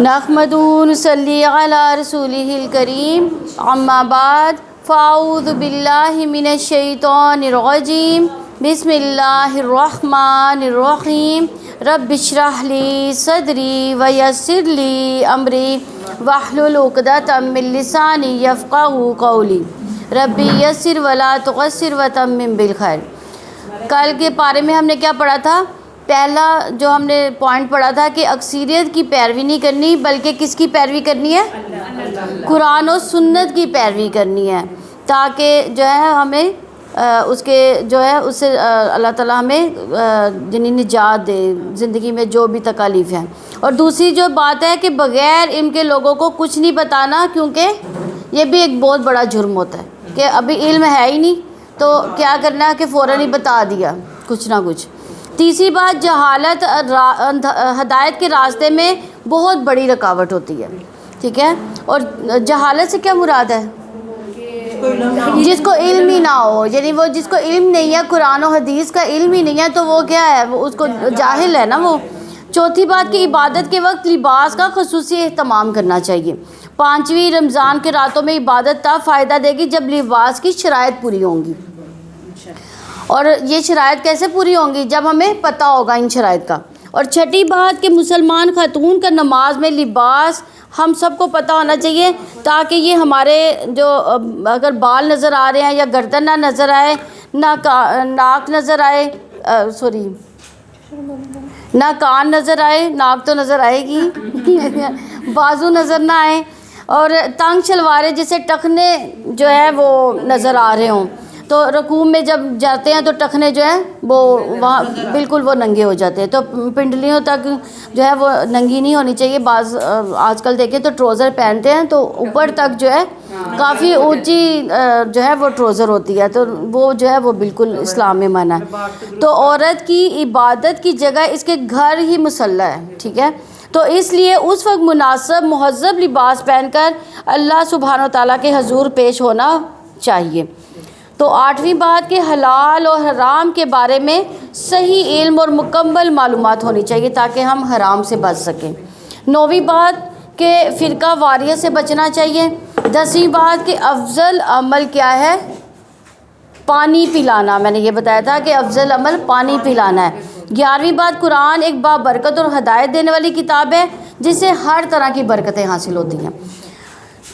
نحمدہ و نصلی علی رسولہ الکریم، اما بعد فاعوذ باللہ من الشیطان الرجیم، بسم اللہ الرحمن الرحیم۔ رب اشرح لی صدری ویسر لی امری واحلل عقدۃ من لسانی یفقہوا قولی، رب یسر ولا تعسر وتمم بالخیر۔ کل کے پارے میں ہم نے کیا پڑھا تھا؟ پہلا جو ہم نے پوائنٹ پڑھا تھا کہ اکثریت کی پیروی نہیں کرنی، بلکہ کس کی پیروی کرنی ہے؟ قرآن و سنت کی پیروی کرنی ہے، تاکہ جو ہے ہمیں اس کے جو ہے اس سے اللہ تعالیٰ ہمیں یعنی نجات دے زندگی میں جو بھی تکالیف ہیں۔ اور دوسری جو بات ہے کہ بغیر علم کے لوگوں کو کچھ نہیں بتانا، کیونکہ یہ بھی ایک بہت بڑا جرم ہوتا ہے کہ ابھی علم ہے ہی نہیں تو کیا کرنا ہے کہ فوراً ہی بتا دیا کچھ نہ کچھ۔ تیسری بات، جہالت ہدایت کے راستے میں بہت بڑی رکاوٹ ہوتی ہے، ٹھیک ہے؟ اور جہالت سے کیا مراد ہے؟ جس کو علم ہی نہ ہو، یعنی وہ جس کو علم نہیں ہے، قرآن و حدیث کا علم ہی نہیں ہے تو وہ کیا ہے؟ وہ اس کو جاہل ہے نا وہ۔ چوتھی بات کہ عبادت کے وقت لباس کا خصوصی اہتمام کرنا چاہیے۔ پانچویں، رمضان کے راتوں میں عبادت تب فائدہ دے گی جب لباس کی شرائط پوری ہوں گی، اور یہ شرائط کیسے پوری ہوں گی؟ جب ہمیں پتہ ہوگا ان شرائط کا۔ اور چھٹی بات کہ مسلمان خاتون کا نماز میں لباس ہم سب کو پتہ ہونا چاہیے، تاکہ یہ ہمارے جو اگر بال نظر آ رہے ہیں یا گردن نہ نظر آئے، نہ ناک نظر آئے، نہ کان نظر آئے، ناک تو نظر آئے گی، بازو نظر نہ آئے، اور تنگ شلواریں جیسے ٹخنے جو ہے وہ نظر آ رہے ہوں، تو رکوع میں جب جاتے ہیں تو ٹخنے جو ہیں وہ وہاں بالکل وہ ننگے ہو جاتے ہیں، تو پنڈلیوں تک جو ہے وہ ننگی نہیں ہونی چاہیے۔ بعض آج کل دیکھیں تو ٹروزر پہنتے ہیں تو اوپر تک جو ہے کافی اونچی جو ہے وہ ٹروزر ہوتی ہے، تو وہ جو ہے وہ بالکل اسلام میں منع ہے۔ تو عورت کی عبادت کی جگہ اس کے گھر ہی مصلی ہے، ٹھیک ہے؟ تو اس لیے اس وقت مناسب مہذب لباس پہن کر اللہ سبحانہ و تعالیٰ کے حضور پیش ہونا چاہیے۔ تو آٹھویں بات کہ حلال اور حرام کے بارے میں صحیح علم اور مکمل معلومات ہونی چاہیے تاکہ ہم حرام سے بچ سکیں۔ نویں بات کہ فرقہ واریت سے بچنا چاہیے۔ دسویں بات کہ افضل عمل کیا ہے؟ پانی پلانا۔ میں نے یہ بتایا تھا کہ افضل عمل پانی پلانا ہے۔ گیارہویں بات، قرآن ایک بابرکت اور ہدایت دینے والی کتاب ہے جس سے ہر طرح کی برکتیں حاصل ہوتی ہیں۔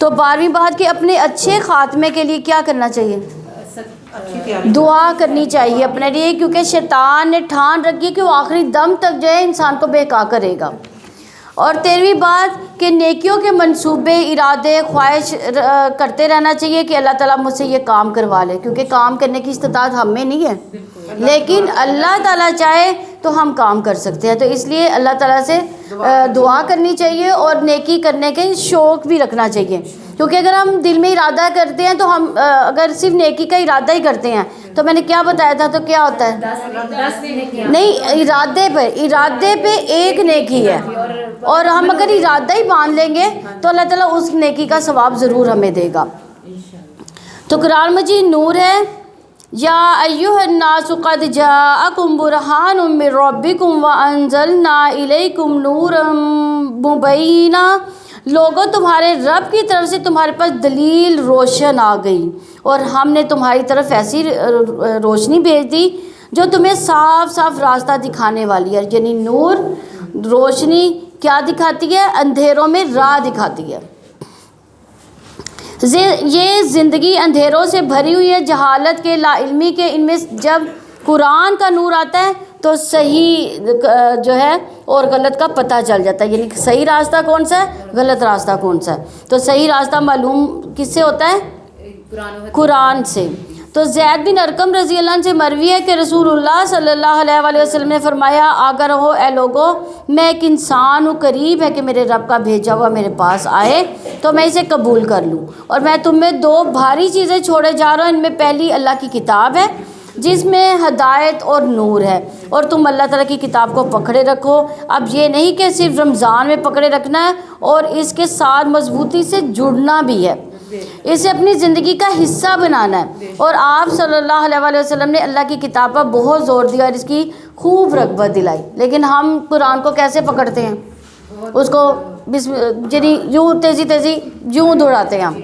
تو بارہویں بات کہ اپنے اچھے خاتمے کے لیے کیا کرنا چاہیے؟ دعا کرنی چاہیے اپنے لیے، کیونکہ شیطان نے ٹھان رکھی کہ وہ آخری دم تک جو ہے انسان کو بہکا کرے گا۔ اور 13ویں بات کہ نیکیوں کے منصوبے، ارادے، خواہش کرتے رہنا چاہیے کہ اللہ تعالیٰ مجھ سے یہ کام کروا لے، کیونکہ کام کرنے کی استطاعت ہم میں نہیں ہے، لیکن اللہ تعالیٰ چاہے تو ہم کام کر سکتے ہیں۔ تو اس لیے اللہ تعالیٰ سے دعا کرنی چاہیے اور نیکی کرنے کے شوق بھی رکھنا چاہیے، کیونکہ اگر ہم دل میں ارادہ کرتے ہیں تو ہم اگر صرف نیکی کا ارادہ ہی کرتے ہیں تو میں نے کیا بتایا تھا تو کیا ہوتا ہے؟ نہیں، ارادے پہ ایک نیکی ہے، اور ہم اگر ارادہ ہی باندھ لیں گے تو اللہ تعالیٰ اس نیکی کا ثواب ضرور ہمیں دے گا۔ تو قرآن مجید نور ہے۔ یا ایھا الناس قد جاءکم برہان من ربکم وانزلنا الیکم نورا مبینا۔ لوگوں، تمہارے رب کی طرف سے تمہارے پاس دلیل روشن آ گئی، اور ہم نے تمہاری طرف ایسی روشنی بھیج دی جو تمہیں صاف صاف راستہ دکھانے والی ہے۔ یعنی نور، روشنی کیا دکھاتی ہے؟ اندھیروں میں راہ دکھاتی ہے۔ یہ زندگی اندھیروں سے بھری ہوئی ہے، جہالت کے، لا علمی کے۔ ان میں جب قرآن کا نور آتا ہے تو صحیح جو ہے اور غلط کا پتہ چل جاتا ہے، یعنی صحیح راستہ کون سا ہے، غلط راستہ کون سا ہے۔ تو صحیح راستہ معلوم کس سے ہوتا ہے؟ قرآن سے۔ تو زید بن ارقم رضی اللہ عنہ سے مروی ہے کہ رسول اللہ صلی اللہ علیہ وآلہ وسلم نے فرمایا، آگاہ رہو اے لوگو، میں ایک انسان ہوں، قریب ہے کہ میرے رب کا بھیجا ہوا میرے پاس آئے تو میں اسے قبول کر لوں، اور میں تم میں دو بھاری چیزیں چھوڑے جا رہا ہوں۔ ان میں پہلی اللہ کی کتاب ہے جس میں ہدایت اور نور ہے، اور تم اللہ تعالیٰ کی کتاب کو پکڑے رکھو۔ اب یہ نہیں کہ صرف رمضان میں پکڑے رکھنا ہے، اور اس کے ساتھ مضبوطی سے جڑنا بھی ہے، اسے اپنی زندگی کا حصہ بنانا ہے۔ اور آپ صلی اللہ علیہ وآلہ وسلم نے اللہ کی کتاب پر بہت زور دیا اور اس کی خوب رغبت دلائی، لیکن ہم قرآن کو کیسے پکڑتے ہیں؟ اس کو یعنی یوں تیزی یوں دوڑاتے ہیں ہم،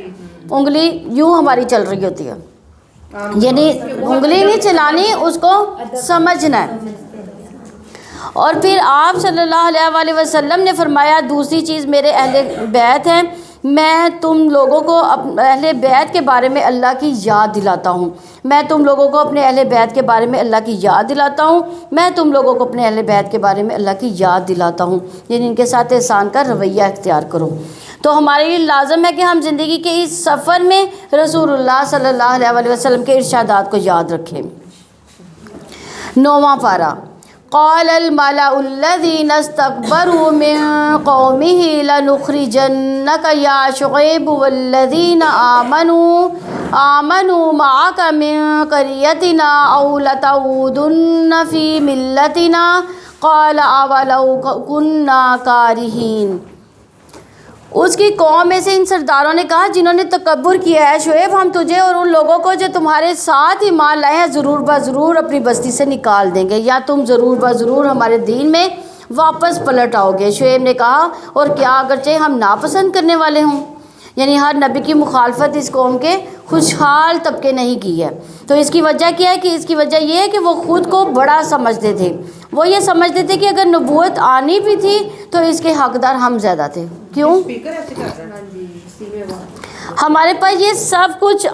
انگلی یوں ہماری چل رہی ہوتی ہے، یعنی انگلی نہیں چلانی، اس کو سمجھنا ہے۔ اور پھر آپ صلی اللہ علیہ وآلہ وسلم نے فرمایا دوسری چیز میرے اہل بیت ہیں، میں تم لوگوں کو اہل بیت کے بارے میں اللہ کی یاد دلاتا ہوں، میں تم لوگوں کو اپنے اہل بیت کے بارے میں اللہ کی یاد دلاتا ہوں، میں تم لوگوں کو اپنے اہل بیت کے بارے میں اللہ کی یاد دلاتا ہوں، یعنی ان کے ساتھ احسان کا رویہ اختیار کرو۔ تو ہمارے لیے لازم ہے کہ ہم زندگی کے اس سفر میں رسول اللہ صلی اللہ علیہ وآلہ وسلم کے ارشادات کو یاد رکھیں۔ 9واں پارہ، قال الملأ الذين استكبروا من قومه لنخرجنك يا شعيب والذين آمنوا معك من قريتنا أو لتعودن في ملتنا قال أولو كنا كارهين۔ اس کی قوم میں سے ان سرداروں نے کہا جنہوں نے تکبر کیا ہے، شعیب ہم تجھے اور ان لوگوں کو جو تمہارے ساتھ ایمان لائے ہیں ضرور بضرور اپنی بستی سے نکال دیں گے، یا تم ضرور بضرور ہمارے دین میں واپس پلٹ آؤ گے۔ شعیب نے کہا اور کیا اگرچہ ہم ناپسند کرنے والے ہوں، یعنی ہر نبی کی مخالفت اس قوم کے خوشحال طبقے نہیں کی ہے۔ تو اس کی وجہ کیا ہے کہ اس کی وجہ یہ ہے کہ وہ خود کو بڑا سمجھتے تھے، وہ یہ سمجھتے تھے کہ اگر نبوت آنی بھی تھی تو اس کے حقدار ہم زیادہ تھے۔ کیوں؟ ہمارے پاس یہ سب کچھ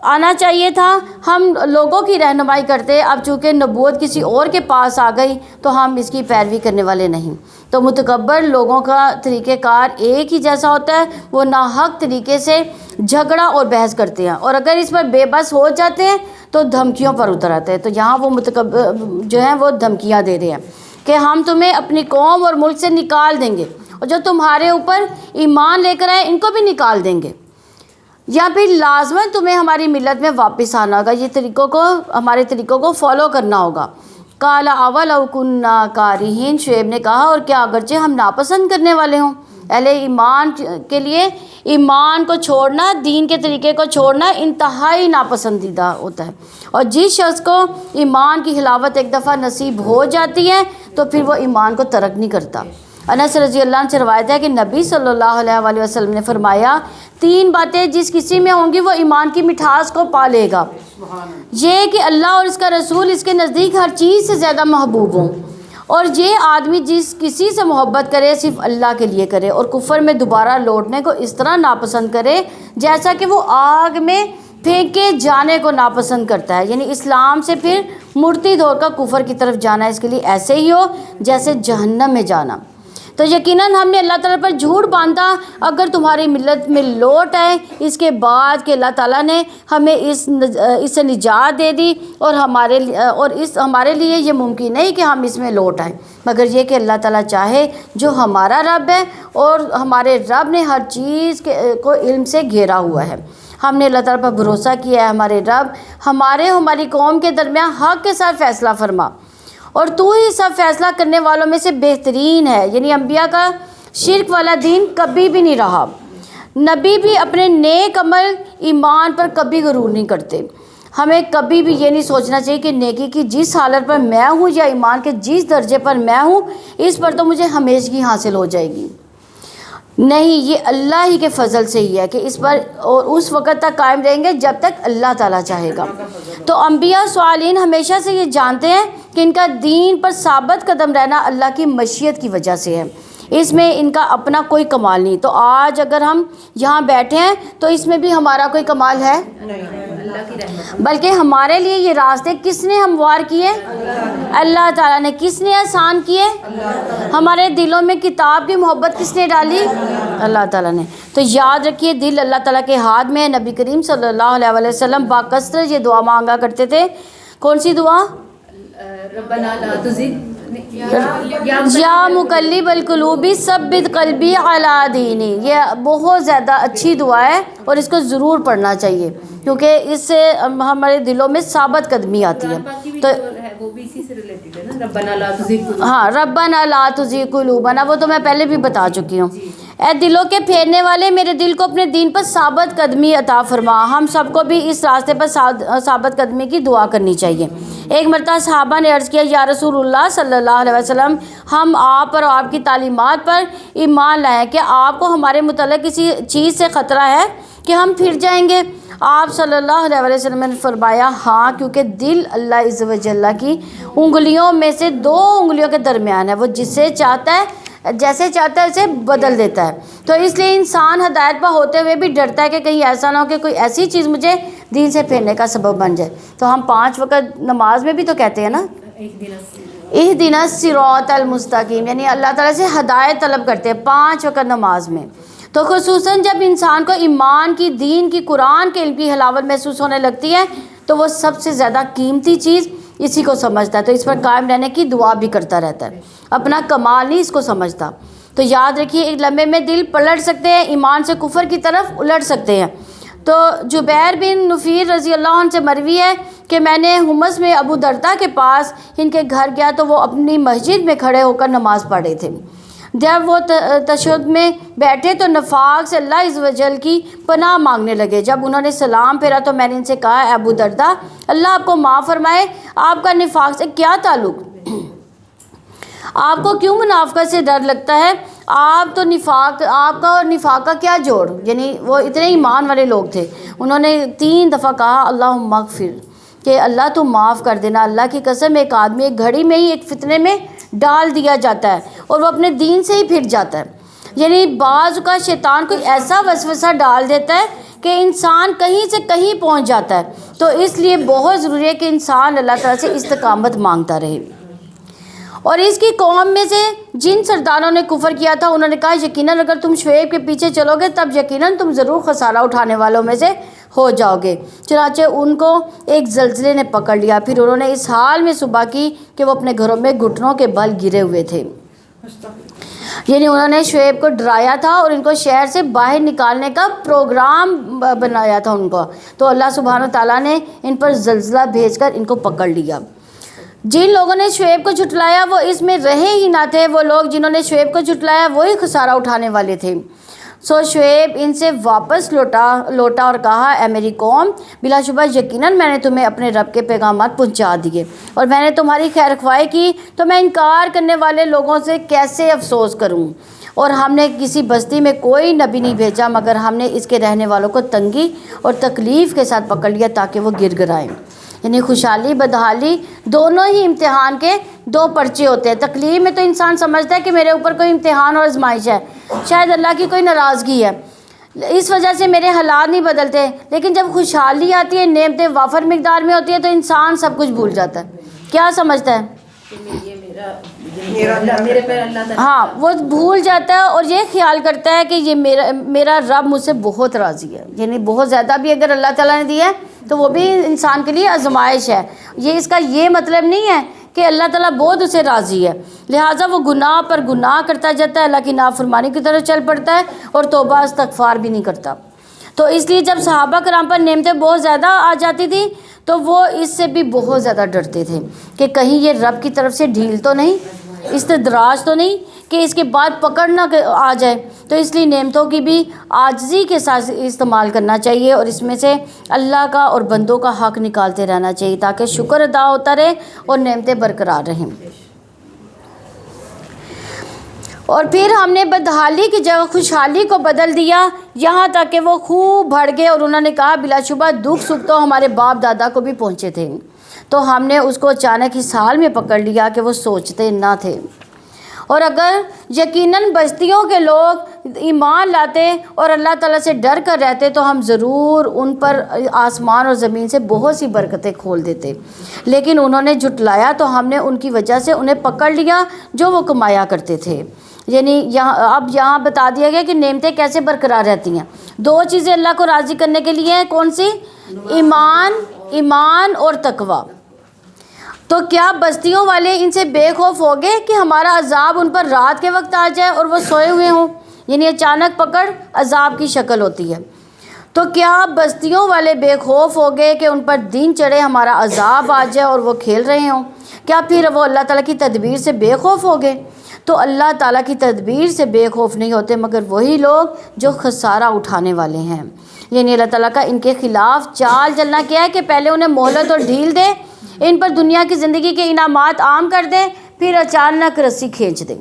آنا چاہیے تھا، ہم لوگوں کی رہنمائی کرتے، اب چونکہ نبوت کسی اور کے پاس آ گئی تو ہم اس کی پیروی کرنے والے نہیں۔ تو متکبر لوگوں کا طریقہ کار ایک ہی جیسا ہوتا ہے، وہ ناحق طریقے سے جھگڑا اور بحث کرتے ہیں، اور اگر اس پر بے بس ہو جاتے ہیں تو دھمکیوں پر اتر آتے ہیں۔ تو یہاں وہ متکبر جو ہیں وہ دھمکیاں دے رہے ہیں کہ ہم تمہیں اپنی قوم اور ملک سے نکال دیں گے، اور جو تمہارے اوپر ایمان لے کر آئے ان کو بھی نکال دیں گے، یا پھر لازماً تمہیں ہماری ملت میں واپس آنا ہوگا، یہ ہمارے طریقوں کو فالو کرنا ہوگا۔ قال اولو کنا کارہین، شعیب نے کہا اور کیا اگرچہ ہم ناپسند کرنے والے ہوں۔ اہل ایمان کے لیے ایمان کو چھوڑنا، دین کے طریقے کو چھوڑنا انتہائی ناپسندیدہ ہوتا ہے، اور جس شخص کو ایمان کی حلاوت ایک دفعہ نصیب ہو جاتی ہے تو پھر وہ ایمان کو ترک نہیں کرتا۔ انس رضی اللہ عنہ سے روایت ہے کہ نبی صلی اللہ علیہ وآلہ وسلم نے فرمایا 3 باتیں جس کسی میں ہوں گی وہ ایمان کی مٹھاس کو پا لے گا، یہ کہ اللہ اور اس کا رسول اس کے نزدیک ہر چیز سے زیادہ محبوب ہوں، اور یہ آدمی جس کسی سے محبت کرے صرف اللہ کے لیے کرے، اور کفر میں دوبارہ لوٹنے کو اس طرح ناپسند کرے جیسا کہ وہ آگ میں پھینکے جانے کو ناپسند کرتا ہے، یعنی اسلام سے پھر مرتد ہو کر کفر کی طرف جانا اس کے لیے ایسے ہی ہو جیسے جہنم میں جانا۔ تو یقیناً ہم نے اللہ تعالیٰ پر جھوٹ باندھا اگر تمہاری ملت میں لوٹ آئے اس کے بعد کہ اللہ تعالیٰ نے ہمیں اس سے نجات دے دی، اور ہمارے لیے یہ ممکن نہیں کہ ہم اس میں لوٹ آئیں، مگر یہ کہ اللہ تعالیٰ چاہے، جو ہمارا رب ہے، اور ہمارے رب نے ہر چیز کو علم سے گھیرا ہوا ہے۔ ہم نے اللہ تعالیٰ پر بھروسہ کیا ہے، ہمارے رب ہماری قوم کے درمیان حق کے ساتھ فیصلہ فرما، اور تو ہی سب فیصلہ کرنے والوں میں سے بہترین ہے۔ یعنی انبیاء کا شرک والا دین کبھی بھی نہیں رہا، نبی بھی اپنے نیک عمل ایمان پر کبھی غرور نہیں کرتے۔ ہمیں کبھی بھی یہ نہیں سوچنا چاہیے کہ نیکی کی جس حالت پر میں ہوں یا ایمان کے جس درجے پر میں ہوں اس پر تو مجھے ہمیشگی حاصل ہو جائے گی، نہیں، یہ اللہ ہی کے فضل سے ہی ہے کہ اس پر اور اس وقت تک قائم رہیں گے جب تک اللہ تعالیٰ چاہے گا۔ تو انبیاء صالحین ہمیشہ سے یہ جانتے ہیں کہ ان کا دین پر ثابت قدم رہنا اللہ کی مشیت کی وجہ سے ہے، اس میں ان کا اپنا کوئی کمال نہیں۔ تو آج اگر ہم یہاں بیٹھے ہیں تو اس میں بھی ہمارا کوئی کمال ہے بلکہ ہمارے لیے یہ راستے کس نے ہموار کیے؟ اللہ تعالیٰ نے۔ کس نے آسان کیے؟ ہمارے دلوں میں کتاب کی محبت کس نے ڈالی؟ اللہ تعالیٰ نے۔ تو یاد رکھیے دل اللہ تعالیٰ کے ہاتھ میں ہے۔ نبی کریم صلی اللہ علیہ وآلہ وسلم باکثرت یہ دعا مانگا کرتے تھے۔ کون سی دعا؟ ربنا لا تزغ یا مقلب القلوب ثبت قلبی علی دینی، یہ بہت زیادہ اچھی دعا ہے اور اس کو ضرور پڑھنا چاہیے کیونکہ اس سے ہمارے دلوں میں ثابت قدمی آتی ہے۔ تو وہ بھی اسی سے ریلیٹڈ ہے نا۔ ربنا لا تزغ قلوبنا. ہاں ربنا لا تزغ قلوبنا، وہ تو میں پہلے بھی بتا چکی ہوں. اے دلوں کے پھیرنے والے، میرے دل کو اپنے دین پر ثابت قدمی عطا فرما. ہم سب کو بھی اس راستے پر ثابت قدمی کی دعا کرنی چاہیے. ایک مرتبہ صحابہ نے عرض کیا، یا رسول اللہ صلی اللہ علیہ وسلم، ہم آپ پر اور آپ کی تعلیمات پر ایمان لائیں کہ آپ کو ہمارے متعلق کسی چیز سے خطرہ ہے کہ ہم پھر جائیں گے؟ آپ صلی اللہ علیہ وسلم نے فرمایا، ہاں، کیونکہ دل اللہ عز و جل کی انگلیوں میں سے 2 انگلیوں کے درمیان ہے. وہ جسے چاہتا ہے، جیسے چاہتا ہے اسے بدل دیتا ہے. تو اس لیے انسان ہدایت پر ہوتے ہوئے بھی ڈرتا ہے کہ کہیں ایسا نہ ہو کہ کوئی ایسی چیز مجھے دین سے پھیرنے کا سبب بن جائے. تو ہم 5 وقت نماز میں بھی تو کہتے ہیں نا، اہدنا الصراط المستقیم، یعنی اللہ تعالیٰ سے ہدایت طلب کرتے ہیں 5 وقت نماز میں. تو خصوصاً جب انسان کو ایمان کی، دین کی، قرآن کے علم کی حلاوت محسوس ہونے لگتی ہے تو وہ سب سے زیادہ قیمتی چیز اسی کو سمجھتا ہے. تو اس پر قائم رہنے کی دعا بھی کرتا رہتا ہے، اپنا کمال نہیں اس کو سمجھتا. تو یاد رکھیے، ایک لمحے میں دل پلٹ سکتے ہیں، ایمان سے کفر کی طرف الٹ سکتے ہیں. تو جبیر بن نفیر رضی اللہ عنہ سے مروی ہے کہ میں نے حمص میں ابو درداء کے پاس ان کے گھر گیا تو وہ اپنی مسجد میں کھڑے ہو کر نماز پڑھ رہے تھے. جب وہ تشہد میں بیٹھے تو نفاق سے اللہ عز و جل کی پناہ مانگنے لگے. جب انہوں نے سلام پھیرا تو میں نے ان سے کہا، اے ابو درداء، اللہ آپ کو معاف فرمائے، آپ کا نفاق سے کیا تعلق؟ آپ کو کیوں منافقت سے ڈر لگتا ہے؟ آپ کا اور نفاق کا کیا جوڑ؟ یعنی وہ اتنے ایمان والے لوگ تھے. انہوں نے 3 دفعہ کہا، اللہم اغفر، کہ اللہ تو معاف کر دینا. اللہ کی قسم، ایک آدمی ایک گھڑی میں ہی ایک فتنے میں ڈال دیا جاتا ہے اور وہ اپنے دین سے ہی پھر جاتا ہے. یعنی بعض کا شیطان کوئی ایسا وسوسہ ڈال دیتا ہے کہ انسان کہیں سے کہیں پہنچ جاتا ہے. تو اس لیے بہت ضروری ہے کہ انسان اللہ تعالیٰ سے استقامت مانگتا رہے. اور اس کی قوم میں سے جن سرداروں نے کفر کیا تھا انہوں نے کہا، یقیناً اگر تم شعیب کے پیچھے چلو گے تب یقیناً تم ضرور خسارہ اٹھانے والوں میں سے ہو جاؤ گے. چنانچہ ان کو ایک زلزلے نے پکڑ لیا، پھر انہوں نے اس حال میں صبح کی کہ وہ اپنے گھروں میں گھٹنوں کے بل گرے ہوئے تھے. یعنی انہوں نے شعیب کو ڈرایا تھا اور ان کو شہر سے باہر نکالنے کا پروگرام بنایا تھا ان کو. تو اللہ سبحانہ تعالیٰ نے ان پر زلزلہ بھیج کر ان کو پکڑ لیا. جن لوگوں نے شعیب کو جھٹلایا وہ اس میں رہے ہی نہ تھے. وہ لوگ جنہوں نے شعیب کو جھٹلایا وہی خسارہ اٹھانے والے تھے. سو شعیب ان سے واپس لوٹا اور کہا، اے میری قوم، بلا شبہ یقیناً میں نے تمہیں اپنے رب کے پیغامات پہنچا دیے اور میں نے تمہاری خیر خواہی کی، تو میں انکار کرنے والے لوگوں سے کیسے افسوس کروں. اور ہم نے کسی بستی میں کوئی نبی نہیں بھیجا مگر ہم نے اس کے رہنے والوں کو تنگی اور تکلیف کے ساتھ پکڑ لیا تاکہ وہ گر گرائیں. یعنی خوشحالی بدحالی دونوں ہی امتحان کے 2 پرچے ہوتے ہیں. تکلیف میں تو انسان سمجھتا ہے کہ میرے اوپر کوئی امتحان اور آزمائش ہے، شاید اللہ کی کوئی ناراضگی ہے، اس وجہ سے میرے حالات نہیں بدلتے. لیکن جب خوشحالی آتی ہے، نعمتیں وافر مقدار میں ہوتی ہے، تو انسان سب کچھ بھول جاتا ہے. کیا سمجھتا ہے؟ ہاں، وہ بھول جاتا ہے اور یہ خیال کرتا ہے کہ یہ میرا رب مجھ سے بہت راضی ہے. یعنی بہت زیادہ بھی اگر اللہ تعالیٰ نے دیا ہے تو وہ بھی انسان کے لیے آزمائش ہے. اس کا یہ مطلب نہیں ہے کہ اللہ تعالیٰ بہت اسے راضی ہے، لہٰذا وہ گناہ پر گناہ کرتا جاتا ہے، اللہ کی نافرمانی کی طرف چل پڑتا ہے اور توبہ استغفار بھی نہیں کرتا. تو اس لیے جب صحابہ کرام پر نعمتیں بہت زیادہ آ جاتی تھیں تو وہ اس سے بھی بہت زیادہ ڈرتے تھے کہ کہیں یہ رب کی طرف سے ڈھیل تو نہیں، استدراج تو نہیں کہ اس کے بعد پکڑ نہ آ جائے. تو اس لیے نعمتوں کی بھی عاجزی کے ساتھ استعمال کرنا چاہیے اور اس میں سے اللہ کا اور بندوں کا حق نکالتے رہنا چاہیے تاکہ شکر ادا ہوتا رہے اور نعمتیں برقرار رہیں. اور پھر ہم نے بدحالی کی جگہ خوشحالی کو بدل دیا، یہاں تک کہ وہ خوب بڑھ گئے اور انہوں نے کہا، بلا شبہ دکھ سکھ تو ہمارے باپ دادا کو بھی پہنچے تھے. تو ہم نے اس کو اچانک اس حال میں پکڑ لیا کہ وہ سوچتے نہ تھے. اور اگر یقیناً بستیوں کے لوگ ایمان لاتے اور اللہ تعالیٰ سے ڈر کر رہتے تو ہم ضرور ان پر آسمان اور زمین سے بہت سی برکتیں کھول دیتے. لیکن انہوں نے جھٹلایا تو ہم نے ان کی وجہ سے انہیں پکڑ لیا جو وہ کمایا کرتے تھے. یعنی یہاں بتا دیا گیا کہ نعمتیں کیسے برقرار رہتی ہیں. 2 چیزیں اللہ کو راضی کرنے کے لیے ہیں. کون سی؟ ایمان اور تقوی. تو کیا بستیوں والے ان سے بے خوف ہو گئے کہ ہمارا عذاب ان پر رات کے وقت آ جائے اور وہ سوئے ہوئے ہوں؟ یعنی اچانک پکڑ عذاب کی شکل ہوتی ہے. تو کیا بستیوں والے بے خوف ہو گئے کہ ان پر دین چڑھے ہمارا عذاب آ جائے اور وہ کھیل رہے ہوں؟ کیا پھر وہ اللہ تعالیٰ کی تدبیر سے بے خوف ہو گئے؟ تو اللہ تعالیٰ کی تدبیر سے بے خوف نہیں ہوتے مگر وہی لوگ جو خسارہ اٹھانے والے ہیں۔ یعنی اللہ تعالیٰ کا ان کے خلاف چال چلنا کیا ہے کہ پہلے انہیں مہلت اور ڈھیل دے، ان پر دنیا کی زندگی کے انعامات عام کر دیں، پھر اچانک رسی کھینچ دیں۔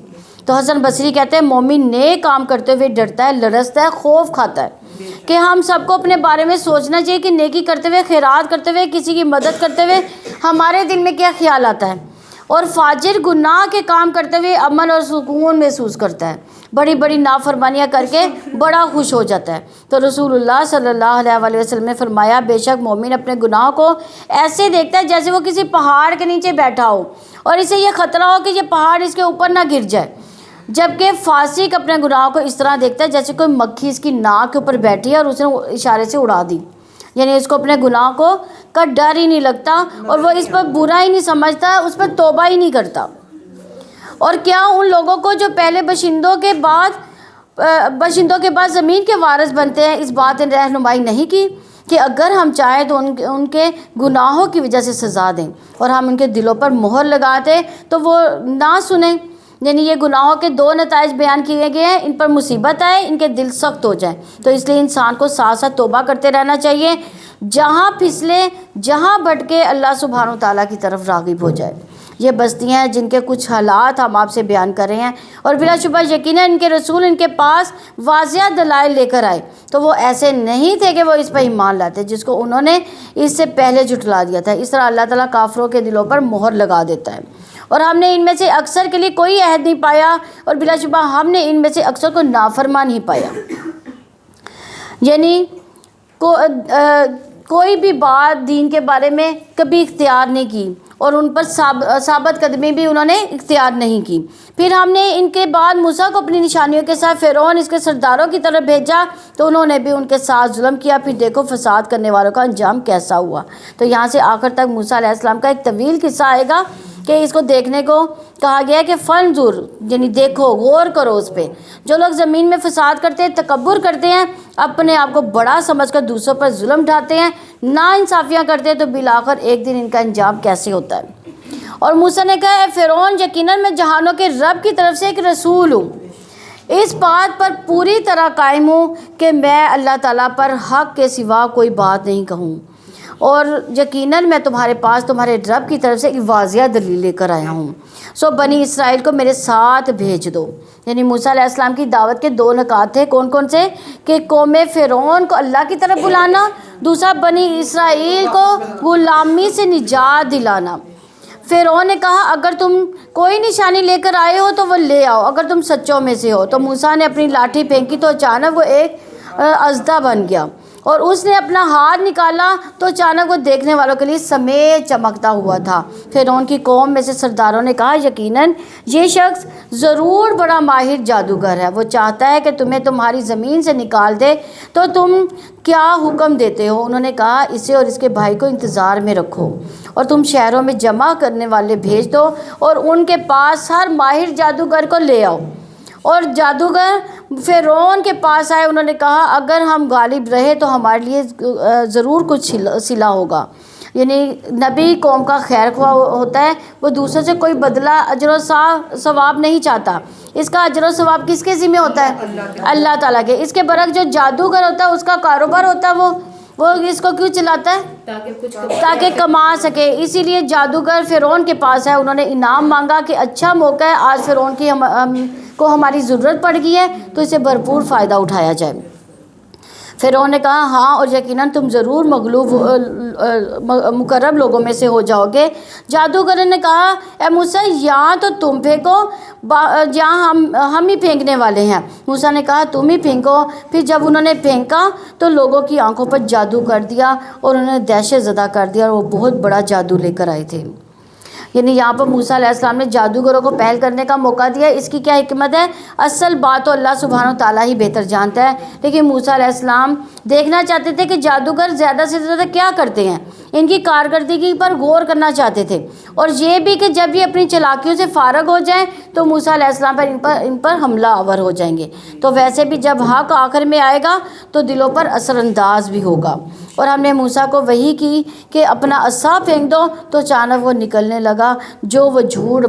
تو حسن بصری کہتے ہیں مومن نیک کام کرتے ہوئے ڈرتا ہے، لرزتا ہے، خوف کھاتا ہے کہ ہم سب کو اپنے بارے میں سوچنا چاہیے کہ نیکی کرتے ہوئے، خیرات کرتے ہوئے، کسی کی مدد کرتے ہوئے ہمارے دل میں کیا خیال آتا ہے، اور فاجر گناہ کے کام کرتے ہوئے امن اور سکون محسوس کرتا ہے، بڑی بڑی نافرمانیاں کر کے بڑا خوش ہو جاتا ہے۔ تو رسول اللہ صلی اللہ علیہ وسلم نے فرمایا بے شک مومن اپنے گناہ کو ایسے دیکھتا ہے جیسے وہ کسی پہاڑ کے نیچے بیٹھا ہو اور اسے یہ خطرہ ہو کہ یہ پہاڑ اس کے اوپر نہ گر جائے، جبکہ فاسق اپنے گناہ کو اس طرح دیکھتا ہے جیسے کوئی مکھی اس کی ناک کے اوپر بیٹھی ہے اور اس نے اشارے سے اڑا دی، یعنی اس کو اپنے گناہ کو کا ڈر ہی نہیں لگتا اور وہ اس پر برا ہی نہیں سمجھتا، اس پر توبہ ہی نہیں کرتا۔ اور کیا ان لوگوں کو جو پہلے باشندوں کے بعد زمین کے وارث بنتے ہیں اس بات نے رہنمائی نہیں کی کہ اگر ہم چاہیں تو ان کے گناہوں کی وجہ سے سزا دیں اور ہم ان کے دلوں پر مہر لگا دیں تو وہ نہ سنیں؟ یعنی یہ گناہوں کے دو نتائج بیان کیے گئے ہیں، ان پر مصیبت آئے، ان کے دل سخت ہو جائیں۔ تو اس لیے انسان کو ساتھ ساتھ توبہ کرتے رہنا چاہیے، جہاں پھسلے، جہاں بھٹکے اللہ سبحانہ و تعالیٰ کی طرف راغب ہو جائے۔ یہ بستیاں ہیں جن کے کچھ حالات ہم آپ سے بیان کر رہے ہیں، اور بلا شبہ یقیناً ان کے رسول ان کے پاس واضح دلائل لے کر آئے تو وہ ایسے نہیں تھے کہ وہ اس پر ایمان لاتے جس کو انہوں نے اس سے پہلے جھٹلا دیا تھا۔ اس طرح اللہ تعالیٰ کافروں کے دلوں پر مہر لگا دیتا ہے، اور ہم نے ان میں سے اکثر کے لیے کوئی عہد نہیں پایا، اور بلا شبہ ہم نے ان میں سے اکثر کو نافرمان ہی پایا۔ یعنی کوئی بھی بات دین کے بارے میں کبھی اختیار نہیں کی، اور ان پر ثابت قدمی بھی انہوں نے اختیار نہیں کی۔ پھر ہم نے ان کے بعد موسیٰ کو اپنی نشانیوں کے ساتھ فرعون اس کے سرداروں کی طرف بھیجا تو انہوں نے بھی ان کے ساتھ ظلم کیا، پھر دیکھو فساد کرنے والوں کا انجام کیسا ہوا۔ تو یہاں سے آخر تک موسیٰ علیہ السلام کا ایک طویل قصہ آئے گا کہ اس کو دیکھنے کو کہا گیا ہے کہ فنظر، یعنی دیکھو، غور کرو اس پہ۔ جو لوگ زمین میں فساد کرتے ہیں، تکبر کرتے ہیں، اپنے آپ کو بڑا سمجھ کر دوسروں پر ظلم ڈھاتے ہیں، نا انصافیاں کرتے ہیں، تو بالآخر ایک دن ان کا انجام کیسے ہوتا ہے۔ اور موسیٰ نے کہا اے فرعون، یقیناً میں جہانوں کے رب کی طرف سے ایک رسول ہوں، اس بات پر پوری طرح قائم ہوں کہ میں اللہ تعالیٰ پر حق کے سوا کوئی بات نہیں کہوں، اور یقیناً میں تمہارے پاس تمہارے رب کی طرف سے ایک واضح دلیل لے کر آیا ہوں، سو بنی اسرائیل کو میرے ساتھ بھیج دو۔ یعنی موسیٰ علیہ السلام کی دعوت کے دو نکات تھے، کون کون سے؟ کہ قوم فرعون کو اللہ کی طرف بلانا، دوسرا بنی اسرائیل کو غلامی سے نجات دلانا۔ فرعون نے کہا اگر تم کوئی نشانی لے کر آئے ہو تو وہ لے آؤ اگر تم سچوں میں سے ہو۔ تو موسیٰ نے اپنی لاٹھی پھینکی تو اچانک وہ ایک اژدھا بن گیا، اور اس نے اپنا ہاتھ نکالا تو اچانک وہ دیکھنے والوں کے لیے سمیت چمکتا ہوا تھا۔ فرعون کی قوم میں سے سرداروں نے کہا یقیناً یہ شخص ضرور بڑا ماہر جادوگر ہے، وہ چاہتا ہے کہ تمہیں تمہاری زمین سے نکال دے، تو تم کیا حکم دیتے ہو؟ انہوں نے کہا اسے اور اس کے بھائی کو انتظار میں رکھو، اور تم شہروں میں جمع کرنے والے بھیج دو اور ان کے پاس ہر ماہر جادوگر کو لے آؤ۔ اور جادوگر فرعون کے پاس آئے، انہوں نے کہا اگر ہم غالب رہے تو ہمارے لیے ضرور کچھ صلہ ہوگا۔ یعنی نبی قوم کا خیر خواہ ہوتا ہے، وہ دوسروں سے کوئی بدلہ اجر و ثواب نہیں چاہتا، اس کا اجر و ثواب کس کے ذمہ ہوتا ہے؟ اللہ تعالیٰ کے۔ اس کے برعکس جو جادوگر ہوتا ہے اس کا کاروبار ہوتا ہے، وہ اس کو کیوں چلاتا ہے؟ تاکہ کما سکے۔ اسی لیے جادوگر فرعون کے پاس ہے، انہوں نے انعام مانگا کہ اچھا موقع ہے، آج فرعون کی کو ہماری ضرورت پڑ گئی ہے تو اسے بھرپور فائدہ اٹھایا جائے۔ فرعون نے کہا ہاں، اور یقیناً تم ضرور مغلوب مقرب لوگوں میں سے ہو جاؤ گے۔ جادوگر نے کہا اے موسیٰ یہاں تو تم پھینکو، یہاں ہم ہی پھینکنے والے ہیں۔ موسیٰ نے کہا تم ہی پھینکو۔ پھر جب انہوں نے پھینکا تو لوگوں کی آنکھوں پر جادو کر دیا اور انہوں نے دہشت زدہ کر دیا، اور وہ بہت بڑا جادو لے کر آئے تھے۔ یعنی یہاں پر موسیٰ علیہ السلام نے جادوگروں کو پہل کرنے کا موقع دیا۔ اس کی کیا حکمت ہے؟ اصل بات تو اللہ سبحانہ و تعالیٰ ہی بہتر جانتا ہے، لیکن موسیٰ علیہ السلام دیکھنا چاہتے تھے کہ جادوگر زیادہ سے زیادہ کیا کرتے ہیں، ان کی کارکردگی پر غور کرنا چاہتے تھے، اور یہ بھی کہ جب یہ اپنی چالاکیوں سے فارغ ہو جائیں تو موسیٰ علیہ السلام ان پر حملہ آور ہو جائیں گے۔ تو ویسے بھی جب حق آخر میں آئے گا تو دلوں پر اثر انداز بھی ہوگا۔ اور ہم نے موسیٰ کو وحی کی کہ اپنا عصا پھینک دو، تو اچانک وہ نکلنے لگا جو وہ جھوٹ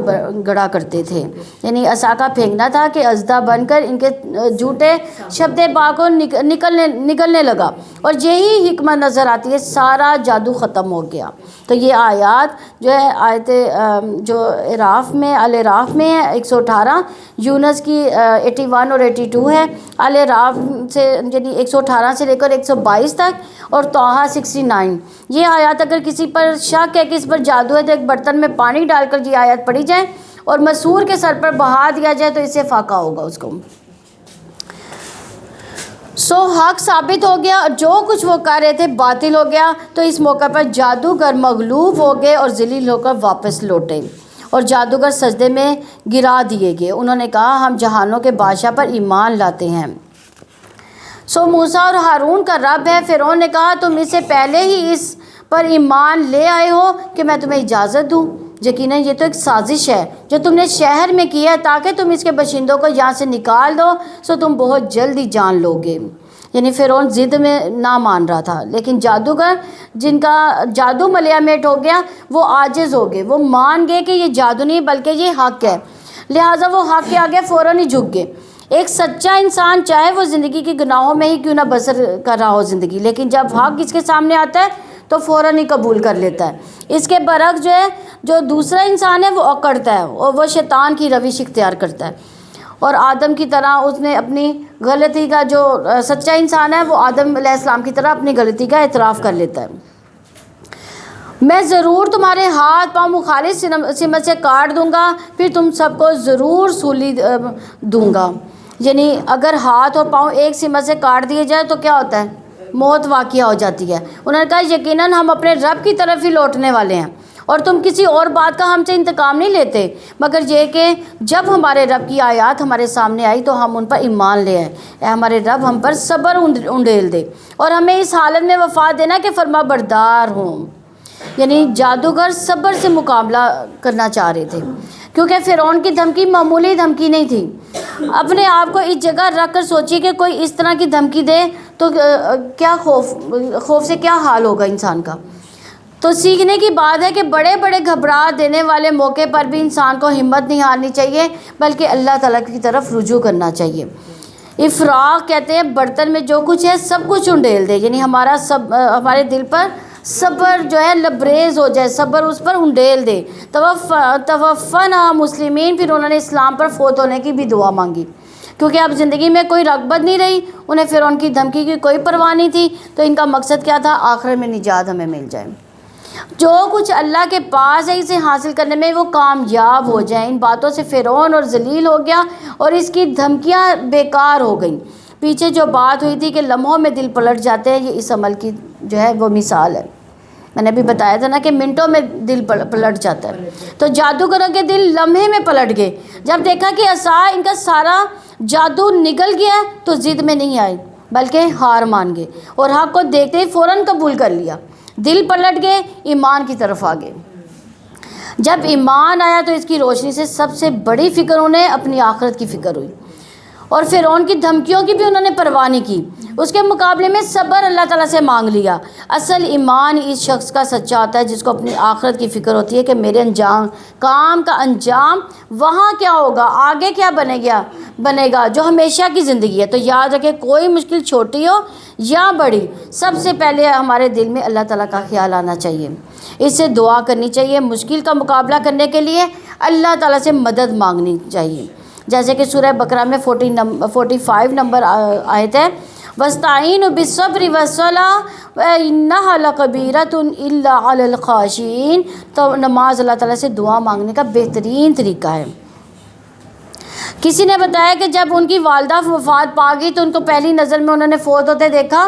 گڑا کرتے تھے۔ یعنی عصا کا پھینکنا تھا کہ اژدھا بن کر ان کے جھوٹے شبد پاک کو نکلنے لگا، اور یہی حکمت نظر آتی ہے، سارا جادو ختم ہو گیا۔ تو یہ آیات جو ہے آیت جو الاعراف میں ہے 118، یونس کی 81 اور 82 ہے، الاعراف سے یعنی 118 سے لے کر 122 تک، اور طٰہٰ 69۔ یہ آیات اگر کسی پر شک ہے کہ اس پر جادو ہے تو ایک برتن میں پانی ڈال کر یہ آیات پڑھی جائیں اور مسحور کے سر پر بہا دیا جائے تو اس سے فاقہ ہوگا اس کو۔ حق ثابت ہو گیا، اور جو کچھ وہ کر رہے تھے باطل ہو گیا۔ تو اس موقع پر جادوگر مغلوب ہو گئے اور ذلیل ہو کر واپس لوٹے، اور جادوگر سجدے میں گرا دیے گئے۔ انہوں نے کہا ہم جہانوں کے بادشاہ پر ایمان لاتے ہیں۔ موسیٰ اور ہارون کا رب ہے۔ فرعون نے کہا تم اس سے پہلے ہی اس پر ایمان لے آئے ہو کہ میں تمہیں اجازت دوں؟ یقیناً یہ تو ایک سازش ہے جو تم نے شہر میں کی ہے تاکہ تم اس کے باشندوں کو یہاں سے نکال دو، تم بہت جلدی جان لو گے۔ یعنی فرعون ضد میں نہ مان رہا تھا، لیکن جادوگر جن کا جادو ملیا میٹ ہو گیا وہ عاجز ہو گئے، وہ مان گئے کہ یہ جادو نہیں بلکہ یہ حق ہے، لہٰذا وہ حق کے آگے فوراً ہی جھک گئے۔ ایک سچا انسان چاہے وہ زندگی کے گناہوں میں ہی کیوں نہ بسر کر رہا ہو زندگی، لیکن جب حق اس کے سامنے آتا ہے تو فوراً ہی قبول کر لیتا ہے۔ اس کے برعکس جو دوسرا انسان ہے وہ اکڑتا ہے اور وہ شیطان کی روش اختیار کرتا ہے، اور آدم کی طرح اس نے اپنی غلطی کا، جو سچا انسان ہے وہ آدم علیہ السلام کی طرح اپنی غلطی کا اعتراف کر لیتا ہے۔ میں ضرور تمہارے ہاتھ پاؤں مخالف سمت سے کاٹ دوں گا، پھر تم سب کو ضرور سولی دوں گا۔ یعنی اگر ہاتھ اور پاؤں ایک سمت سے کاٹ دیے جائے تو کیا ہوتا ہے؟ موت واقعہ ہو جاتی ہے۔ انہوں نے کہا یقیناً ہم اپنے رب کی طرف ہی لوٹنے والے ہیں، اور تم کسی اور بات کا ہم سے انتقام نہیں لیتے مگر یہ کہ جب ہمارے رب کی آیات ہمارے سامنے آئی تو ہم ان پر ایمان لے آئے۔ اے ہمارے رب ہم پر صبر انڈیل دے اور ہمیں اس حالت میں وفات دینا کہ فرما بردار ہوں۔ یعنی جادوگر صبر سے مقابلہ کرنا چاہ رہے تھے، کیونکہ فرعون کی دھمکی معمولی دھمکی نہیں تھی۔ اپنے آپ کو اس جگہ رکھ کر سوچیے کہ کوئی اس طرح کی دھمکی دے تو کیا خوف سے کیا حال ہوگا انسان کا۔ تو سیکھنے کی بات ہے کہ بڑے بڑے گھبراہٹ دینے والے موقع پر بھی انسان کو ہمت نہیں ہارنی چاہیے بلکہ اللہ تعالیٰ کی طرف رجوع کرنا چاہیے۔ افراغ کہتے ہیں برتن میں جو کچھ ہے سب کچھ انڈیل دے، یعنی ہمارے دل پر صبر جو ہے لبریز ہو جائے، صبر اس پر انڈیل دے۔ توفنا مسلمین، پھر انہوں نے اسلام پر فوت ہونے کی بھی دعا مانگی، کیونکہ اب زندگی میں کوئی رغبت نہیں رہی، انہیں فرعون کی دھمکی کی کوئی پرواہ نہیں تھی، تو ان کا مقصد کیا تھا؟ آخر میں نجات ہمیں مل جائے، جو کچھ اللہ کے پاس ہے اسے حاصل کرنے میں وہ کامیاب ہو جائیں۔ ان باتوں سے فرعون اور ذلیل ہو گیا اور اس کی دھمکیاں بیکار ہو گئیں۔ پیچھے جو بات ہوئی تھی کہ لمحوں میں دل پلٹ جاتے ہیں، یہ اس عمل کی جو ہے وہ مثال ہے۔ میں نے ابھی بتایا تھا نا کہ منٹوں میں دل پلٹ جاتا ہے، تو جادوگروں کے دل لمحے میں پلٹ گئے۔ جب دیکھا کہ عصا ان کا سارا جادو نکل گیا ہے تو ضد میں نہیں آئے بلکہ ہار مان گئے اور حق کو دیکھتے ہی فوراً قبول کر لیا، دل پلٹ گئے، ایمان کی طرف آ گئے۔ جب ایمان آیا تو اس کی روشنی سے سب سے بڑی فکر انہیں اپنی آخرت کی فکر ہوئی، اور فرعون کی دھمکیوں کی بھی انہوں نے پرواہ نہیں کی، اس کے مقابلے میں صبر اللہ تعالیٰ سے مانگ لیا۔ اصل ایمان اس شخص کا سچا ہوتا ہے جس کو اپنی آخرت کی فکر ہوتی ہے کہ میرے کام کا انجام وہاں کیا ہوگا، آگے کیا بنے گا جو ہمیشہ کی زندگی ہے۔ تو یاد رکھے کوئی مشکل چھوٹی ہو یا بڑی، سب سے پہلے ہمارے دل میں اللہ تعالیٰ کا خیال آنا چاہیے، اس سے دعا کرنی چاہیے، مشکل کا مقابلہ کرنے کے لیے اللہ تعالیٰ سے مدد مانگنی چاہیے، جیسے کہ سورہ بقرہ میں 45 نمبر آیت ہے، وَاسْتَعِينُوا بِالصَّبْرِ وَالصَّلَاةِ وَإِنَّهَا لَكَبِيرَةٌ إِلَّا عَلَى الْخَاشِعِينَ۔ تو نماز اللہ تعالیٰ سے دعا مانگنے کا بہترین طریقہ ہے۔ کسی نے بتایا کہ جب ان کی والدہ وفات پا گئی تو ان کو پہلی نظر میں انہوں نے فوت ہوتے دیکھا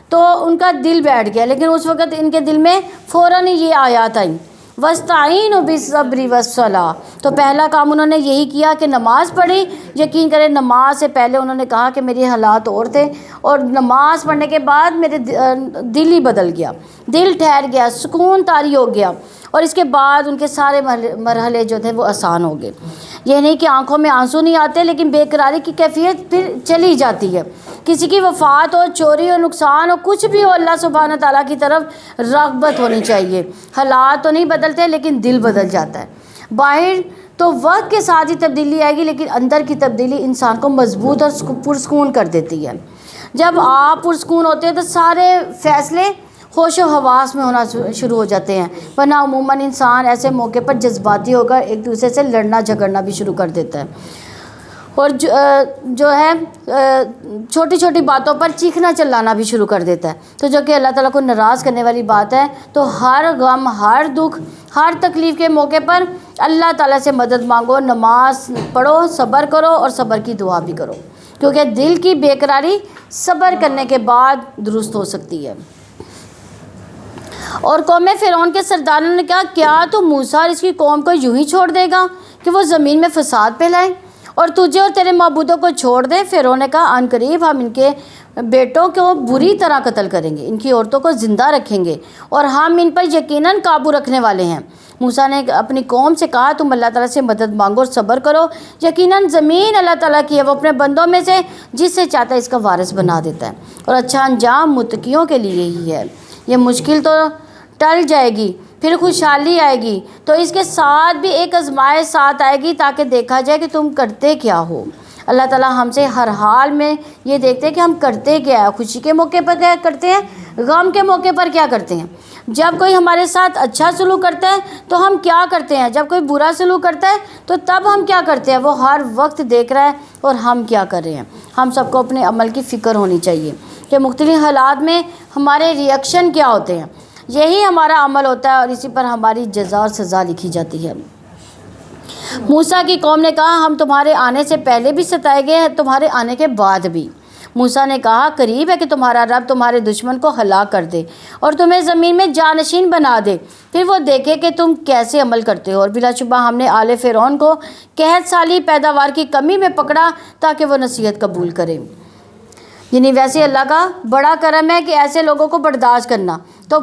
تو ان کا دل بیٹھ گیا، لیکن اس وقت ان کے دل میں فوراً ہی یہ آیات آئیں، وَاسْتَعِینُوا بِالصَّبْرِ وَالصَّلَاةِ، تو پہلا کام انہوں نے یہی کیا کہ نماز پڑھی۔ یقین کریں نماز سے پہلے انہوں نے کہا کہ میرے حالات اور تھے، اور نماز پڑھنے کے بعد میرے دل ہی بدل گیا، دل ٹھہر گیا، سکون طاری ہو گیا، اور اس کے بعد ان کے سارے مرحلے جو تھے وہ آسان ہو گئے۔ یہ نہیں کہ آنکھوں میں آنسو نہیں آتے، لیکن بے قراری کی کیفیت پھر چلی جاتی ہے۔ کسی کی وفات ہو، چوری ہو، نقصان ہو، کچھ بھی ہو، اللہ سبحانہ تعالیٰ کی طرف رغبت ہونی چاہیے۔ حالات تو نہیں بدلتے لیکن دل بدل جاتا ہے۔ باہر تو وقت کے ساتھ ہی تبدیلی آئے گی، لیکن اندر کی تبدیلی انسان کو مضبوط اور پرسکون کر دیتی ہے۔ جب آپ پرسکون ہوتے ہیں تو سارے فیصلے ہوش و حواس میں ہونا شروع ہو جاتے ہیں، ورنہ عموماً انسان ایسے موقع پر جذباتی ہو کر ایک دوسرے سے لڑنا جھگڑنا بھی شروع کر دیتا ہے، اور جو ہے چھوٹی چھوٹی باتوں پر چیخنا چلانا بھی شروع کر دیتا ہے، تو جو کہ اللہ تعالیٰ کو ناراض کرنے والی بات ہے۔ تو ہر غم، ہر دکھ، ہر تکلیف کے موقع پر اللہ تعالیٰ سے مدد مانگو، نماز پڑھو، صبر کرو، اور صبر کی دعا بھی کرو، کیونکہ دل کی بے قراری صبر کرنے کے بعد درست ہو سکتی ہے۔ اور قوم فرعون کے سرداروں نے کہا کیا تو موسیٰ اور اس کی قوم کو یوں ہی چھوڑ دے گا کہ وہ زمین میں فساد پھیلائیں اور تجھے اور تیرے معبودوں کو چھوڑ دے؟ فرعون نے کہا عن قریب ہم ان کے بیٹوں کو بری طرح قتل کریں گے، ان کی عورتوں کو زندہ رکھیں گے، اور ہم ان پر یقیناً قابو رکھنے والے ہیں۔ موسیٰ نے اپنی قوم سے کہا تم اللہ تعالیٰ سے مدد مانگو اور صبر کرو، یقیناً زمین اللہ تعالیٰ کی ہے، وہ اپنے بندوں میں سے جس سے چاہتا ہے اس کا وارث بنا دیتا ہے، اور اچھا انجام متقیوں کے لیے ہی ہے۔ یہ مشکل تو ٹل جائے گی، پھر خوشحالی آئے گی، تو اس کے ساتھ بھی ایک آزمائش ساتھ آئے گی تاکہ دیکھا جائے کہ تم کرتے کیا ہو۔ اللہ تعالیٰ ہم سے ہر حال میں یہ دیکھتے ہیں کہ ہم کرتے کیا ہے، خوشی کے موقع پر کیا کرتے ہیں، غم کے موقع پر کیا کرتے ہیں۔ جب کوئی ہمارے ساتھ اچھا سلوک کرتا ہے تو ہم کیا کرتے ہیں، جب کوئی برا سلوک کرتا ہے تو تب ہم کیا کرتے ہیں، وہ ہر وقت دیکھ رہا ہے اور ہم کیا کر رہے ہیں۔ ہم سب کو اپنے عمل کی فکر ہونی چاہیے کہ مختلف حالات میں ہمارے ریئیکشن کیا ہوتے ہیں، یہی ہمارا عمل ہوتا ہے اور اسی پر ہماری جزا اور سزا لکھی جاتی ہے۔ موسیٰ کی قوم نے کہا ہم تمہارے آنے سے پہلے بھی ستائے گئے ہیں، تمہارے آنے کے بعد بھی۔ موسیٰ نے کہا قریب ہے کہ تمہارا رب تمہارے دشمن کو ہلاک کر دے اور تمہیں زمین میں جانشین بنا دے، پھر وہ دیکھے کہ تم کیسے عمل کرتے ہو۔ اور بلا شبہ ہم نے آل فرعون کو قحط سالی پیداوار کی کمی میں پکڑا تاکہ وہ نصیحت قبول کرے۔ یعنی ویسے اللہ کا بڑا کرم ہے کہ ایسے لوگوں کو برداشت کرنا، تو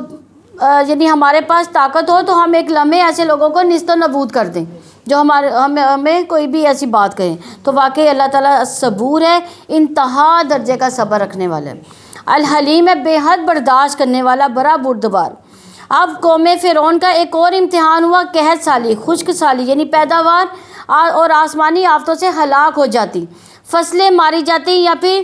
یعنی ہمارے پاس طاقت ہو تو ہم ایک لمحے ایسے لوگوں کو نیست و نابود کر دیں جو ہمیں کوئی بھی ایسی بات کہیں، تو واقعی اللہ تعالیٰ صبور ہے، انتہا درجے کا صبر رکھنے والا ہے، الحلیم ہے، بے حد برداشت کرنے والا، بڑا بردبار۔ اب قوم فرعون کا ایک اور امتحان ہوا، قحط سالی، خشک سالی، یعنی پیداوار اور آسمانی آفتوں سے ہلاک ہو جاتی، فصلیں ماری جاتی، یا پھر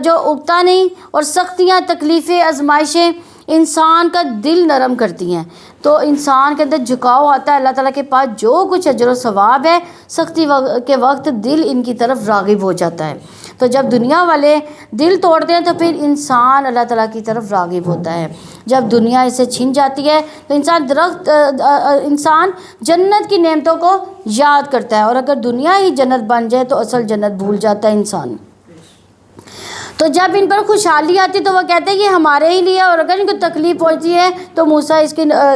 جو اگتا نہیں، اور سختیاں، تکلیفیں، آزمائشیں انسان کا دل نرم کرتی ہیں، تو انسان کے اندر جھکاؤ آتا ہے اللہ تعالیٰ کے پاس، جو کچھ اجر و ثواب ہے سختی کے وقت دل ان کی طرف راغب ہو جاتا ہے۔ تو جب دنیا والے دل توڑتے ہیں تو پھر انسان اللہ تعالیٰ کی طرف راغب ہوتا ہے۔ جب دنیا اسے چھن جاتی ہے تو انسان جنت کی نعمتوں کو یاد کرتا ہے، اور اگر دنیا ہی جنت بن جائے تو اصل جنت بھول جاتا ہے انسان۔ تو جب ان پر خوشحالی آتی تو وہ کہتے ہیں یہ ہمارے ہی لیے، اور اگر ان کو تکلیف پہنچتی ہے تو موسیٰ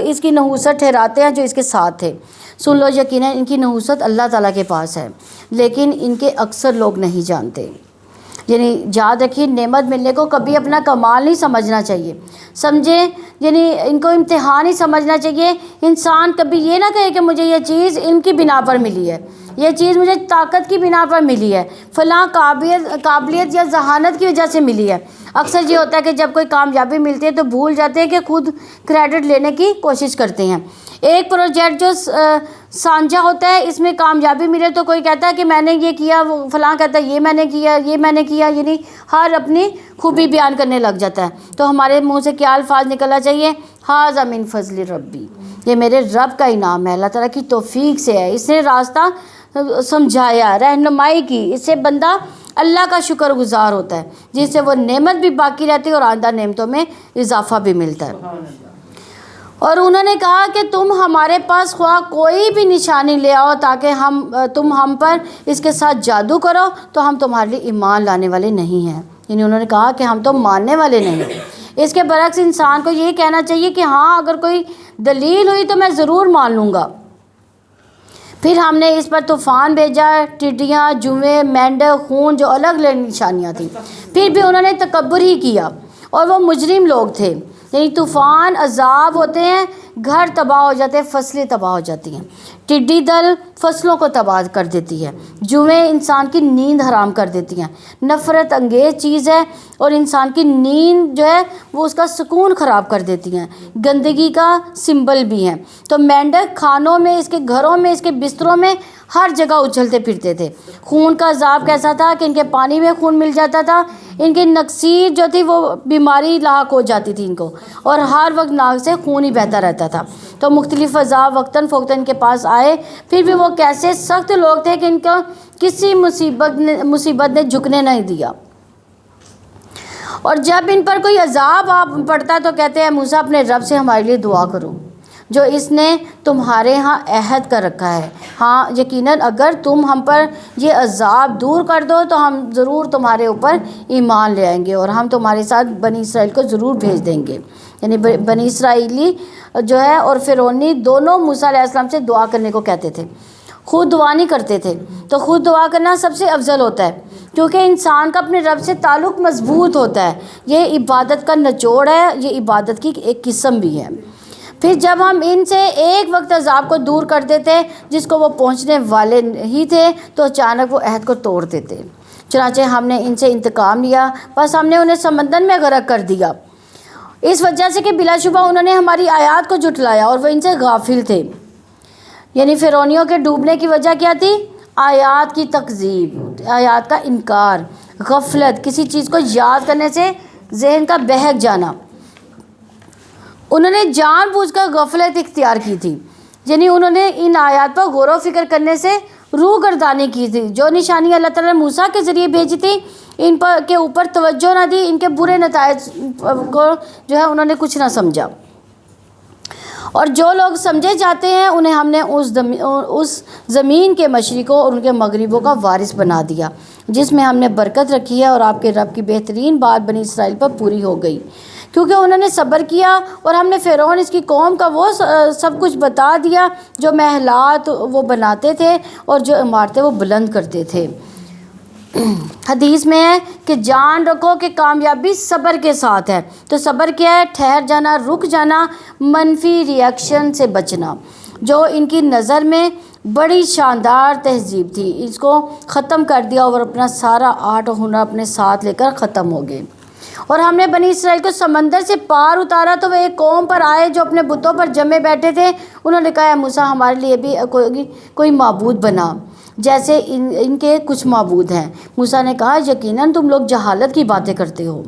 اس کی نحوست ٹھہراتے ہیں جو اس کے ساتھ تھے۔ سن لو، یقیناً ان کی نحوست اللہ تعالیٰ کے پاس ہے، لیکن ان کے اکثر لوگ نہیں جانتے۔ یعنی یاد رکھیے، نعمت ملنے کو کبھی اپنا کمال نہیں سمجھنا چاہیے، سمجھیں، یعنی ان کو امتحان ہی سمجھنا چاہیے۔ انسان کبھی یہ نہ کہے کہ مجھے یہ چیز ان کی بنا پر ملی ہے، یہ چیز مجھے طاقت کی بنا پر ملی ہے، فلاں قابلیت یا ذہانت کی وجہ سے ملی ہے۔ اکثر یہ ہوتا ہے کہ جب کوئی کامیابی ملتی ہے تو بھول جاتے ہیں کہ خود کریڈٹ لینے کی کوشش کرتے ہیں۔ ایک پروجیکٹ جو سانجھا ہوتا ہے، اس میں کامیابی ملے تو کوئی کہتا ہے کہ میں نے یہ کیا، وہ فلاں کہتا ہے یہ میں نے کیا، یہ میں نے کیا، یعنی ہر اپنی خوبی بیان کرنے لگ جاتا ہے۔ تو ہمارے منہ سے کیا الفاظ نکلنا چاہیے؟ ھذا من فضل ربی، یہ میرے رب کا انعام ہے، اللہ تعالیٰ کی توفیق سے ہے، اس نے راستہ سمجھایا، رہنمائی کی، اس سے بندہ اللہ کا شکر گزار ہوتا ہے، جس سے وہ نعمت بھی باقی رہتی ہے اور آئندہ نعمتوں میں اضافہ بھی ملتا ہے۔ اور انہوں نے کہا کہ تم ہمارے پاس خواہ کوئی بھی نشانی لے آؤ تاکہ تم ہم پر اس کے ساتھ جادو کرو تو ہم تمہارے لیے ایمان لانے والے نہیں ہیں۔ یعنی انہوں نے کہا کہ ہم تو ماننے والے نہیں، اس کے برعکس انسان کو یہ کہنا چاہیے کہ ہاں اگر کوئی دلیل ہوئی تو میں ضرور مان لوں گا۔ پھر ہم نے اس پر طوفان بھیجا، ٹڈیاں، جوئیں، مینڈک، خون، جو الگ الگ نشانیاں تھیں، پھر بھی انہوں نے تکبر ہی کیا اور وہ مجرم لوگ تھے۔ یعنی طوفان عذاب ہوتے ہیں، گھر تباہ ہو جاتے ہیں، فصلیں تباہ ہو جاتی ہیں، ٹڈی دل فصلوں کو تباہ کر دیتی ہے، جوئیں انسان کی نیند حرام کر دیتی ہیں، نفرت انگیز چیز ہے اور انسان کی نیند جو ہے وہ اس کا سکون خراب کر دیتی ہیں، گندگی کا سمبل بھی ہیں۔ تو مینڈک کھانوں میں، اس کے گھروں میں، اس کے بستروں میں ہر جگہ اچھلتے پھرتے تھے۔ خون کا عذاب کیسا تھا کہ ان کے پانی میں خون مل جاتا تھا، ان کی نکسیر جو تھی وہ بیماری لاحق ہو جاتی تھی ان کو، اور ہر وقت ناک سے خون ہی بہتا رہتا تھا۔ تو مختلف عذاب وقتاً فوقتاً ان کے پاس آئے، پھر بھی وہ کیسے سخت لوگ تھے کہ ان کو کسی مصیبت نے جھکنے نہیں دیا۔ اور جب ان پر کوئی عذاب پڑتا تو کہتے ہیں موسیٰ اپنے رب سے ہمارے لیے دعا کرو جو اس نے تمہارے ہاں عہد کر رکھا ہے، ہاں یقیناً اگر تم ہم پر یہ عذاب دور کر دو تو ہم ضرور تمہارے اوپر ایمان لے آئیں گے اور ہم تمہارے ساتھ بنی اسرائیل کو ضرور بھیج دیں گے۔ یعنی بنی اسرائیلی جو ہے اور فرعونی دونوں موسیٰ علیہ السلام سے دعا کرنے کو کہتے تھے، خود دعا نہیں کرتے تھے۔ تو خود دعا کرنا سب سے افضل ہوتا ہے کیونکہ انسان کا اپنے رب سے تعلق مضبوط ہوتا ہے، یہ عبادت کا نچوڑ ہے، یہ عبادت کی ایک قسم بھی ہے۔ پھر جب ہم ان سے ایک وقت عذاب کو دور کر دیتے جس کو وہ پہنچنے والے ہی تھے تو اچانک وہ عہد کو توڑ دیتے۔ چنانچہ ہم نے ان سے انتقام لیا، بس ہم نے انہیں سمندر میں غرق کر دیا، اس وجہ سے کہ بلا شبہ انہوں نے ہماری آیات کو جھٹلایا اور وہ ان سے غافل تھے۔ یعنی فرعونیوں کے ڈوبنے کی وجہ کیا تھی؟ آیات کی تکذیب، آیات کا انکار، غفلت، کسی چیز کو یاد کرنے سے ذہن کا بہک جانا۔ انہوں نے جان بوجھ کر غفلت اختیار کی تھی، یعنی انہوں نے ان آیات پر غور و فکر کرنے سے روح گردانی کی تھی۔ جو نشانی اللہ تعالیٰ نے موسیٰ کے ذریعے بھیجی تھی ان پر کے اوپر توجہ نہ دی، ان کے برے نتائج کو جو ہے انہوں نے کچھ نہ سمجھا، اور جو لوگ سمجھے جاتے ہیں انہیں ہم نے اس زمین کے مشرقوں اور ان کے مغربوں کا وارث بنا دیا جس میں ہم نے برکت رکھی ہے، اور آپ کے رب کی بہترین بات بنی اسرائیل پر پوری ہو گئی کیونکہ انہوں نے صبر کیا، اور ہم نے فرعون اس کی قوم کا وہ سب کچھ بتا دیا جو محلات وہ بناتے تھے اور جو عمارتیں وہ بلند کرتے تھے۔ حدیث میں ہے کہ جان رکھو کہ کامیابی صبر کے ساتھ ہے۔ تو صبر کیا ہے؟ ٹھہر جانا، رک جانا، منفی ری ایکشن سے بچنا۔ جو ان کی نظر میں بڑی شاندار تہذیب تھی اس کو ختم کر دیا اور اپنا سارا آرٹ و ہنر اپنے ساتھ لے کر ختم ہو گئے۔ اور ہم نے بنی اسرائیل کو سمندر سے پار اتارا تو وہ ایک قوم پر آئے جو اپنے بتوں پر جمے بیٹھے تھے۔ انہوں نے کہا موسیٰ ہمارے لیے بھی کوئی معبود بنا جیسے ان کے کچھ معبود ہیں۔ موسیٰ نے کہا یقیناً تم لوگ جہالت کی باتیں کرتے ہو۔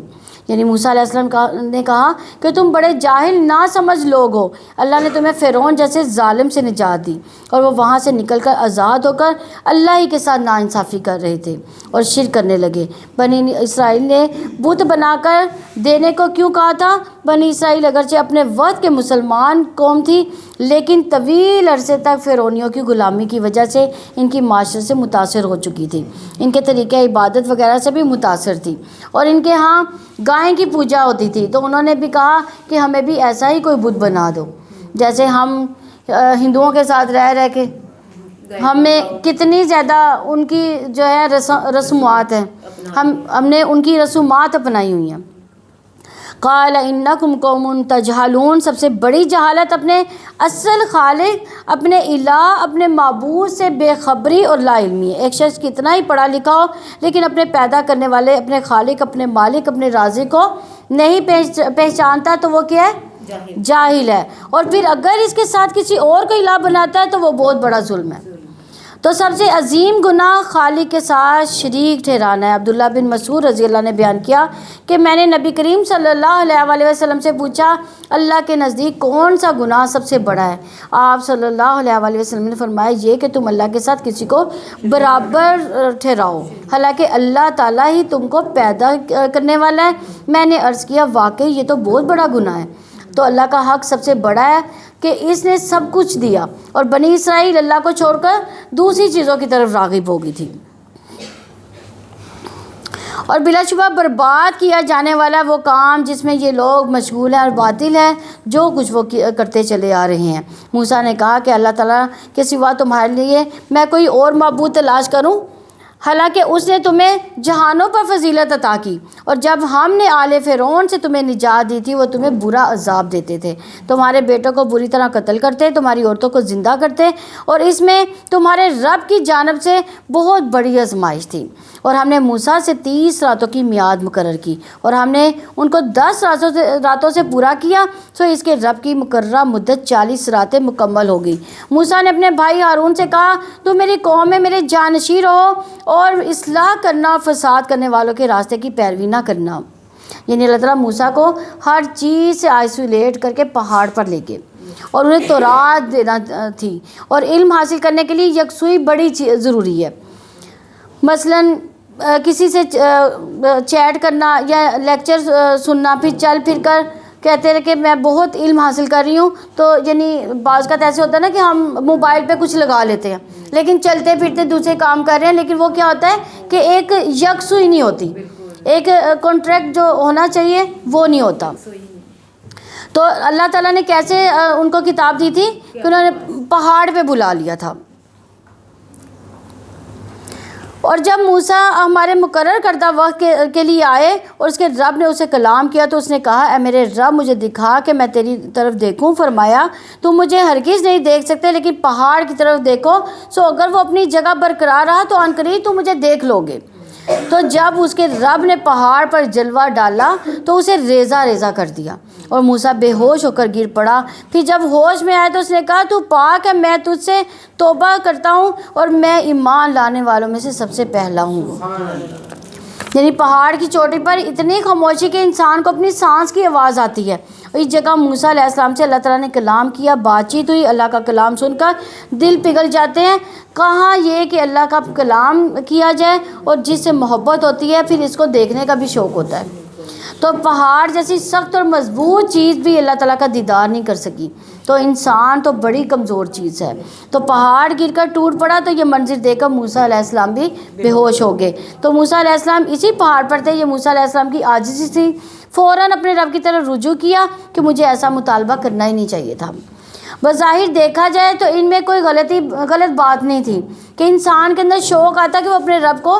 یعنی موسیٰ علیہ السلام نے کہا کہ تم بڑے جاہل نہ سمجھ لوگ ہو، اللہ نے تمہیں فرعون جیسے ظالم سے نجات دی، اور وہ وہاں سے نکل کر آزاد ہو کر اللہ ہی کے ساتھ ناانصافی کر رہے تھے اور شرک کرنے لگے۔ بنی اسرائیل نے بت بنا کر دینے کو کیوں کہا تھا؟ بنی اسرائیل اگرچہ اپنے وقت کے مسلمان قوم تھی لیکن طویل عرصے تک فرعونیوں کی غلامی کی وجہ سے ان کی معاشرے سے متاثر ہو چکی تھی، ان کے طریقہ عبادت وغیرہ سے بھی متاثر تھی، اور ان کے ہاں گائے کی پوجا ہوتی تھی۔ تو انہوں نے بھی کہا کہ ہمیں بھی ایسا ہی کوئی بت بنا دو، جیسے ہم ہندوؤں کے ساتھ رہ کے ہمیں کتنی زیادہ ان کی جو ہے رسومات ہیں، ہم نے ان کی رسومات اپنائی ہوئی ہیں۔ قال انکم قوم تجہلون، سب سے بڑی جہالت اپنے اصل خالق، اپنے الہ، اپنے معبود سے بے خبری اور لا علمی ہے۔ ایک شخص کتنا ہی پڑھا لکھا ہو لیکن اپنے پیدا کرنے والے، اپنے خالق، اپنے مالک، اپنے رازق کو نہیں پہچانتا تو وہ کیا ہے؟ جاہل ہے، اور پھر اگر اس کے ساتھ کسی اور کو الہ بناتا ہے تو وہ بہت بڑا ظلم ہے۔ تو سب سے عظیم گناہ خالق کے ساتھ شریک ٹھہرانا ہے۔ عبداللہ بن مسعود رضی اللہ نے بیان کیا کہ میں نے نبی کریم صلی اللہ علیہ وسلم سے پوچھا اللہ کے نزدیک کون سا گناہ سب سے بڑا ہے؟ آپ صلی اللہ علیہ وسلم نے فرمایا یہ کہ تم اللہ کے ساتھ کسی کو برابر ٹھہراؤ، حالانکہ اللہ تعالیٰ ہی تم کو پیدا کرنے والا ہے۔ میں نے عرض کیا واقعی یہ تو بہت بڑا گناہ ہے۔ تو اللہ کا حق سب سے بڑا ہے کہ اس نے سب کچھ دیا، اور بنی اسرائیل اللہ کو چھوڑ کر دوسری چیزوں کی طرف راغب ہو گئی تھی۔ اور بلا شبہ برباد کیا جانے والا وہ کام جس میں یہ لوگ مشغول ہیں اور باطل ہے جو کچھ وہ کرتے چلے آ رہے ہیں۔ موسیٰ نے کہا کہ اللہ تعالیٰ کے سوا تمہارے لیے میں کوئی اور معبود تلاش کروں، حالانکہ اس نے تمہیں جہانوں پر فضیلت عطا کی، اور جب ہم نے آل فرعون سے تمہیں نجات دی تھی وہ تمہیں برا عذاب دیتے تھے، تمہارے بیٹوں کو بری طرح قتل کرتے، تمہاری عورتوں کو زندہ کرتے، اور اس میں تمہارے رب کی جانب سے بہت بڑی آزمائش تھی۔ اور ہم نے موسیٰ سے 30 راتوں کی میعاد مقرر کی، اور ہم نے ان کو 10 راتوں سے پورا کیا، سو اس کے رب کی مقررہ مدت 40 راتیں مکمل ہو گئی۔ موسیٰ نے اپنے بھائی ہارون سے کہا، تو میری قوم میں میرے جانشین رہو اور اصلاح کرنا اور فساد کرنے والوں کے راستے کی پیروی نہ کرنا۔ یعنی اللہ تعالیٰ موسیٰ کو ہر چیز سے آئسولیٹ کر کے پہاڑ پر لے گئے، اور انہیں تورات دینا تھی، اور علم حاصل کرنے کے لیے یکسوئی بڑی ضروری ہے۔ مثلاً کسی سے چیٹ کرنا یا لیکچر سننا، پھر چل پھر کر کہتے ہیں کہ میں بہت علم حاصل کر رہی ہوں، تو یعنی بعض کا ایسے ہوتا ہے نا کہ ہم موبائل پہ کچھ لگا لیتے ہیں لیکن چلتے پھرتے دوسرے کام کر رہے ہیں، لیکن وہ کیا ہوتا ہے کہ ایک یکسوئی نہیں ہوتی، ایک کانٹریکٹ جو ہونا چاہیے وہ نہیں ہوتا۔ تو اللہ تعالیٰ نے کیسے ان کو کتاب دی تھی کہ انہوں نے پہاڑ پہ بلا لیا تھا۔ اور جب موسیٰ ہمارے مقرر کردہ وقت کے لیے آئے اور اس کے رب نے اسے کلام کیا تو اس نے کہا، اے میرے رب مجھے دکھا کہ میں تیری طرف دیکھوں۔ فرمایا، تم مجھے ہرگز نہیں دیکھ سکتے لیکن پہاڑ کی طرف دیکھو، سو اگر وہ اپنی جگہ برقرار رہا تو عنقریب تم مجھے دیکھ لو گے۔ تو جب اس کے رب نے پہاڑ پر جلوہ ڈالا تو اسے ریزہ ریزہ کر دیا اور موسیٰ بے ہوش ہو کر گر پڑا۔ پھر جب ہوش میں آیا تو اس نے کہا، تو پاک ہے، میں تجھ سے توبہ کرتا ہوں اور میں ایمان لانے والوں میں سے سب سے پہلا ہوں۔ یعنی پہاڑ کی چوٹی پر اتنی خاموشی کہ انسان کو اپنی سانس کی آواز آتی ہے۔ اس جگہ موسیٰ علیہ السلام سے اللہ تعالیٰ نے کلام کیا، بات چیت ہوئی، اللہ کا کلام سن کر دل پگھل جاتے ہیں۔ کہاں یہ کہ اللہ کا کلام کیا جائے اور جس سے محبت ہوتی ہے پھر اس کو دیکھنے کا بھی شوق ہوتا ہے۔ تو پہاڑ جیسی سخت اور مضبوط چیز بھی اللہ تعالیٰ کا دیدار نہیں کر سکی، تو انسان تو بڑی کمزور چیز ہے۔ تو پہاڑ گر کر ٹوٹ پڑا تو یہ منظر دیکھ کر موسیٰ علیہ السلام بھی بے ہوش ہو گئے۔ تو موسیٰ علیہ السلام اسی پہاڑ پر تھے، یہ موسیٰ علیہ السلام کی عاجزی تھی۔ فوراً اپنے رب کی طرف رجوع کیا کہ مجھے ایسا مطالبہ کرنا ہی نہیں چاہیے تھا۔ بظاہر دیکھا جائے تو ان میں کوئی غلط بات نہیں تھی کہ انسان کے اندر شوق آتا کہ وہ اپنے رب کو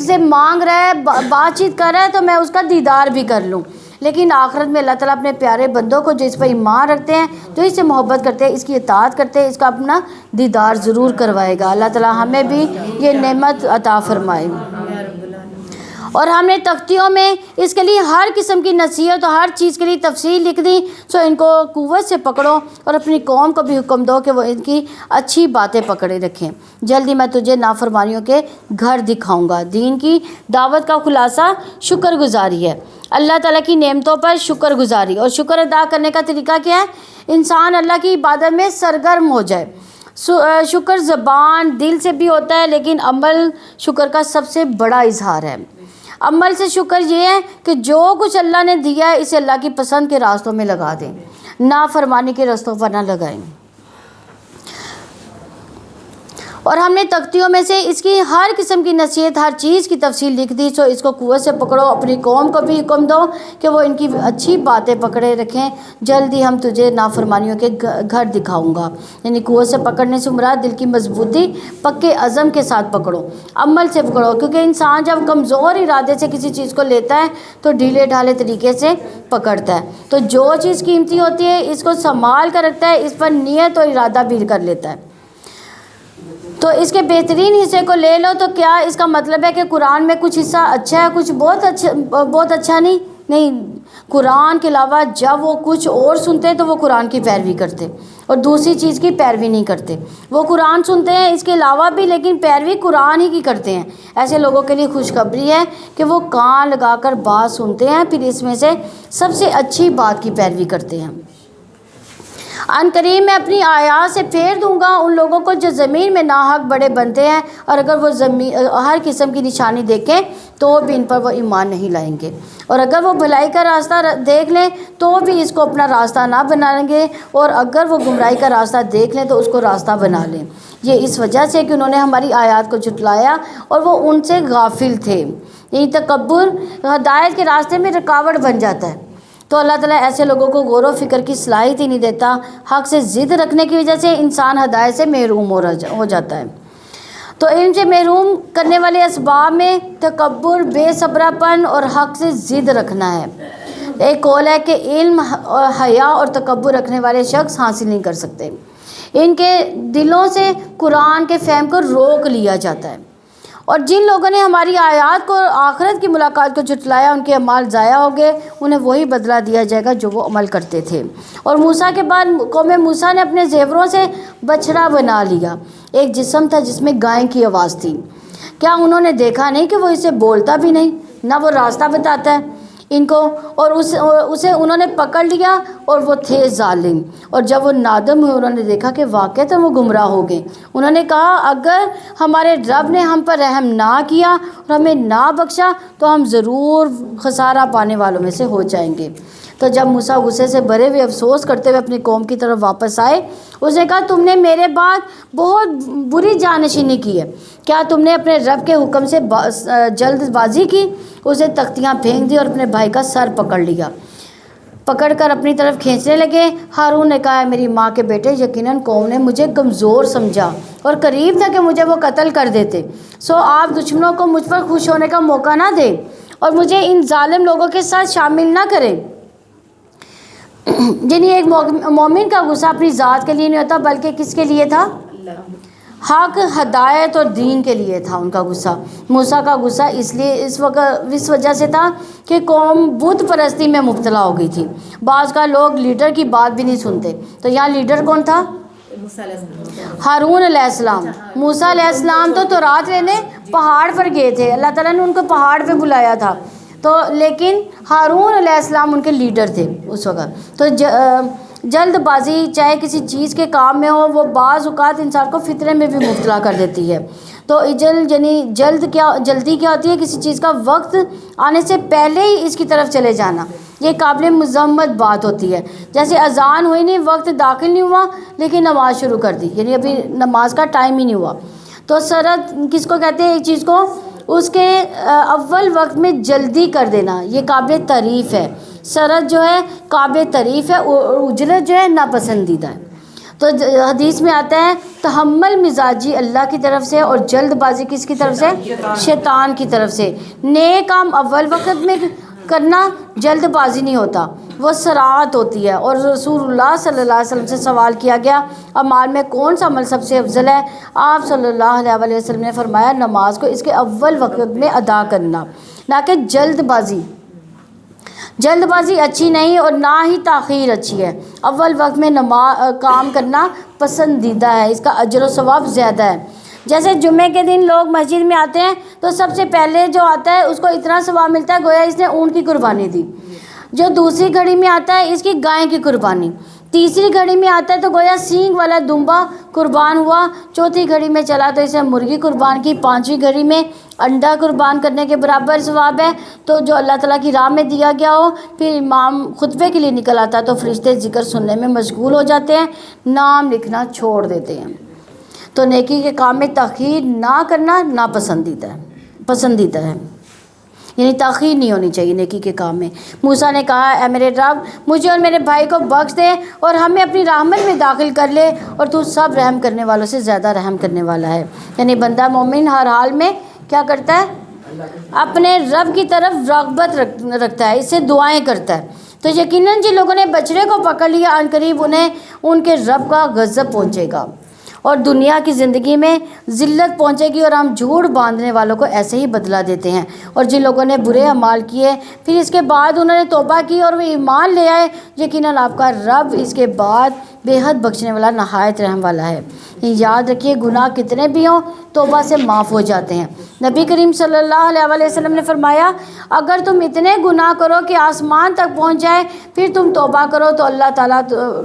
سے مانگ رہا ہے، بات چیت کر رہا ہے تو میں اس کا دیدار بھی کر لوں۔ لیکن آخرت میں اللہ تعالیٰ اپنے پیارے بندوں کو جو اس پر ایمان رکھتے ہیں، جو اس سے محبت کرتے ہیں، اس کی اطاعت کرتے ہیں، اس کا اپنا دیدار ضرور کروائے گا۔ اللہ تعالیٰ ہمیں بھی یہ نعمت عطا فرمائے۔ اور ہم نے تختیوں میں اس کے لیے ہر قسم کی نصیحت اور ہر چیز کے لیے تفصیل لکھ دی، سو ان کو قوت سے پکڑو اور اپنی قوم کو بھی حکم دو کہ وہ ان کی اچھی باتیں پکڑے رکھیں۔ جلدی میں تجھے نافرمانیوں کے گھر دکھاؤں گا۔ دین کی دعوت کا خلاصہ شکر گزاری ہے، اللہ تعالیٰ کی نعمتوں پر شکر گزاری۔ اور شکر ادا کرنے کا طریقہ کیا ہے؟ انسان اللہ کی عبادت میں سرگرم ہو جائے۔ شکر زبان دل سے بھی ہوتا ہے لیکن عمل شکر کا سب سے بڑا اظہار ہے۔ عمل سے شکر یہ ہے کہ جو کچھ اللہ نے دیا ہے اسے اللہ کی پسند کے راستوں میں لگا دیں، نافرمانی کے راستوں پر نہ لگائیں۔ اور ہم نے تختیوں میں سے اس کی ہر قسم کی نصیحت، ہر چیز کی تفصیل لکھ دی، سو اس کو قوت سے پکڑو، اپنی قوم کو بھی حکم دو کہ وہ ان کی اچھی باتیں پکڑے رکھیں۔ جلدی ہم تجھے نافرمانیوں کے گھر دکھاؤں گا۔ یعنی قوت سے پکڑنے سے مراد دل کی مضبوطی، پکے عزم کے ساتھ پکڑو، عمل سے پکڑو، کیونکہ انسان جب کمزور ارادے سے کسی چیز کو لیتا ہے تو ڈھیلے ڈھالے طریقے سے پکڑتا ہے۔ تو جو چیز قیمتی ہوتی ہے اس کو سنبھال کر رکھتا ہے، اس پر نیت اور ارادہ بھی کر لیتا ہے۔ تو اس کے بہترین حصے کو لے لو، تو کیا اس کا مطلب ہے کہ قرآن میں کچھ حصہ اچھا ہے، کچھ بہت اچھا نہیں۔ قرآن کے علاوہ جب وہ کچھ اور سنتے تو وہ قرآن کی پیروی کرتے اور دوسری چیز کی پیروی نہیں کرتے۔ وہ قرآن سنتے ہیں اس کے علاوہ بھی لیکن پیروی قرآن ہی کی کرتے ہیں۔ ایسے لوگوں کے لیے خوشخبری ہے کہ وہ کان لگا کر بات سنتے ہیں، پھر اس میں سے سب سے اچھی بات کی پیروی کرتے ہیں۔ عنقریب میں اپنی آیات سے پھیر دوں گا ان لوگوں کو جو زمین میں ناحق بڑے بنتے ہیں، اور اگر وہ ہر قسم کی نشانی دیکھیں تو بھی ان پر وہ ایمان نہیں لائیں گے، اور اگر وہ بھلائی کا راستہ دیکھ لیں تو بھی اس کو اپنا راستہ نہ بنائیں گے، اور اگر وہ گمراہی کا راستہ دیکھ لیں تو اس کو راستہ بنا لیں۔ یہ اس وجہ سے کہ انہوں نے ہماری آیات کو جھٹلایا اور وہ ان سے غافل تھے۔ یعنی تکبر ہدایت کے راستے میں رکاوٹ بن جاتا ہے. تو اللہ تعالیٰ ایسے لوگوں کو غور و فکر کی صلاحیت ہی نہیں دیتا. حق سے ضد رکھنے کی وجہ سے انسان ہدایت سے محروم ہو جاتا ہے. تو علم سے محروم کرنے والے اسباب میں تکبر، بے صبرا پن اور حق سے ضد رکھنا ہے. ایک قول ہے کہ علم، حیا اور تکبر رکھنے والے شخص حاصل نہیں کر سکتے. ان کے دلوں سے قرآن کے فہم کو روک لیا جاتا ہے. اور جن لوگوں نے ہماری آیات کو اور آخرت کی ملاقات کو جھٹلایا، ان کے اعمال ضائع ہو گئے، انہیں وہی بدلہ دیا جائے گا جو وہ عمل کرتے تھے. اور موسیٰ کے بعد قوم موسیٰ نے اپنے زیوروں سے بچھڑا بنا لیا. ایک جسم تھا جس میں گائے کی آواز تھی. کیا انہوں نے دیکھا نہیں کہ وہ اسے بولتا بھی نہیں، نہ وہ راستہ بتاتا ہے ان کو؟ اور اسے انہوں نے پکڑ لیا اور وہ تھے ظالم. اور جب وہ نادم ہوئے، انہوں نے دیکھا کہ واقعتاً وہ گمراہ ہو گئے. انہوں نے کہا اگر ہمارے رب نے ہم پر رحم نہ کیا اور ہمیں نہ بخشا تو ہم ضرور خسارہ پانے والوں میں سے ہو جائیں گے. تو جب موسیٰ غصے سے بھرے ہوئے افسوس کرتے ہوئے اپنی قوم کی طرف واپس آئے، اس نے کہا تم نے میرے بعد بہت بری جانشینی کی ہے. کیا تم نے اپنے رب کے حکم سے جلد بازی کی؟ اسے تختیاں پھینک دی اور اپنے بھائی کا سر پکڑ کر اپنی طرف کھینچنے لگے. ہارون نے کہا میری ماں کے بیٹے، یقیناً قوم نے مجھے کمزور سمجھا اور قریب تھا کہ مجھے وہ قتل کر دیتے. سو آپ دشمنوں کو مجھ پر خوش ہونے کا موقع نہ دیں اور مجھے ان ظالم لوگوں کے ساتھ شامل نہ کریں. یعنی ایک مومن کا غصہ اپنی ذات کے لیے نہیں ہوتا، بلکہ کس کے لیے تھا؟ حق، ہدایت اور دین کے لیے تھا ان کا غصہ. موسیٰ کا غصہ اس وجہ سے تھا کہ قوم بت پرستی میں مبتلا ہو گئی تھی. بعض کا لوگ لیڈر کی بات بھی نہیں سنتے. تو یہاں لیڈر کون تھا؟ ہارون علیہ السلام. موسیٰ علیہ السلام تو تورات لینے پہاڑ پر گئے تھے، اللہ تعالیٰ نے ان کو پہاڑ پہ بلایا تھا. تو لیکن ہارون علیہ السلام ان کے لیڈر تھے اس وقت. تو جلد بازی چاہے کسی چیز کے کام میں ہو، وہ بعض اوقات انسان کو فتنے میں بھی مبتلا کر دیتی ہے. تو جلدی کیا ہوتی ہے؟ کسی چیز کا وقت آنے سے پہلے ہی اس کی طرف چلے جانا. یہ قابل مذمت بات ہوتی ہے. جیسے اذان ہوئی نہیں، وقت داخل نہیں ہوا لیکن نماز شروع کر دی، یعنی ابھی نماز کا ٹائم ہی نہیں ہوا. تو سرد کس کو کہتے ہیں؟ ایک چیز کو اس کے اول وقت میں جلدی کر دینا، یہ قابل تعریف ہے. سرد جو ہے قابل تعریف ہے، اجرت جو ہے ناپسندیدہ ہے. تو حدیث میں آتا ہے تحمل مزاجی اللہ کی طرف سے اور جلد بازی کس کی طرف سے؟ شیطان کی طرف سے. نیک کام اول وقت میں کرنا جلد بازی نہیں ہوتا، وہ سرعت ہوتی ہے. اور رسول اللہ صلی اللہ علیہ وسلم سے سوال کیا گیا اعمال میں کون سا عمل سب سے افضل ہے؟ آپ صلی اللہ علیہ وسلم نے فرمایا نماز کو اس کے اول وقت میں ادا کرنا، نہ کہ جلد بازی. جلد بازی اچھی نہیں اور نہ ہی تاخیر اچھی ہے. اول وقت میں کام کرنا پسندیدہ ہے، اس کا اجر و ثواب زیادہ ہے. جیسے جمعے کے دن لوگ مسجد میں آتے ہیں تو سب سے پہلے جو آتا ہے اس کو اتنا ثواب ملتا ہے گویا اس نے اونٹ کی قربانی دی. جو دوسری گھڑی میں آتا ہے اس کی گائے کی قربانی. تیسری گھڑی میں آتا ہے تو گویا سینگ والا دمبا قربان ہوا. چوتھی گھڑی میں چلا تو اسے مرغی قربان کی. پانچویں گھڑی میں انڈا قربان کرنے کے برابر ثواب ہے. تو جو اللہ تعالیٰ کی راہ میں دیا گیا ہو. پھر امام خطبے کے لیے نکل آتا تو فرشتے ذکر سننے میں مشغول ہو جاتے ہیں، نام لکھنا چھوڑ دیتے ہیں. تو نیکی کے کام میں تاخیر نہ کرنا پسندیدہ ہے، یعنی تاخیر نہیں ہونی چاہیے نیکی کے کام میں. موسیٰ نے کہا اے میرے رب مجھے اور میرے بھائی کو بخش دے اور ہمیں اپنی رحمت میں داخل کر لے، اور تو سب رحم کرنے والوں سے زیادہ رحم کرنے والا ہے. یعنی بندہ مومن ہر حال میں کیا کرتا ہے؟ اپنے رب کی طرف رغبت رکھتا ہے، اس سے دعائیں کرتا ہے. تو یقیناً جن لوگوں نے بچڑے کو پکڑ لیا عنقریب انہیں ان کے رب کا غضب پہنچے گا اور دنیا کی زندگی میں ذلت پہنچے گی. اور ہم جھوٹ باندھنے والوں کو ایسے ہی بدلہ دیتے ہیں. اور جن لوگوں نے برے اعمال کیے پھر اس کے بعد انہوں نے توبہ کی اور وہ ایمان لے آئے، یقیناً آپ کا رب اس کے بعد بے حد بخشنے والا نہایت رحم والا ہے. یاد رکھیے گناہ کتنے بھی ہوں توبہ سے معاف ہو جاتے ہیں. نبی کریم صلی اللہ علیہ وسلم نے فرمایا اگر تم اتنے گناہ کرو کہ آسمان تک پہنچ جائے پھر تم توبہ کرو تو اللہ تعالیٰ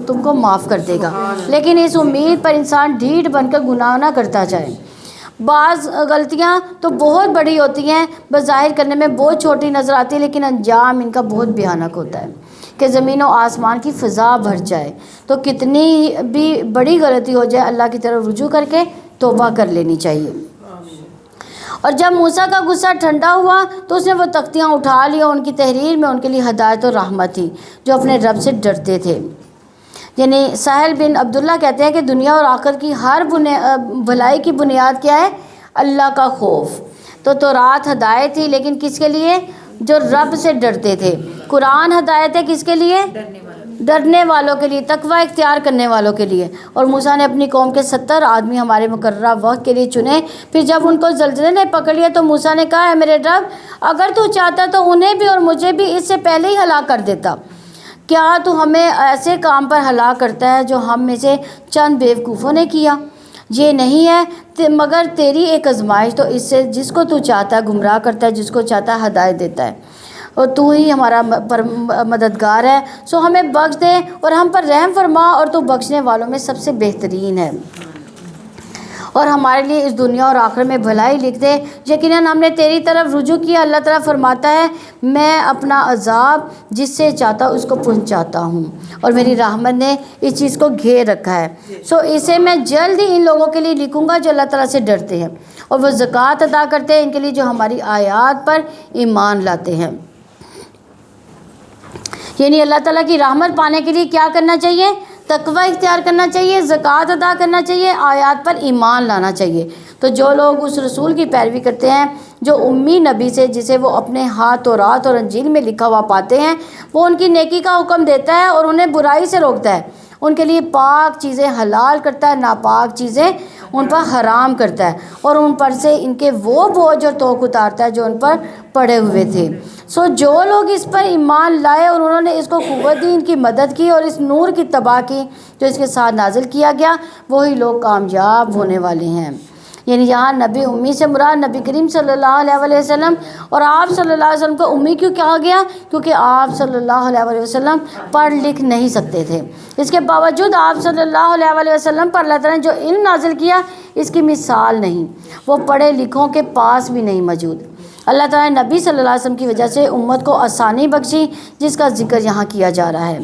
تم کو معاف کر دے گا. لیکن اس امید پر انسان ڈھیٹ بن کر گناہ نہ کرتا جائے. بعض غلطیاں تو بہت بڑی ہوتی ہیں، بظاہر کرنے میں بہت چھوٹی نظر آتی ہے لیکن انجام ان کا بہت بھیانک ہوتا ہے کہ زمین و آسمان کی فضا بھر جائے. تو کتنی بھی بڑی غلطی ہو جائے اللہ کی طرف رجوع کر کے توبہ کر لینی چاہیے. اور جب موسیٰ کا غصہ ٹھنڈا ہوا تو اس نے وہ تختیاں اٹھا لی اور ان کی تحریر میں ان کے لیے ہدایت اور رحمت تھی جو اپنے رب سے ڈرتے تھے۔ یعنی سہل بن عبداللہ کہتے ہیں کہ دنیا اور آخرت کی ہر بھلائی کی بنیاد کیا ہے؟ اللہ کا خوف۔ تو تورات ہدایت تھی لیکن کس کے لیے؟ جو رب سے ڈرتے تھے۔ قرآن ہدایت ہے کس کے لیے؟ ڈرنے والوں کے لیے، تقوی اختیار کرنے والوں کے لیے۔ اور موسیٰ نے اپنی قوم کے 70 آدمی ہمارے مقررہ وقت کے لیے چنے۔ پھر جب ان کو زلزلے نے پکڑ لیا تو موسیٰ نے کہا، اے میرے رب، اگر تو چاہتا تو انہیں بھی اور مجھے بھی اس سے پہلے ہی ہلاک کر دیتا۔ کیا تو ہمیں ایسے کام پر ہلاک کرتا ہے جو ہم میں سے چند بیوقوفوں نے کیا؟ یہ نہیں ہے مگر تیری ایک آزمائش، تو اس سے جس کو تو چاہتا ہے گمراہ کرتا ہے، جس کو چاہتا ہے ہدایت دیتا ہے، اور تو ہی ہمارا مددگار ہے، سو ہمیں بخش دے اور ہم پر رحم فرما، اور تو بخشنے والوں میں سب سے بہترین ہے، اور ہمارے لیے اس دنیا اور آخرت میں بھلائی لکھ دے۔ یقیناً ہم نے تیری طرف رجوع کیا۔ اللہ تعالیٰ فرماتا ہے، میں اپنا عذاب جس سے چاہتا اس کو پہنچاتا ہوں، اور میری رحمت نے اس چیز کو گھیر رکھا ہے، سو اسے میں جلد ہی ان لوگوں کے لیے لکھوں گا جو اللہ تعالیٰ سے ڈرتے ہیں اور وہ زکوٰۃ ادا کرتے ہیں، ان کے لیے جو ہماری آیات پر ایمان لاتے ہیں۔ یعنی اللہ تعالیٰ کی رحمت پانے کے لیے کیا کرنا چاہیے؟ تقوی اختیار کرنا چاہیے، زکوٰۃ ادا کرنا چاہیے، آیات پر ایمان لانا چاہیے۔ تو جو لوگ اس رسول کی پیروی کرتے ہیں جو امی نبی سے، جسے وہ اپنے ہاتھ تورات اور انجیل میں لکھا ہوا پاتے ہیں، وہ ان کی نیکی کا حکم دیتا ہے اور انہیں برائی سے روکتا ہے، ان کے لیے پاک چیزیں حلال کرتا ہے، ناپاک چیزیں ان پر حرام کرتا ہے، اور ان پر سے ان کے وہ بوجھ اور توق اتارتا ہے جو ان پر پڑے ہوئے تھے۔ سو جو لوگ اس پر ایمان لائے اور انہوں نے اس کو قوت دی، ان کی مدد کی اور اس نور کی اتباع کی جو اس کے ساتھ نازل کیا گیا، وہی لوگ کامیاب ہونے والے ہیں۔ یعنی یہاں نبی امی سے مراد نبی کریم صلی اللہ علیہ وسلم، اور آپ صلی اللہ علیہ وسلم کو امی کیوں کہا گیا؟ کیونکہ آپ صلی اللہ علیہ وسلم پڑھ لکھ نہیں سکتے تھے۔ اس کے باوجود آپ صلی اللہ علیہ وسلم پر اللہ تعالیٰ نے جو علم نازل کیا اس کی مثال نہیں، وہ پڑھے لکھوں کے پاس بھی نہیں موجود۔ اللہ تعالیٰ نے نبی صلی اللہ علیہ وسلم کی وجہ سے امت کو آسانی بخشی جس کا ذکر یہاں کیا جا رہا ہے،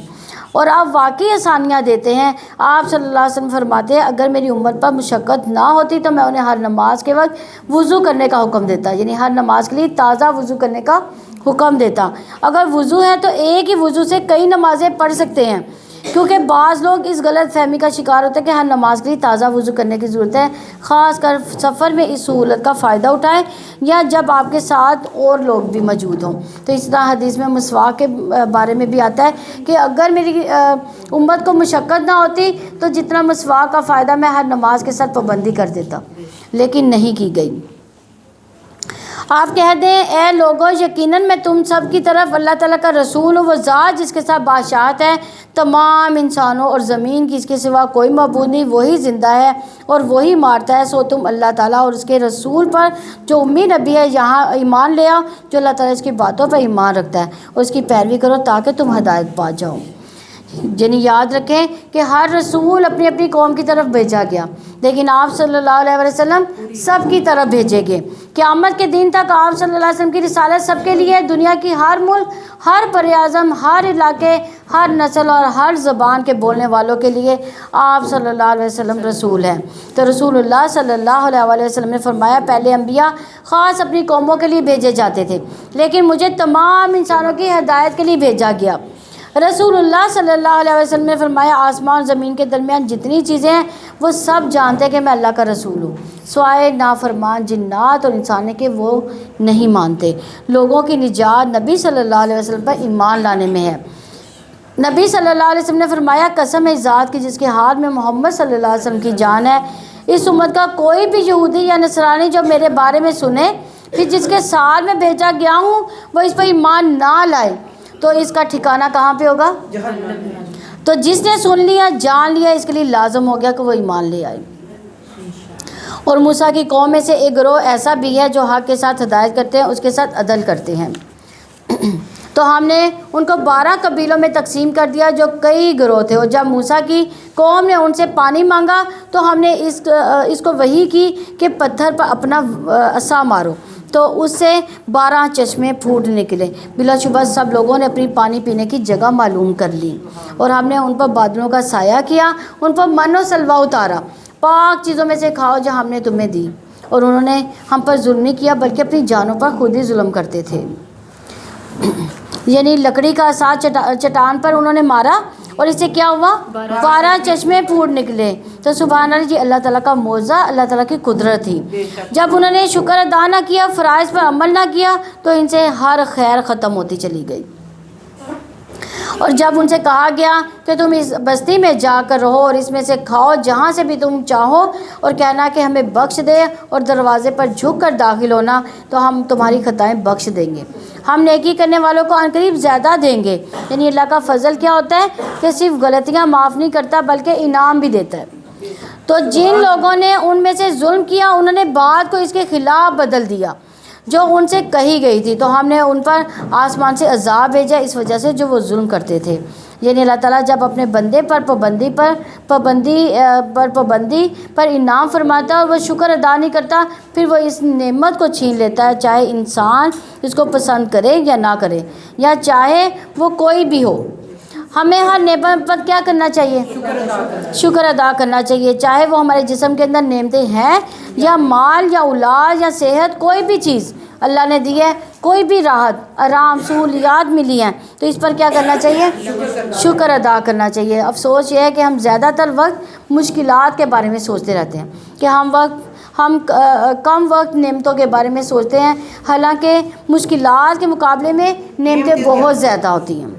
اور آپ واقعی آسانیاں دیتے ہیں۔ آپ صلی اللہ علیہ وسلم فرماتے ہیں، اگر میری امت پر مشقت نہ ہوتی تو میں انہیں ہر نماز کے وقت وضو کرنے کا حکم دیتا، یعنی ہر نماز کے لیے تازہ وضو کرنے کا حکم دیتا۔ اگر وضو ہے تو ایک ہی وضو سے کئی نمازیں پڑھ سکتے ہیں، کیونکہ بعض لوگ اس غلط فہمی کا شکار ہوتے ہیں کہ ہر نماز کے لیے تازہ وضو کرنے کی ضرورت ہے، خاص کر سفر میں اس سہولت کا فائدہ اٹھائیں یا جب آپ کے ساتھ اور لوگ بھی موجود ہوں۔ تو اس طرح حدیث میں مسواک کے بارے میں بھی آتا ہے کہ اگر میری امت کو مشقت نہ ہوتی تو جتنا مسواک کا فائدہ میں ہر نماز کے ساتھ پابندی کر دیتا، لیکن نہیں کی گئی۔ آپ کہہ دیں، اے لوگو، یقیناً میں تم سب کی طرف اللہ تعالیٰ کا رسول ہوں، وہ ذات جس کے ساتھ بادشاہت ہے تمام انسانوں اور زمین کی، اس کے سوا کوئی معبود نہیں، وہی زندہ ہے اور وہی مارتا ہے، سو تم اللہ تعالیٰ اور اس کے رسول پر جو امی نبی ہے یہاں ایمان لے آؤ، جو اللہ تعالیٰ اس کی باتوں پر ایمان رکھتا ہے، اور اس کی پیروی کرو تاکہ تم ہدایت پا جاؤ۔ یعنی یاد رکھیں کہ ہر رسول اپنی اپنی قوم کی طرف بھیجا گیا، لیکن آپ صلی اللہ علیہ وسلم سب کی طرف بھیجے گئے۔ قیامت کے دن تک آپ صلی اللہ علیہ وسلم کی رسالت سب کے لیے، دنیا کی ہر ملک، ہر بر-اعظم، ہر علاقے، ہر نسل اور ہر زبان کے بولنے والوں کے لیے آپ صلی اللہ علیہ وسلم رسول ہیں۔ تو رسول اللہ صلی اللہ علیہ وسلم نے فرمایا، پہلے انبیاء خاص اپنی قوموں کے لیے بھیجے جاتے تھے، لیکن مجھے تمام انسانوں کی ہدایت کے لیے بھیجا گیا۔ رسول اللہ صلی اللہ علیہ وسلم نے فرمایا، آسمان زمین کے درمیان جتنی چیزیں ہیں وہ سب جانتے ہیں کہ میں اللہ کا رسول ہوں، سوائے نافرمان جنات اور انسان کے وہ نہیں مانتے۔ لوگوں کی نجات نبی صلی اللہ علیہ وسلم پر ایمان لانے میں ہے۔ نبی صلی اللہ علیہ وسلم نے فرمایا، قسم ہے ذات کی جس کے ہاتھ میں محمد صلی اللہ علیہ وسلم کی جان ہے، اس امت کا کوئی بھی یہودی یا نصرانی جو میرے بارے میں سنے پھر جس کے ساتھ میں بھیجا گیا ہوں وہ اس پر ایمان نہ لائے تو اس کا ٹھکانہ کہاں پہ ہوگا؟ تو جس نے سن لیا، جان لیا، اس کے لیے لازم ہو گیا کہ وہ ایمان لے آئے۔ اور موسیٰ کی قوم میں سے ایک گروہ ایسا بھی ہے جو حق کے ساتھ ہدایت کرتے ہیں، اس کے ساتھ عدل کرتے ہیں۔ تو ہم نے ان کو 12 قبیلوں میں تقسیم کر دیا جو کئی گروہ تھے، اور جب موسیٰ کی قوم نے ان سے پانی مانگا تو ہم نے اس کو وحی کی کہ پتھر پر اپنا عصا مارو، تو اس سے 12 چشمے پھوٹ نکلے۔ بلا شبہ سب لوگوں نے اپنی پانی پینے کی جگہ معلوم کر لی، اور ہم نے ان پر بادلوں کا سایہ کیا، ان پر من و سلوہ اتارا، پاک چیزوں میں سے کھاؤ جو ہم نے تمہیں دی، اور انہوں نے ہم پر ظلم نہیں کیا بلکہ اپنی جانوں پر خود ہی ظلم کرتے تھے۔ یعنی لکڑی کا عصا چٹان پر انہوں نے مارا اور اس سے کیا ہوا؟ 12 چشمے پھوٹ نکلے۔ تو سبحان اللہ جی، اللہ تعالیٰ کا معجزہ، اللہ تعالیٰ کی قدرت تھی۔ جب انہوں نے شکر ادا نہ کیا، فرائض پر عمل نہ کیا، تو ان سے ہر خیر ختم ہوتی چلی گئی۔ اور جب ان سے کہا گیا کہ تم اس بستی میں جا کر رہو اور اس میں سے کھاؤ جہاں سے بھی تم چاہو، اور کہنا کہ ہمیں بخش دے اور دروازے پر جھک کر داخل ہونا، تو ہم تمہاری خطائیں بخش دیں گے، ہم نیکی کرنے والوں کو عنقریب زیادہ دیں گے۔ یعنی اللہ کا فضل کیا ہوتا ہے کہ صرف غلطیاں معاف نہیں کرتا بلکہ انعام بھی دیتا ہے۔ تو جن لوگوں نے ان میں سے ظلم کیا، انہوں نے بات کو اس کے خلاف بدل دیا جو ان سے کہی گئی تھی، تو ہم نے ان پر آسمان سے عذاب بھیجا اس وجہ سے جو وہ ظلم کرتے تھے۔ یعنی اللہ تعالیٰ جب اپنے بندے پر پابندی پر انعام فرماتا ہے اور وہ شکر ادا نہیں کرتا، پھر وہ اس نعمت کو چھین لیتا ہے، چاہے انسان اس کو پسند کرے یا نہ کرے، یا چاہے وہ کوئی بھی ہو۔ ہمیں ہر نعمت پر کیا کرنا چاہیے؟ شکر ادا کرنا چاہیے، چاہے وہ ہمارے جسم کے اندر نعمتیں ہیں یا مال یا اولاد یا صحت، کوئی بھی چیز اللہ نے دی ہے، کوئی بھی راحت، آرام، سہولیات ملی ہیں، تو اس پر کیا کرنا چاہیے؟ شکر ادا کرنا چاہیے۔ افسوس یہ ہے کہ ہم زیادہ تر وقت مشکلات کے بارے میں سوچتے رہتے ہیں کہ ہم کم وقت نعمتوں کے بارے میں سوچتے ہیں، حالانکہ مشکلات کے مقابلے میں نعمتیں بہت زیادہ ہوتی ہیں۔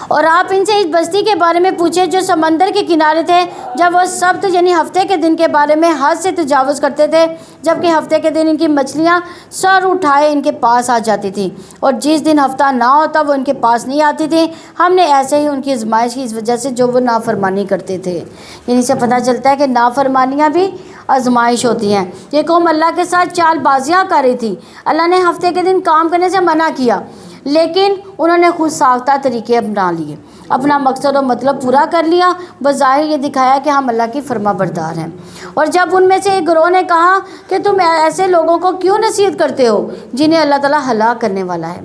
اور آپ ان سے اس بستی کے بارے میں پوچھیں جو سمندر کے کنارے تھے، جب وہ سبت یعنی ہفتے کے دن کے بارے میں حد سے تجاوز کرتے تھے، جبکہ ہفتے کے دن ان کی مچھلیاں سر اٹھائے ان کے پاس آ جاتی تھیں، اور جس دن ہفتہ نہ ہوتا وہ ان کے پاس نہیں آتی تھی۔ ہم نے ایسے ہی ان کی آزمائش کی اس وجہ سے جو وہ نافرمانی کرتے تھے۔ یعنی سے پتہ چلتا ہے کہ نافرمانیاں بھی آزمائش ہوتی ہیں۔ یہ قوم اللہ کے ساتھ چال بازیاں کر رہی تھی۔ اللہ نے ہفتے کے دن کام کرنے سے منع کیا، لیکن انہوں نے خود ساختہ طریقے اپنا لیے، اپنا مقصد و مطلب پورا کر لیا، بظاہر یہ دکھایا کہ ہم اللہ کی فرما بردار ہیں۔ اور جب ان میں سے ایک گروہ نے کہا کہ تم ایسے لوگوں کو کیوں نصیحت کرتے ہو جنہیں اللہ تعالیٰ ہلاک کرنے والا ہے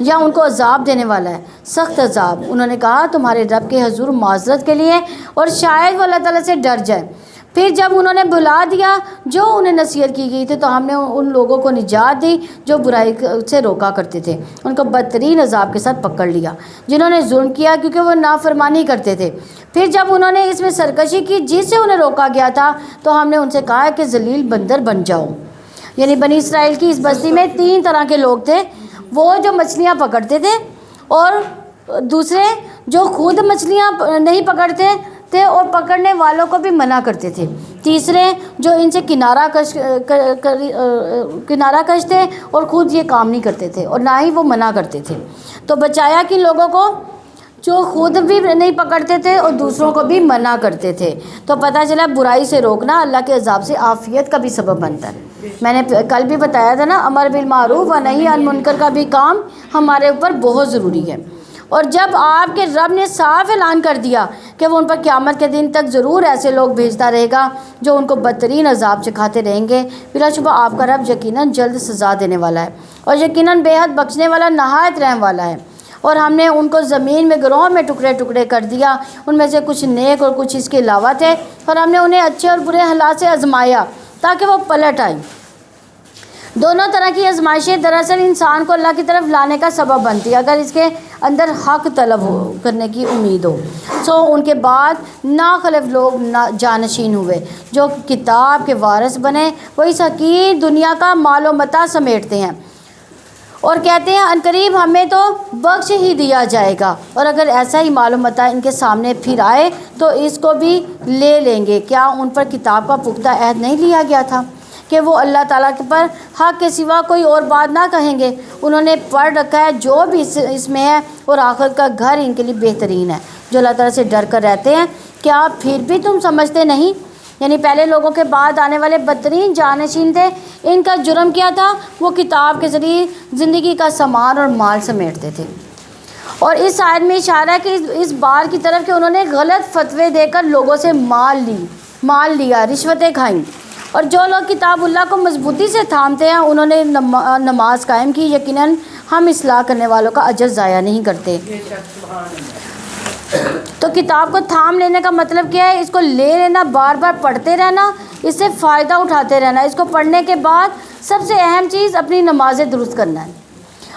یا ان کو عذاب دینے والا ہے، سخت عذاب، انہوں نے کہا تمہارے رب کے حضور معذرت کے لیے، اور شاید وہ اللہ تعالیٰ سے ڈر جائے۔ پھر جب انہوں نے بھلا دیا جو انہیں نصیحت کی گئی تھی، تو ہم نے ان لوگوں کو نجات دی جو برائی سے روکا کرتے تھے، ان کو بدترین عذاب کے ساتھ پکڑ لیا جنہوں نے ظلم کیا کیونکہ وہ نافرمانی کرتے تھے۔ پھر جب انہوں نے اس میں سرکشی کی جس سے انہیں روکا گیا تھا، تو ہم نے ان سے کہا کہ ذلیل بندر بن جاؤ۔ یعنی بنی اسرائیل کی اس بستی میں 3 طرح کے لوگ تھے، وہ جو مچھلیاں پکڑتے تھے، اور دوسرے جو خود مچھلیاں نہیں پکڑتے تھے اور پکڑنے والوں کو بھی منع کرتے تھے، تیسرے جو ان سے کنارہ کش تھے اور خود یہ کام نہیں کرتے تھے اور نہ ہی وہ منع کرتے تھے۔ تو بچایا کن لوگوں کو؟ جو خود بھی نہیں پکڑتے تھے اور دوسروں کو بھی منع کرتے تھے۔ تو پتہ چلا برائی سے روکنا اللہ کے عذاب سے عافیت کا بھی سبب بنتا ہے۔ میں نے کل بھی بتایا تھا نا، امر بالمعروف و نہی عن منکر کا بھی کام ہمارے اوپر بہت ضروری ہے۔ اور جب آپ کے رب نے صاف اعلان کر دیا کہ وہ ان پر قیامت کے دن تک ضرور ایسے لوگ بھیجتا رہے گا جو ان کو بدترین عذاب چکھاتے رہیں گے، بلا شبہ آپ کا رب یقیناً جلد سزا دینے والا ہے، اور یقیناً بے حد بخشنے والا، نہایت رحم والا ہے۔ اور ہم نے ان کو زمین میں گروہوں میں ٹکڑے ٹکڑے کر دیا، ان میں سے کچھ نیک اور کچھ اس کے علاوہ تھے، اور ہم نے انہیں اچھے اور برے حالات سے آزمایا تاکہ وہ پلٹ آئیں۔ دونوں طرح کی آزمائشیں دراصل انسان کو اللہ کی طرف لانے کا سبب بنتی ہے، اگر اس کے اندر حق طلب کرنے کی امید ہو۔ ان کے بعد ناخلف لوگ جانشین ہوئے جو کتاب کے وارث بنے، وہ اس حقیر دنیا کا مال و متاع سمیٹتے ہیں اور کہتے ہیں عنقریب ہمیں تو بخش ہی دیا جائے گا، اور اگر ایسا ہی مال و متاع ان کے سامنے پھر آئے تو اس کو بھی لے لیں گے۔ کیا ان پر کتاب کا پختہ عہد نہیں لیا گیا تھا کہ وہ اللہ تعالیٰ کے پر حق کے سوا کوئی اور بات نہ کہیں گے؟ انہوں نے پڑھ رکھا ہے جو بھی اس میں ہے، اور آخرت کا گھر ان کے لیے بہترین ہے جو اللہ تعالیٰ سے ڈر کر رہتے ہیں۔ کیا پھر بھی تم سمجھتے نہیں؟ یعنی پہلے لوگوں کے بعد آنے والے بدترین جانشین تھے، ان کا جرم کیا تھا؟ وہ کتاب کے ذریعے زندگی کا سامان اور مال سمیٹتے تھے۔ اور اس آیت میں اشارہ ہے کہ اس بات کی طرف کہ انہوں نے غلط فتوے دے کر لوگوں سے مال لیا، رشوتیں کھائیں۔ اور جو لوگ کتاب اللہ کو مضبوطی سے تھامتے ہیں، انہوں نے نماز قائم کی، یقیناً ہم اصلاح کرنے والوں کا اجر ضائع نہیں کرتے۔ تو کتاب کو تھام لینے کا مطلب کیا ہے؟ اس کو لے لینا، بار بار پڑھتے رہنا، اس سے فائدہ اٹھاتے رہنا ہے۔ اس کو پڑھنے کے بعد سب سے اہم چیز اپنی نمازیں درست کرنا ہے،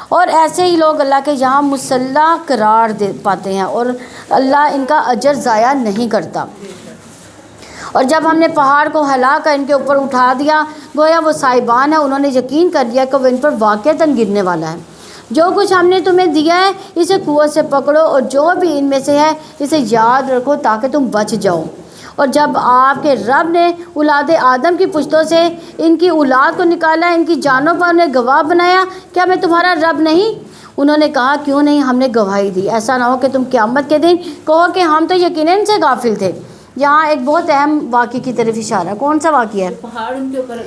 اور ایسے ہی لوگ اللہ کے یہاں مصلی قرار دے پاتے ہیں اور اللہ ان کا اجر ضائع نہیں کرتا۔ اور جب ہم نے پہاڑ کو ہلا کر ان کے اوپر اٹھا دیا، گویا وہ صاحبان ہیں، انہوں نے یقین کر لیا کہ وہ ان پر واقعتاً گرنے والا ہے۔ جو کچھ ہم نے تمہیں دیا ہے اسے قوت سے پکڑو، اور جو بھی ان میں سے ہے اسے یاد رکھو تاکہ تم بچ جاؤ۔ اور جب آپ کے رب نے اولاد آدم کی پشتوں سے ان کی اولاد کو نکالا، ان کی جانوں پر انہیں گواہ بنایا، کیا میں تمہارا رب نہیں؟ انہوں نے کہا کیوں نہیں، ہم نے گواہی دی، ایسا نہ ہو کہ تم قیامت کے دن کہو کہ ہم تو یقیناً سے غافل تھے۔ یہاں ایک بہت اہم واقعے کی طرف اشارہ ہے۔ کون سا واقعہ ہے؟ پہاڑ ان کے اوپر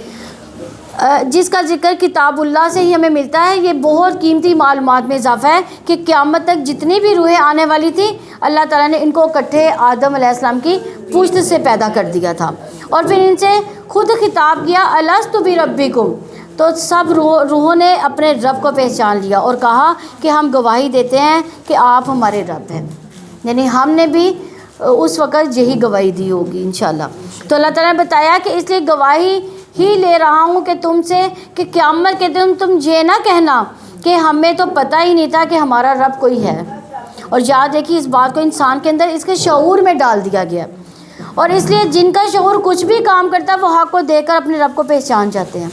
جس کا ذکر کتاب اللہ سے ہی ہمیں ملتا ہے۔ یہ بہت قیمتی معلومات میں اضافہ ہے کہ قیامت تک جتنی بھی روحیں آنے والی تھیں، اللہ تعالیٰ نے ان کو اکٹھے آدم علیہ السلام کی پشت سے پیدا کر دیا تھا، اور پھر ان سے خود خطاب کیا الست بربکم، تو سب روحوں نے اپنے رب کو پہچان لیا اور کہا کہ ہم گواہی دیتے ہیں کہ آپ ہمارے رب ہیں۔ یعنی ہم نے بھی اس وقت یہی گواہی دی ہوگی انشاءاللہ۔ تو اللہ تعالیٰ نے بتایا کہ اس لیے گواہی ہی لے رہا ہوں کہ تم سے کہ قیامت کے دن تم یہ نہ کہنا کہ ہمیں تو پتہ ہی نہیں تھا کہ ہمارا رب کوئی ہے۔ اور یاد رکھیے اس بات کو انسان کے اندر اس کے شعور میں ڈال دیا گیا، اور اس لیے جن کا شعور کچھ بھی کام کرتا ہے وہ حق کو دیکھ کر اپنے رب کو پہچان جاتے ہیں۔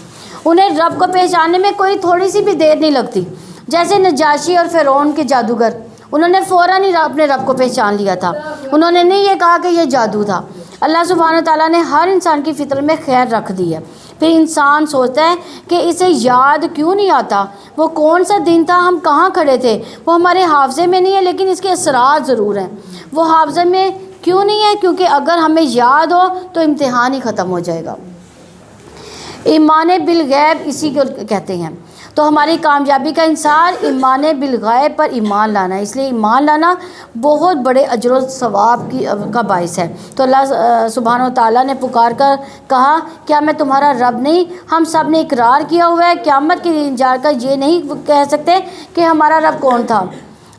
انہیں رب کو پہچاننے میں کوئی تھوڑی سی بھی دیر نہیں لگتی، جیسے نجاشی اور فرعون کے جادوگر، انہوں نے فوراً ہی اپنے رب کو پہچان لیا تھا۔ انہوں نے نہیں یہ کہا کہ یہ جادو تھا۔ اللہ سبحانہ تعالیٰ نے ہر انسان کی فطرت میں خیر رکھ دی ہے۔ پھر انسان سوچتا ہے کہ اسے یاد کیوں نہیں آتا، وہ کون سا دن تھا، ہم کہاں کھڑے تھے، وہ ہمارے حافظے میں نہیں ہے لیکن اس کے اثرات ضرور ہیں۔ وہ حافظے میں کیوں نہیں ہے؟ کیونکہ اگر ہمیں یاد ہو تو امتحان ہی ختم ہو جائے گا۔ ایمان بالغیب اسی کو کہتے ہیں۔ تو ہماری کامیابی کا انحصار ایمان بالغیب پر ایمان لانا ہے، اس لیے ایمان لانا بہت بڑے اجر و ثواب کا باعث ہے۔ تو اللہ سبحانہ و تعالیٰ نے پکار کر کہا کیا میں تمہارا رب نہیں؟ ہم سب نے اقرار کیا ہوا ہے، قیامت کے دن جا کر یہ نہیں کہہ سکتے کہ ہمارا رب کون تھا،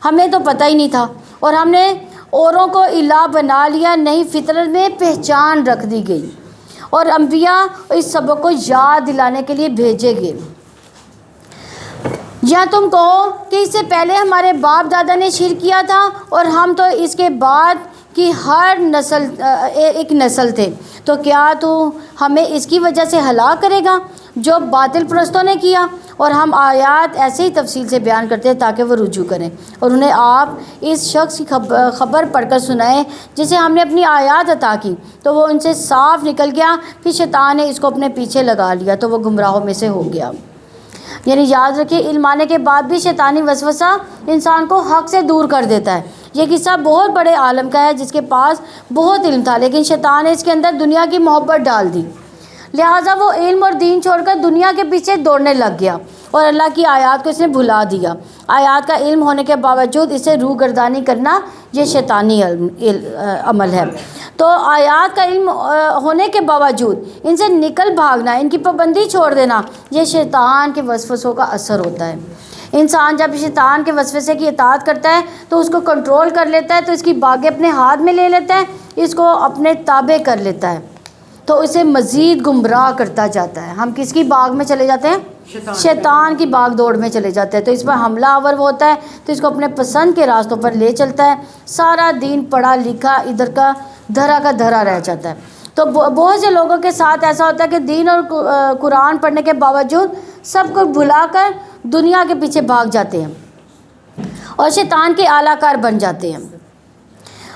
ہمیں تو پتہ ہی نہیں تھا، اور ہم نے اوروں کو الہ بنا لیا نہیں، فطرت میں پہچان رکھ دی گئی، اور انبیاء اس سبق کو یاد دلانے کے لیے بھیجے گئے۔ یا تم کہو کہ اس سے پہلے ہمارے باپ دادا نے شرک کیا تھا اور ہم تو اس کے بعد کی ہر نسل ایک نسل تھے، تو کیا تو ہمیں اس کی وجہ سے ہلاک کرے گا جو باطل پرستوں نے کیا؟ اور ہم آیات ایسے ہی تفصیل سے بیان کرتے ہیں تاکہ وہ رجوع کریں، اور انہیں آپ اس شخص کی خبر پڑھ کر سنائیں جسے ہم نے اپنی آیات عطا کی تو وہ ان سے صاف نکل گیا، پھر شیطان نے اس کو اپنے پیچھے لگا لیا تو وہ گمراہوں میں سے ہو گیا۔ یعنی یاد رکھیے علم آنے کے بعد بھی شیطانی وسوسہ انسان کو حق سے دور کر دیتا ہے۔ یہ قصہ بہت بڑے عالم کا ہے جس کے پاس بہت علم تھا، لیکن شیطان نے اس کے اندر دنیا کی محبت ڈال دی، لہٰذا وہ علم اور دین چھوڑ کر دنیا کے پیچھے دوڑنے لگ گیا اور اللہ کی آیات کو اس نے بھلا دیا۔ آیات کا علم ہونے کے باوجود اسے روح گردانی کرنا یہ شیطانی عمل ہے۔ تو آیات کا علم ہونے کے باوجود ان سے نکل بھاگنا، ان کی پابندی چھوڑ دینا، یہ شیطان کے وسوسوں کا اثر ہوتا ہے۔ انسان جب شیطان کے وسوسے کی اطاعت کرتا ہے تو اس کو کنٹرول کر لیتا ہے، تو اس کی باغیں اپنے ہاتھ میں لے لیتا ہے، اس کو اپنے تابع کر لیتا ہے، تو اسے مزید گمراہ کرتا جاتا ہے۔ ہم کس کی باغ میں چلے جاتے ہیں؟ شیطان کی باغ دوڑ میں چلے جاتے ہیں، تو اس پر حملہ آور ہوتا ہے، تو اس کو اپنے پسند کے راستوں پر لے چلتا ہے، سارا دین پڑھا لکھا ادھر کا دھرا رہ جاتا ہے۔ تو بہت سے لوگوں کے ساتھ ایسا ہوتا ہے کہ دین اور قرآن پڑھنے کے باوجود سب کو بھلا کر دنیا کے پیچھے بھاگ جاتے ہیں اور شیطان کے اعلیٰ کار بن جاتے ہیں،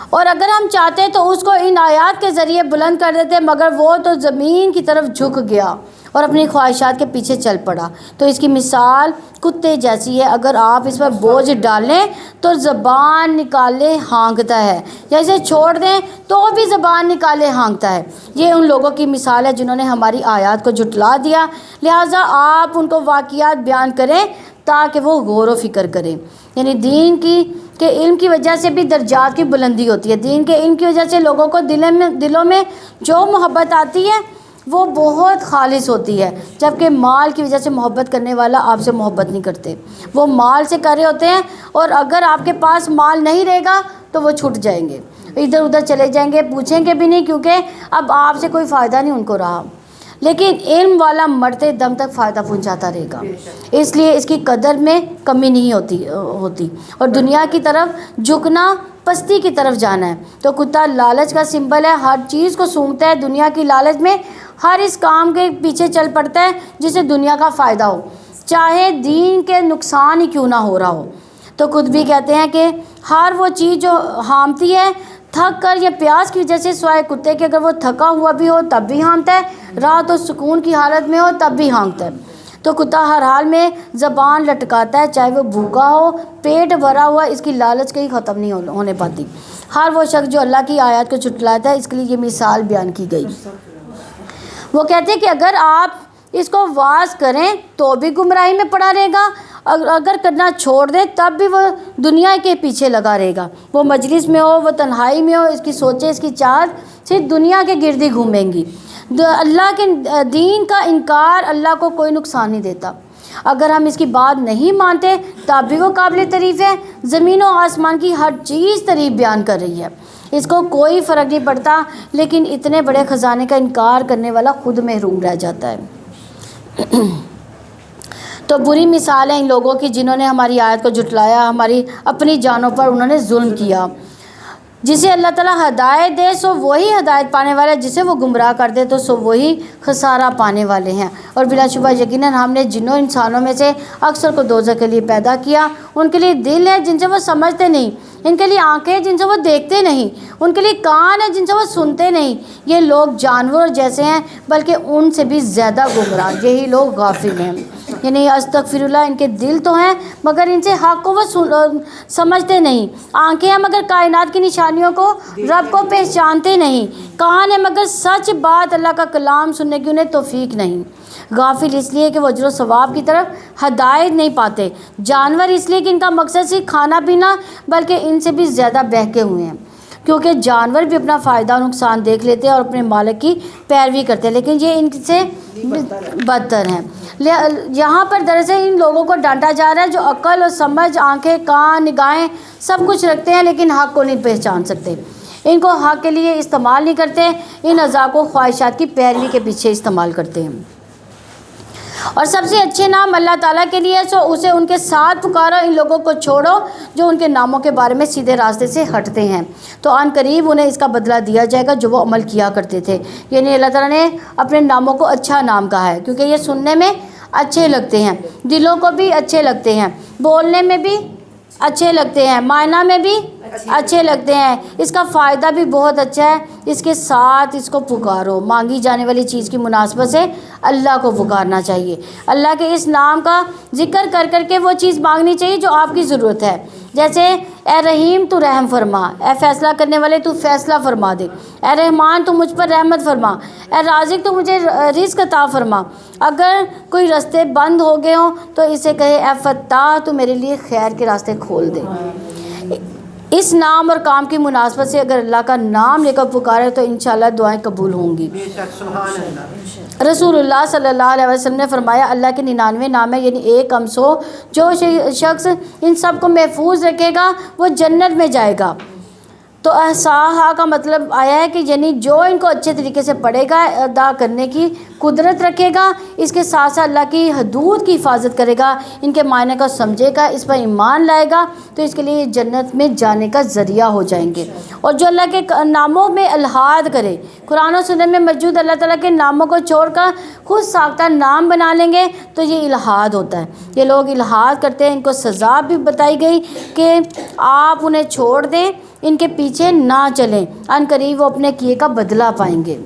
اور اگر ہم چاہتے تو اس کو ان آیات کے ذریعے بلند کر دیتے، مگر وہ تو زمین کی طرف جھک گیا اور اپنی خواہشات کے پیچھے چل پڑا۔ تو اس کی مثال کتے جیسی ہے، اگر آپ اس پر بوجھ ڈالیں تو زبان نکالے ہانکتا ہے، یا اسے چھوڑ دیں تو بھی زبان نکالے ہانکتا ہے۔ یہ ان لوگوں کی مثال ہے جنہوں نے ہماری آیات کو جھٹلا دیا، لہٰذا آپ ان کو واقعات بیان کریں تاکہ وہ غور و فکر کریں۔ یعنی دین کے علم کی وجہ سے بھی درجات کی بلندی ہوتی ہے۔ دین کے علم کی وجہ سے لوگوں کو دلوں میں جو محبت آتی ہے وہ بہت خالص ہوتی ہے، جبکہ مال کی وجہ سے محبت کرنے والا آپ سے محبت نہیں کرتے، وہ مال سے کر رہے ہوتے ہیں، اور اگر آپ کے پاس مال نہیں رہے گا تو وہ چھٹ جائیں گے، ادھر ادھر چلے جائیں گے، پوچھیں گے بھی نہیں، کیونکہ اب آپ سے کوئی فائدہ نہیں ان کو رہا۔ لیکن علم والا مرتے دم تک فائدہ پہنچاتا رہے گا، اس لیے اس کی قدر میں کمی نہیں ہوتی اور دنیا کی طرف جھکنا پستی کی طرف جانا ہے۔ تو کتا لالچ کا سمبل ہے، ہر چیز کو سونگتا ہے دنیا کی لالچ میں، ہر اس کام کے پیچھے چل پڑتا ہے جسے دنیا کا فائدہ ہو، چاہے دین کے نقصان ہی کیوں نہ ہو رہا ہو۔ تو خود بھی کہتے ہیں کہ ہر وہ چیز جو ہامتی ہے تھک کر یا پیاس کی وجہ سے، سوائے کتے کے، اگر وہ تھکا ہوا بھی ہو تب بھی ہانتا ہے، رات و سکون کی حالت میں ہو تب بھی ہانکتا ہے۔ تو کتا ہر حال میں زبان لٹکاتا ہے، چاہے وہ بھوکا ہو، پیٹ بھرا ہوا، اس کی لالچ کہیں ختم نہیں ہونے پاتی۔ ہر وہ شخص جو اللہ کی آیات کو جھٹلاتا ہے، اس کے لیے یہ مثال بیان کی گئی۔ وہ کہتے ہیں کہ اگر آپ اس کو واعظ کریں تو بھی گمراہی میں پڑا رہے گا، اگر کرنا چھوڑ دیں تب بھی وہ دنیا کے پیچھے لگا رہے گا۔ وہ مجلس میں ہو، وہ تنہائی میں ہو، اس کی سوچیں، اس کی چاہت صرف دنیا کے گرد ہی گھومیں گی۔ اللہ کے دین کا انکار اللہ کو کوئی نقصان نہیں دیتا۔ اگر ہم اس کی بات نہیں مانتے تب بھی وہ قابل تعریف ہے۔ زمین و آسمان کی ہر چیز تعریف بیان کر رہی ہے، اس کو کوئی فرق نہیں پڑتا، لیکن اتنے بڑے خزانے کا انکار کرنے والا خود محروم رہ جاتا ہے۔ تو بری مثال ہے ان لوگوں کی جنہوں نے ہماری آیت کو جھٹلایا، ہماری اپنی جانوں پر انہوں نے ظلم کیا۔ جسے اللہ تعالیٰ ہدایت دے سو وہی ہدایت پانے والا ہے، جسے وہ گمراہ کر دے تو سو وہی خسارہ پانے والے ہیں۔ اور بلا شبہ یقیناً ہم نے جنوں انسانوں میں سے اکثر کو دوزخ کے لیے پیدا کیا۔ ان کے لیے دل ہے جن سے وہ سمجھتے نہیں، ان کے لیے آنکھیں جن سے وہ دیکھتے نہیں، ان کے لیے کان ہیں جن سے وہ سنتے نہیں۔ یہ لوگ جانور جیسے ہیں بلکہ ان سے بھی زیادہ گمراہ، یہی لوگ غافل ہیں۔ یعنی استغفر اللہ، ان کے دل تو ہیں مگر ان سے حق کو وہ سمجھتے نہیں، آنکھیں ہیں مگر کائنات کی نشانیوں کو، رب کو پہچانتے نہیں، کان ہے مگر سچ بات اللہ کا کلام سننے کی انہیں توفیق نہیں۔ غافل اس لیے کہ وہ اجر و ثواب کی طرف ہدایت نہیں پاتے، جانور اس لیے کہ ان کا مقصد صرف کھانا پینا بلکہ ان سے بھی زیادہ بہکے ہوئے ہیں، کیونکہ جانور بھی اپنا فائدہ اور نقصان دیکھ لیتے ہیں اور اپنے مالک کی پیروی کرتے ہیں، لیکن یہ ان سے بدتر ہیں۔ یہاں پر دراصل ان لوگوں کو ڈانٹا جا رہا ہے جو عقل اور سمجھ، آنکھیں، کان، نگاہیں سب کچھ رکھتے ہیں لیکن حق کو نہیں پہچان سکتے، ان کو حق کے لیے استعمال نہیں کرتے، ان اعضاء کو خواہشات کی پیروی کے پیچھے استعمال کرتے ہیں۔ اور سب سے اچھے نام اللہ تعالیٰ کے لیے، سو اسے ان کے ساتھ پکارو، ان لوگوں کو چھوڑو جو ان کے ناموں کے بارے میں سیدھے راستے سے ہٹتے ہیں، تو عن قریب انہیں اس کا بدلہ دیا جائے گا جو وہ عمل کیا کرتے تھے۔ یعنی اللہ تعالیٰ نے اپنے ناموں کو اچھا نام کہا ہے کیونکہ یہ سننے میں اچھے لگتے ہیں، دلوں کو بھی اچھے لگتے ہیں، بولنے میں بھی اچھے لگتے ہیں، معنی میں بھی اچھے لگتے ہیں، اس کا فائدہ بھی بہت اچھا ہے۔ اس کے ساتھ اس کو پکارو، مانگی جانے والی چیز کی مناسبت سے اللہ کو پکارنا چاہیے، اللہ کے اس نام کا ذکر کر کر کے وہ چیز مانگنی چاہیے جو آپ کی ضرورت ہے، جیسے اے رحیم تو رحم فرما، اے فیصلہ کرنے والے تو فیصلہ فرما دے، اے رحمان تو مجھ پر رحمت فرما، اے رازق تو مجھے رزق عطا فرما۔ اگر کوئی راستے بند ہو گئے ہوں تو اسے کہے اے فتاح تو میرے لیے خیر کے راستے کھول دے۔ اس نام اور کام کی مناسبت سے اگر اللہ کا نام لے کر پکارے تو انشاءاللہ دعائیں قبول ہوں گی۔ رسول اللہ صلی اللہ علیہ وسلم نے فرمایا اللہ کے 99 نام ہیں، یعنی ایک ہم 100، جو شخص ان سب کو محفوظ رکھے گا وہ جنت میں جائے گا۔ تو احصاء کا مطلب آیا ہے کہ یعنی جو ان کو اچھے طریقے سے پڑھے گا، ادا کرنے کی قدرت رکھے گا، اس کے ساتھ ساتھ اللہ کی حدود کی حفاظت کرے گا، ان کے معنی کو سمجھے گا، اس پر ایمان لائے گا، تو اس کے لیے جنت میں جانے کا ذریعہ ہو جائیں گے۔ اور جو اللہ کے ناموں میں الحاد کرے، قرآن و سنت میں موجود اللہ تعالیٰ کے ناموں کو چھوڑ کر خود ساختہ نام بنا لیں گے تو یہ الحاد ہوتا ہے۔ یہ لوگ الحاد کرتے ہیں، ان کو سزا بھی بتائی گئی کہ آپ انہیں چھوڑ دیں، ان کے پیچھے نہ چلیں، ان قریب وہ اپنے کیے کا بدلہ پائیں گے۔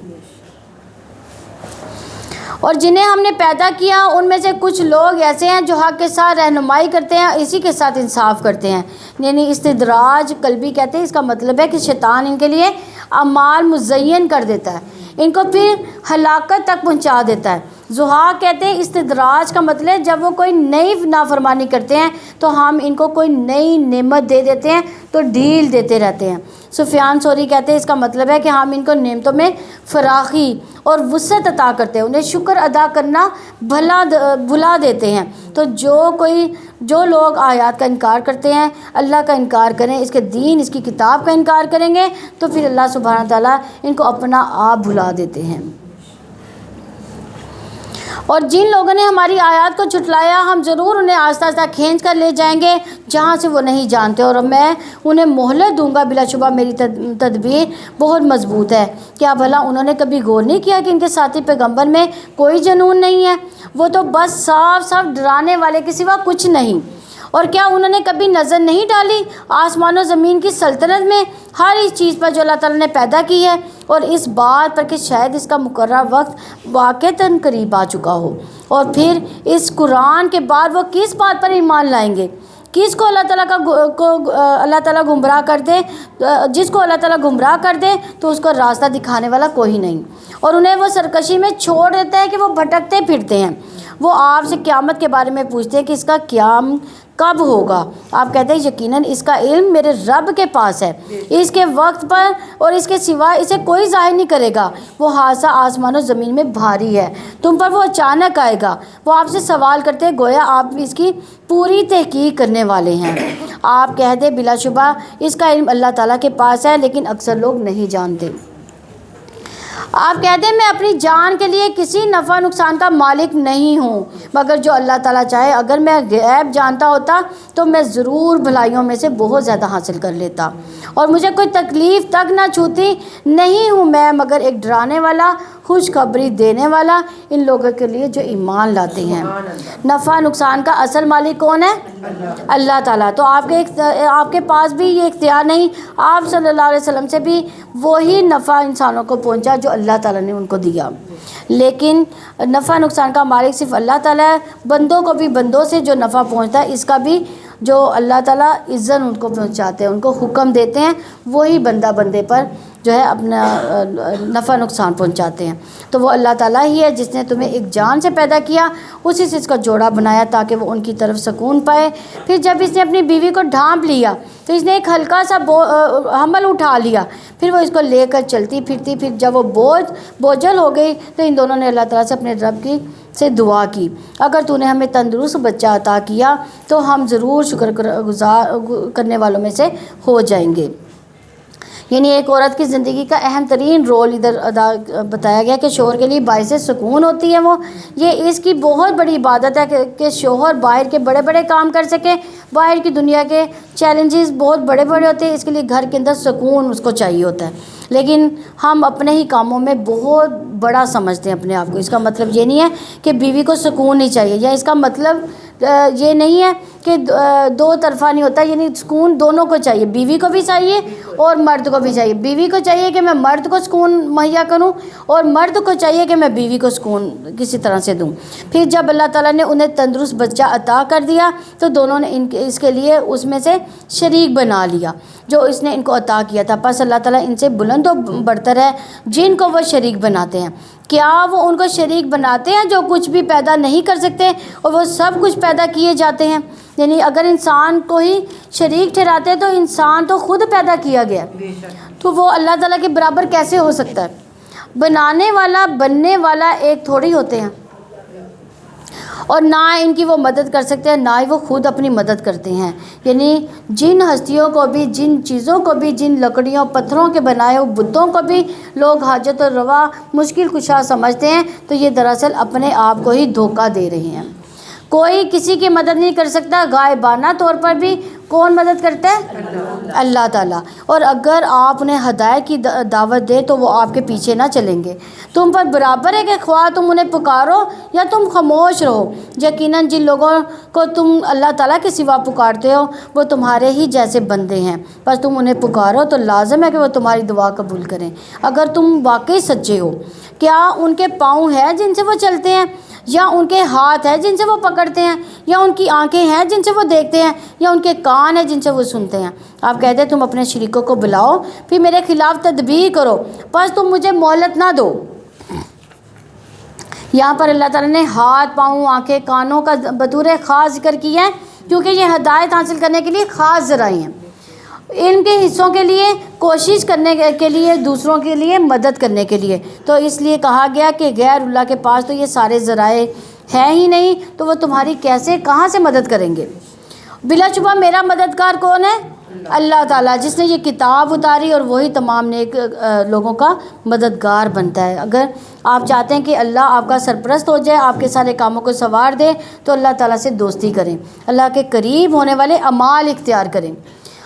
اور جنہیں ہم نے پیدا کیا ان میں سے کچھ لوگ ایسے ہیں جو حق کے ساتھ رہنمائی کرتے ہیں، اسی کے ساتھ انصاف کرتے ہیں، یعنی استدراج قلبی کہتے ہیں۔ اس کا مطلب ہے کہ شیطان ان کے لیے اعمال مزین کر دیتا ہے، ان کو پھر ہلاکت تک پہنچا دیتا ہے۔ ضحاک کہتے ہیں استدراج کا مطلب جب وہ کوئی نئی نافرمانی کرتے ہیں تو ہم ان کو کوئی نئی نعمت دے دیتے ہیں تو ڈھیل دیتے رہتے ہیں۔ سفیان ثوری کہتے ہیں اس کا مطلب ہے کہ ہم ان کو نعمتوں میں فراخی اور وسعت عطا کرتے ہیں، انہیں شکر ادا کرنا بھلا دیتے ہیں۔ تو جو لوگ آیات کا انکار کرتے ہیں، اللہ کا انکار کریں، اس کے دین، اس کی کتاب کا انکار کریں گے تو پھر اللہ سبحانہ تعالیٰ ان کو اپنا آپ بھلا دیتے ہیں۔ اور جن لوگوں نے ہماری آیات کو جھٹلایا ہم ضرور انہیں آہستہ آہستہ کھینچ کر لے جائیں گے جہاں سے وہ نہیں جانتے، اور میں انہیں مہلت دوں گا، بلا شبہ میری تدبیر بہت مضبوط ہے۔ کیا بھلا انہوں نے کبھی غور نہیں کیا کہ ان کے ساتھی پیغمبر میں کوئی جنون نہیں ہے؟ وہ تو بس صاف ڈرانے والے کے سوا کچھ نہیں۔ اور کیا انہوں نے کبھی نظر نہیں ڈالی آسمان و زمین کی سلطنت میں، ہر اس چیز پر جو اللہ تعالیٰ نے پیدا کی ہے، اور اس بات پر کہ شاید اس کا مقررہ وقت واقعتاً قریب آ چکا ہو؟ اور پھر اس قرآن کے بعد وہ کس بات پر ایمان لائیں گے؟ کس کو اللہ تعالیٰ گمراہ کر دے، جس کو اللہ تعالیٰ گمراہ کر دے تو اس کو راستہ دکھانے والا کوئی نہیں، اور انہیں وہ سرکشی میں چھوڑ دیتا ہے کہ وہ بھٹکتے پھرتے ہیں۔ وہ آپ سے قیامت کے بارے میں پوچھتے ہیں کہ اس کا قیام کب ہوگا؟ آپ کہتے ہیں یقیناً اس کا علم میرے رب کے پاس ہے، اس کے وقت پر اور اس کے سوا اسے کوئی ظاہر نہیں کرے گا۔ وہ حادثہ آسمان و زمین میں بھاری ہے، تم پر وہ اچانک آئے گا۔ وہ آپ سے سوال کرتے ہیں گویا آپ اس کی پوری تحقیق کرنے والے ہیں۔ آپ کہہ دیں بلا شبہ اس کا علم اللہ تعالیٰ کے پاس ہے، لیکن اکثر لوگ نہیں جانتے۔ آپ کہتے ہیں میں اپنی جان کے لیے کسی نفع نقصان کا مالک نہیں ہوں مگر جو اللہ تعالیٰ چاہے۔ اگر میں غیب جانتا ہوتا تو میں ضرور بھلائیوں میں سے بہت زیادہ حاصل کر لیتا، اور مجھے کوئی تکلیف تک نہ چھوتی۔ نہیں ہوں میں مگر ایک ڈرانے والا، خوشخبری دینے والا ان لوگوں کے لیے جو ایمان لاتے ہیں۔ نفع نقصان کا اصل مالک کون ہے؟ اللہ تعالیٰ۔ تو آپ کے پاس بھی یہ اختیار نہیں۔ آپ صلی اللہ علیہ وسلم سے بھی وہی نفع انسانوں کو پہنچا جو اللہ تعالیٰ نے ان کو دیا، لیکن نفع نقصان کا مالک صرف اللہ تعالیٰ ہے۔ بندوں کو بھی بندوں سے جو نفع پہنچتا ہے اس کا بھی جو اللہ تعالیٰ عزت ان کو پہنچاتے ہیں، ان کو حکم دیتے ہیں، وہی بندہ بندے پر جو ہے اپنا نفع نقصان پہنچاتے ہیں۔ تو وہ اللہ تعالیٰ ہی ہے جس نے تمہیں ایک جان سے پیدا کیا، اسی سے اس کا جوڑا بنایا تاکہ وہ ان کی طرف سکون پائے۔ پھر جب اس نے اپنی بیوی کو ڈھانپ لیا تو اس نے ایک ہلکا سا حمل اٹھا لیا، پھر وہ اس کو لے کر چلتی پھرتی، پھر جب وہ بوجھل ہو گئی تو ان دونوں نے اللہ تعالیٰ سے اپنے رب سے دعا کی، اگر تو نے ہمیں تندرست بچہ عطا کیا تو ہم ضرور شکر گزار کرنے والوں میں سے ہو جائیں گے۔ یعنی ایک عورت کی زندگی کا اہم ترین رول ادھر ادا بتایا گیا کہ شوہر کے لیے باعث سکون ہوتی ہے وہ، یہ اس کی بہت بڑی عبادت ہے کہ شوہر باہر کے بڑے بڑے کام کر سکے، باہر کی دنیا کے چیلنجز بہت بڑے بڑے ہوتے ہیں، اس کے لیے گھر کے اندر سکون اس کو چاہیے ہوتا ہے، لیکن ہم اپنے ہی کاموں میں بہت بڑا سمجھتے ہیں اپنے آپ کو۔ اس کا مطلب یہ نہیں ہے کہ بیوی کو سکون نہیں چاہیے، یا اس کا مطلب یہ نہیں ہے کہ دو طرفہ نہیں ہوتا، یعنی سکون دونوں کو چاہیے، بیوی کو بھی چاہیے اور مرد کو بھی چاہیے۔ بیوی کو چاہیے کہ میں مرد کو سکون مہیا کروں، اور مرد کو چاہیے کہ میں بیوی کو سکون کسی طرح سے دوں۔ پھر جب اللہ تعالیٰ نے انہیں تندرست بچہ عطا کر دیا تو دونوں نے اس کے لیے اس میں سے شریک بنا لیا جو اس نے ان کو عطا کیا تھا، پس اللہ تعالیٰ ان سے بلند و برتر ہے جن کو وہ شریک بناتے ہیں۔ کیا وہ ان کو شریک بناتے ہیں جو کچھ بھی پیدا نہیں کر سکتے اور وہ سب کچھ پیدا کیے جاتے ہیں؟ یعنی اگر انسان کو ہی شریک ٹھہراتے ہیں تو انسان تو خود پیدا کیا گیا، تو وہ اللہ تعالیٰ کے برابر کیسے ہو سکتا ہے؟ بنانے والا بننے والا ایک تھوڑی ہوتے ہیں، اور نہ ان کی وہ مدد کر سکتے ہیں، نہ ہی وہ خود اپنی مدد کرتے ہیں۔ یعنی جن ہستیوں کو بھی، جن چیزوں کو بھی، جن لکڑیوں پتھروں کے بنائے ہوئے بتوں کو بھی لوگ حاجت و روا مشکل کشا سمجھتے ہیں تو یہ دراصل اپنے آپ کو ہی دھوکہ دے رہے ہیں۔ کوئی کسی کی مدد نہیں کر سکتا، غائبانہ طور پر بھی کون مدد کرتا ہے؟ اللہ تعالیٰ۔ اور اگر آپ انہیں ہدایت کی دعوت دیں تو وہ آپ کے پیچھے نہ چلیں گے۔ تم پر برابر ہے کہ خواہ تم انہیں پکارو یا تم خاموش رہو۔ یقیناً جن لوگوں کو تم اللہ تعالیٰ کے سوا پکارتے ہو وہ تمہارے ہی جیسے بندے ہیں، بس تم انہیں پکارو تو لازم ہے کہ وہ تمہاری دعا قبول کریں اگر تم واقعی سچے ہو۔ کیا ان کے پاؤں ہیں جن سے وہ چلتے ہیں، یا ان کے ہاتھ ہیں جن سے وہ پکڑتے ہیں، یا ان کی آنکھیں ہیں جن سے وہ دیکھتے ہیں، یا ان کے کان ہیں جن سے وہ سنتے ہیں؟ آپ کہتے ہیں تم اپنے شریکوں کو بلاؤ پھر میرے خلاف تدبیر کرو، بس تم مجھے مہلت نہ دو۔ یہاں پر اللہ تعالیٰ نے ہاتھ، پاؤں، آنکھیں، کانوں کا بطور خاص ذکر کیا ہے، کیونکہ یہ ہدایت حاصل کرنے کے لیے خاص ذرائع ہیں، ان کے حصوں کے لیے، کوشش کرنے کے لیے، دوسروں کے لیے مدد کرنے کے لیے۔ تو اس لیے کہا گیا کہ غیر اللہ کے پاس تو یہ سارے ذرائع ہیں ہی نہیں، تو وہ تمہاری کہاں سے مدد کریں گے؟ بلا شبہ میرا مددگار کون ہے؟ اللہ تعالیٰ، جس نے یہ کتاب اتاری، اور وہی تمام نیک لوگوں کا مددگار بنتا ہے۔ اگر آپ چاہتے ہیں کہ اللہ آپ کا سرپرست ہو جائے، آپ کے سارے کاموں کو سنوار دے، تو اللہ تعالیٰ سے دوستی کریں، اللہ کے قریب ہونے والے اعمال اختیار کریں،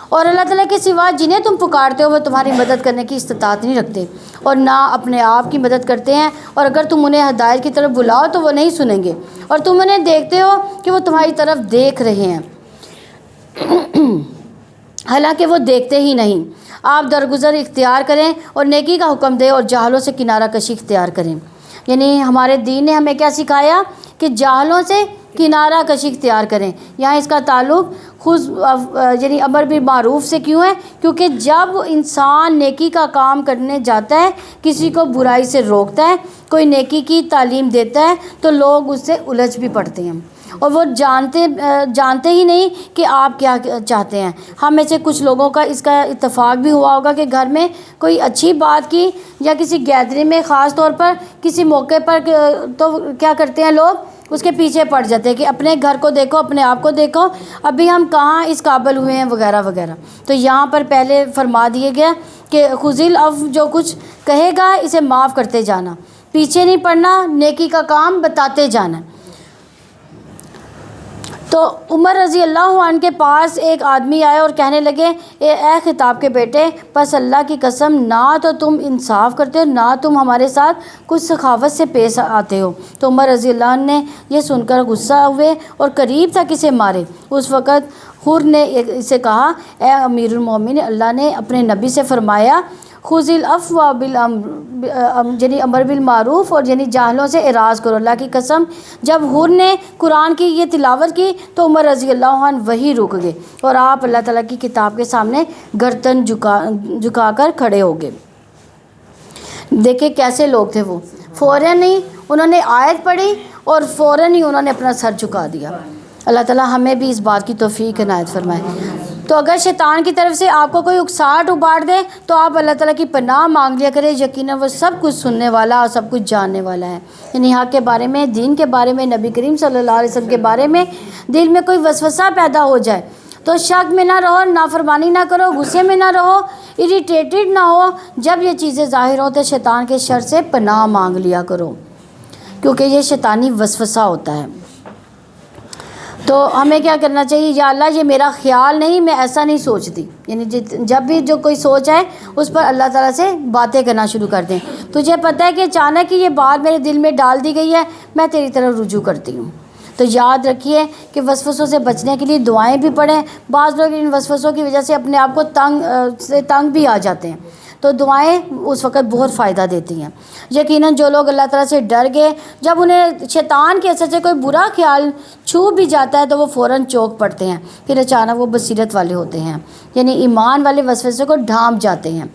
اور اللہ تعالیٰ کے سوا جنہیں تم پکارتے ہو وہ تمہاری مدد کرنے کی استطاعت نہیں رکھتے، اور نہ اپنے آپ کی مدد کرتے ہیں، اور اگر تم انہیں ہدایت کی طرف بلاؤ تو وہ نہیں سنیں گے، اور تم انہیں دیکھتے ہو کہ وہ تمہاری طرف دیکھ رہے ہیں حالانکہ وہ دیکھتے ہی نہیں۔ آپ درگزر اختیار کریں اور نیکی کا حکم دیں، اور جاہلوں سے کنارہ کشی اختیار کریں۔ یعنی ہمارے دین نے ہمیں کیا سکھایا؟ کہ جاہلوں سے کنارہ کشی اختیار کریں۔ یہاں اس کا تعلق یعنی امر بالمعروف سے کیوں ہے؟ کیونکہ جب انسان نیکی کا کام کرنے جاتا ہے، کسی کو برائی سے روکتا ہے، کوئی نیکی کی تعلیم دیتا ہے، تو لوگ اس سے الجھ بھی پڑتے ہیں، اور وہ جانتے ہی نہیں کہ آپ کیا چاہتے ہیں۔ ہم میں سے کچھ لوگوں کا اس کا اتفاق بھی ہوا ہوگا کہ گھر میں کوئی اچھی بات کی، یا کسی گیدرنگ میں خاص طور پر کسی موقع پر، تو کیا کرتے ہیں لوگ؟ اس کے پیچھے پڑ جاتے ہیں کہ اپنے گھر کو دیکھو، اپنے آپ کو دیکھو، ابھی ہم کہاں اس قابل ہوئے ہیں، وغیرہ وغیرہ۔ تو یہاں پر پہلے فرما دیے گیا کہ خذ العفو، جو کچھ کہے گا اسے معاف کرتے جانا، پیچھے نہیں پڑنا، نیکی کا کام بتاتے جانا۔ تو عمر رضی اللہ عنہ کے پاس ایک آدمی آئے اور کہنے لگے، اے خطاب کے بیٹے، پس اللہ کی قسم، نہ تو تم انصاف کرتے ہو، نہ تم ہمارے ساتھ کچھ سخاوت سے پیش آتے ہو۔ تو عمر رضی اللہ عنہ نے یہ سن کر غصہ ہوئے اور قریب تک اسے مارے۔ اس وقت حر نے اسے کہا، اے امیر المومنین، اللہ نے اپنے نبی سے فرمایا، خذ العفو یعنی امر بالمعروف، اور یعنی جاہلوں سے اعراض کرو۔ اللہ کی قسم، جب حر نے قرآن کی یہ تلاوت کی تو عمر رضی اللہ عنہ وہی رک گئے، اور آپ اللہ تعالیٰ کی کتاب کے سامنے گردن جھکا کر کھڑے ہو گئے۔ دیکھیں کیسے لوگ تھے وہ، فوراً ہی انہوں نے آیت پڑھی اور فوراً ہی انہوں نے اپنا سر جھکا دیا۔ اللہ تعالیٰ ہمیں بھی اس بات کی توفیق عنایت فرمائے۔ تو اگر شیطان کی طرف سے آپ کو کوئی اکساہٹ اباڑ دے تو آپ اللہ تعالیٰ کی پناہ مانگ لیا کریں، یقیناً وہ سب کچھ سننے والا اور سب کچھ جاننے والا ہے۔ یعنی حق کے بارے میں، دین کے بارے میں، نبی کریم صلی اللہ علیہ وسلم کے بارے میں دل میں کوئی وسوسہ پیدا ہو جائے تو شک میں نہ رہو، نافرمانی نہ کرو، غصے میں نہ رہو، اریٹیٹڈ نہ ہو۔ جب یہ چیزیں ظاہر ہوں تو شیطان کے شر سے پناہ مانگ لیا کرو، کیونکہ یہ شیطانی وسوسہ ہوتا ہے۔ تو ہمیں کیا کرنا چاہیے؟ یا اللہ یہ میرا خیال نہیں، میں ایسا نہیں سوچتی۔ یعنی جب بھی جو کوئی سوچ ہے اس پر اللہ تعالیٰ سے باتیں کرنا شروع کر دیں۔ تجھے پتہ ہے کہ اچانک یہ بات میرے دل میں ڈال دی گئی ہے، میں تیری طرف رجوع کرتی ہوں۔ تو یاد رکھیے کہ وسوسوں سے بچنے کے لیے دعائیں بھی پڑھیں۔ بعض لوگ ان وسوسوں کی وجہ سے اپنے آپ کو تنگ بھی آ جاتے ہیں، تو دعائیں اس وقت بہت فائدہ دیتی ہیں۔ یقیناً جو لوگ اللہ تعالیٰ سے ڈر گئے، جب انہیں شیطان کے اثر سے کوئی برا خیال چھو بھی جاتا ہے تو وہ فوراً چونک پڑتے ہیں، پھر اچانک وہ بصیرت والے ہوتے ہیں، یعنی ایمان والے وسوسے کو بھانپ جاتے ہیں،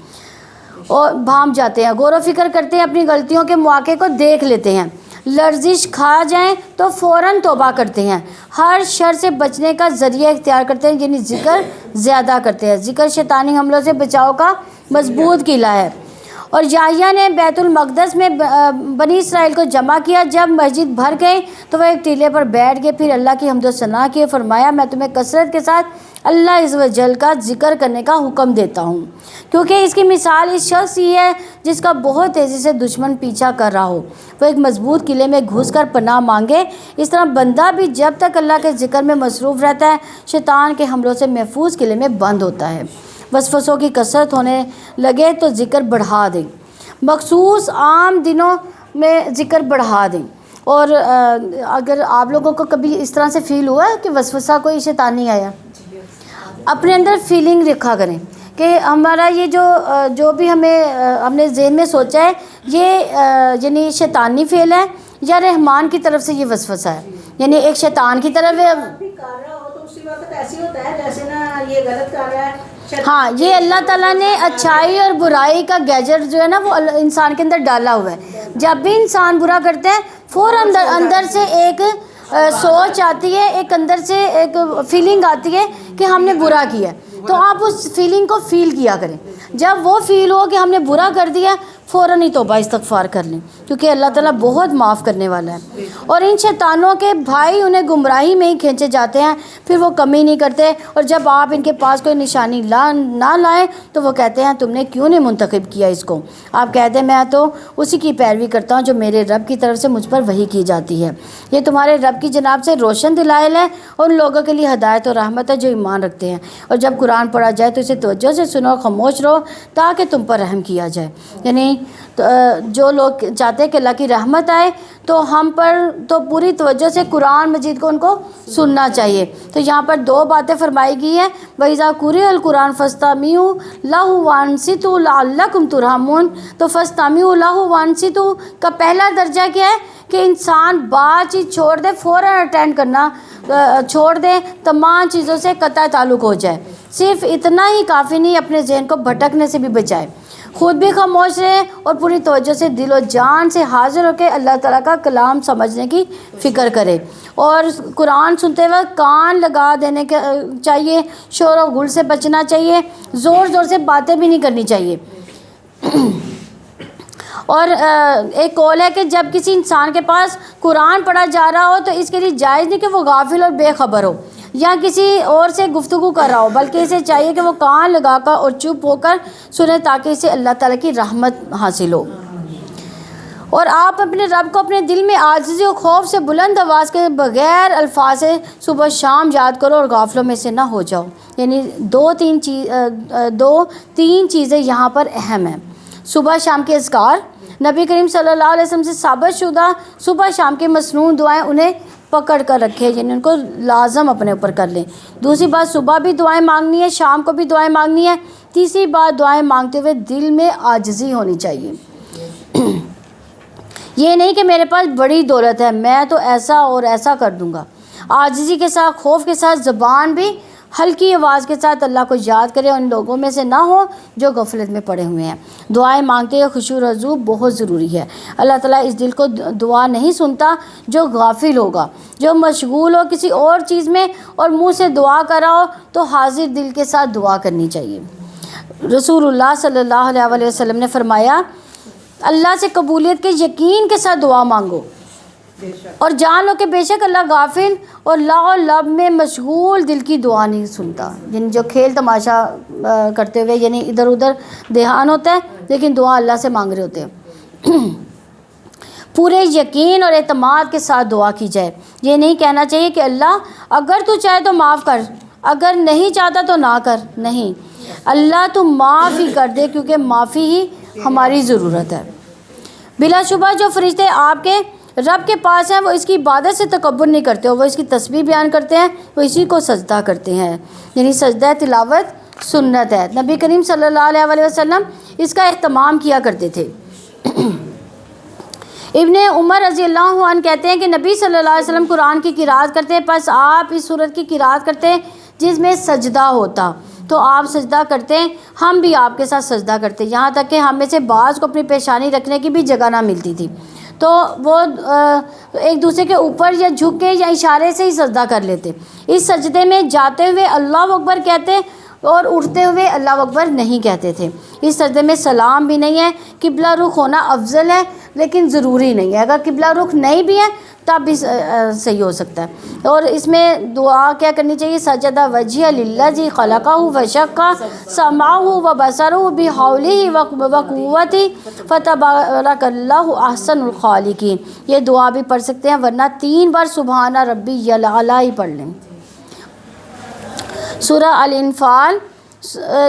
غور و فکر کرتے ہیں، اپنی غلطیوں کے مواقع کو دیکھ لیتے ہیں، لرزش کھا جائیں تو فوراً توبہ کرتے ہیں، ہر شر سے بچنے کا ذریعہ اختیار کرتے ہیں، یعنی ذکر زیادہ کرتے ہیں۔ ذکر شیطانی حملوں سے بچاؤ کا مضبوط قلعہ ہے۔ اور یحییٰ نے بیت المقدس میں بنی اسرائیل کو جمع کیا، جب مسجد بھر گئی تو وہ ایک ٹیلے پر بیٹھ گئے، پھر اللہ کی حمد و ثنا کی، فرمایا میں تمہیں کثرت کے ساتھ اللہ عز و جل کا ذکر کرنے کا حکم دیتا ہوں، کیونکہ اس کی مثال اس شخص ہی ہے جس کا بہت تیزی سے دشمن پیچھا کر رہا ہو، وہ ایک مضبوط قلعے میں گھس کر پناہ مانگے۔ اس طرح بندہ بھی جب تک اللہ کے ذکر میں مصروف رہتا ہے، شیطان کے حملوں سے محفوظ قلعے میں بند ہوتا ہے۔ وسوسوں کی کثرت ہونے لگے تو ذکر بڑھا دیں، مخصوص عام دنوں میں ذکر بڑھا دیں۔ اور اگر آپ لوگوں کو کبھی اس طرح سے فیل ہوا ہے کہ وسوسہ کوئی شیطانی آیا، اپنے اندر فیلنگ رکھا کریں کہ ہمارا یہ جو بھی ہم نے ذہن میں سوچا ہے یہ یعنی شیطانی فعل ہے یا رحمان کی طرف سے یہ وسوسہ ہے، یعنی ایک شیطان کی طرف ہے۔ ایسی ہوتا ہے جیسے نا یہ غلط کر رہا ہے۔ ہاں، یہ اللہ تعالیٰ نے اچھائی اور برائی کا گیجٹ جو ہے نا وہ انسان کے اندر ڈالا ہوا ہے۔ جب بھی انسان برا کرتے ہیں فوراً اندر سے ایک سوچ آتی ہے، ایک اندر سے ایک فیلنگ آتی ہے کہ ہم نے برا کیا، تو آپ اس فیلنگ کو فیل کیا کریں۔ جب وہ فیل ہو کہ ہم نے برا کر دیا، فوراً ہی توبہ استغفار کر لیں، کیونکہ اللہ تعالیٰ بہت معاف کرنے والا ہے۔ اور ان شیطانوں کے بھائی انہیں گمراہی میں ہی کھینچے جاتے ہیں، پھر وہ کمی نہیں کرتے، اور جب آپ ان کے پاس کوئی نشانی نہ لائیں تو وہ کہتے ہیں تم نے کیوں نہیں منتخب کیا اس کو؟ آپ کہتے ہیں میں تو اسی کی پیروی کرتا ہوں جو میرے رب کی طرف سے مجھ پر وحی کی جاتی ہے۔ یہ تمہارے رب کی جناب سے روشن دلائل ہے اور ان لوگوں کے لیے ہدایت اور رحمت ہے جو ایمان رکھتے ہیں، اور جب قرآن پڑھا جائے تو اسے توجہ سے سنو اور خاموش رہو تاکہ تم پر رحم کیا جائے۔ یعنی جو لوگ چاہتے ہیں کہ اللہ کی رحمت آئے تو ہم پر تو پوری توجہ سے قرآن مجید کو ان کو سننا چاہیے۔ تو یہاں پر دو باتیں فرمائی گئی ہیں، وَإِذَا قُرِئَ الْقُرْآنُ فَاسْتَمِعُوا لَهُ وَأَنصِتُوا لَعَلَّكُمْ تُرْحَمُونَ۔ تو فَاسْتَمِعُوا لَهُ وَأَنصِتُوا کا پہلا درجہ کیا ہے کہ انسان بات چیز چھوڑ دے، فوراً اٹینڈ کرنا چھوڑ دے، تمام چیزوں سے قطع تعلق ہو جائے۔ صرف اتنا ہی کافی نہیں، اپنے ذہن کو بھٹکنے سے بھی بچائے، خود بھی خاموش رہے اور پوری توجہ سے دل و جان سے حاضر ہو کے اللہ تعالیٰ کا کلام سمجھنے کی فکر کرے، اور قرآن سنتے وقت کان لگا دینے کے چاہیے، شور و غل سے بچنا چاہیے، زور زور سے باتیں بھی نہیں کرنی چاہیے۔ اور ایک قول ہے کہ جب کسی انسان کے پاس قرآن پڑھا جا رہا ہو تو اس کے لیے جائز نہیں کہ وہ غافل اور بے خبر ہو یا کسی اور سے گفتگو کر رہا ہو، بلکہ اسے چاہیے کہ وہ کان لگا کر اور چپ ہو کر سنے تاکہ اسے اللہ تعالیٰ کی رحمت حاصل ہو۔ اور آپ اپنے رب کو اپنے دل میں عاجزی و خوف سے بلند آواز کے بغیر الفاظ سے صبح شام یاد کرو اور غافلوں میں سے نہ ہو جاؤ۔ یعنی دو تین چیزیں یہاں پر اہم ہیں۔ صبح شام کے اذکار، نبی کریم صلی اللہ علیہ وسلم سے ثابت شدہ صبح شام کی مسنون دعائیں انہیں پکڑ کر رکھے، یعنی ان کو لازم اپنے اوپر کر لیں۔ دوسری بات، صبح بھی دعائیں مانگنی ہے، شام کو بھی دعائیں مانگنی ہے۔ تیسری بات، دعائیں مانگتے ہوئے دل میں عاجزی ہونی چاہیے۔ یہ نہیں کہ میرے پاس بڑی دولت ہے میں تو ایسا اور ایسا کر دوں گا۔ عاجزی کے ساتھ، خوف کے ساتھ، زبان بھی ہلکی آواز کے ساتھ اللہ کو یاد کرے، اور ان لوگوں میں سے نہ ہو جو غفلت میں پڑے ہوئے ہیں۔ دعائیں مانگتے ہوئے خشوع و خضوع بہت ضروری ہے۔ اللہ تعالیٰ اس دل کو دعا نہیں سنتا جو غافل ہوگا، جو مشغول ہو کسی اور چیز میں اور منہ سے دعا کر رہا ہو، تو حاضر دل کے ساتھ دعا کرنی چاہیے۔ رسول اللہ صلی اللہ علیہ وسلم نے فرمایا، اللہ سے قبولیت کے یقین کے ساتھ دعا مانگو اور جان لو کہ بے شک اللہ غافل اور لا و لب میں مشغول دل کی دعا نہیں سنتا۔ یعنی جو کھیل تماشا کرتے ہوئے، یعنی ادھر ادھر دھیان ہوتا ہے لیکن دعا اللہ سے مانگ رہے ہوتے ہیں۔ پورے یقین اور اعتماد کے ساتھ دعا کی جائے۔ یہ نہیں کہنا چاہیے کہ اللہ اگر تو چاہے تو معاف کر، اگر نہیں چاہتا تو نہ کر۔ نہیں، اللہ تو معاف ہی کر دے، کیونکہ معافی ہی ہماری ضرورت ہے۔ بلا شبہ جو فرشتے آپ کے رب کے پاس ہیں وہ اس کی عبادت سے تکبر نہیں کرتے، وہ اس کی تسبیح بیان کرتے ہیں، وہ اسی کو سجدہ کرتے ہیں۔ یعنی سجدہ تلاوت سنت ہے، نبی کریم صلی اللہ علیہ وسلم اس کا اہتمام کیا کرتے تھے۔ ابن عمر رضی اللہ عنہ کہتے ہیں کہ نبی صلی اللہ علیہ وسلم قرآن کی قرات کرتے ہیں، پس آپ اس سورت کی قرات کرتے ہیں جس میں سجدہ ہوتا، تو آپ سجدہ کرتے ہیں، ہم بھی آپ کے ساتھ سجدہ کرتے، یہاں تک کہ ہم میں سے بعض کو اپنی پیشانی رکھنے کی بھی جگہ نہ ملتی تھی، تو وہ ایک دوسرے کے اوپر یا جھک کے یا اشارے سے ہی سجدہ کر لیتے۔ اس سجدے میں جاتے ہوئے اللہ اکبر کہتے اور اٹھتے ہوئے اللہ اکبر نہیں کہتے تھے۔ اس سجدے میں سلام بھی نہیں ہے، قبلہ رخ ہونا افضل ہے لیکن ضروری نہیں ہے، اگر قبلہ رخ نہیں بھی ہے تب بھی صحیح ہو سکتا ہے۔ اور اس میں دعا کیا کرنی چاہیے، سجدہ وجہ للذی خلقہ وشقہ سمعہ وبصرہ بحولہ وقوتہ فتبارک اللہ احسن الخالقین۔ یہ دعا بھی پڑھ سکتے ہیں، ورنہ 3 بار سبحان ربی الاعلی پڑھ لیں۔ سورہ الانفال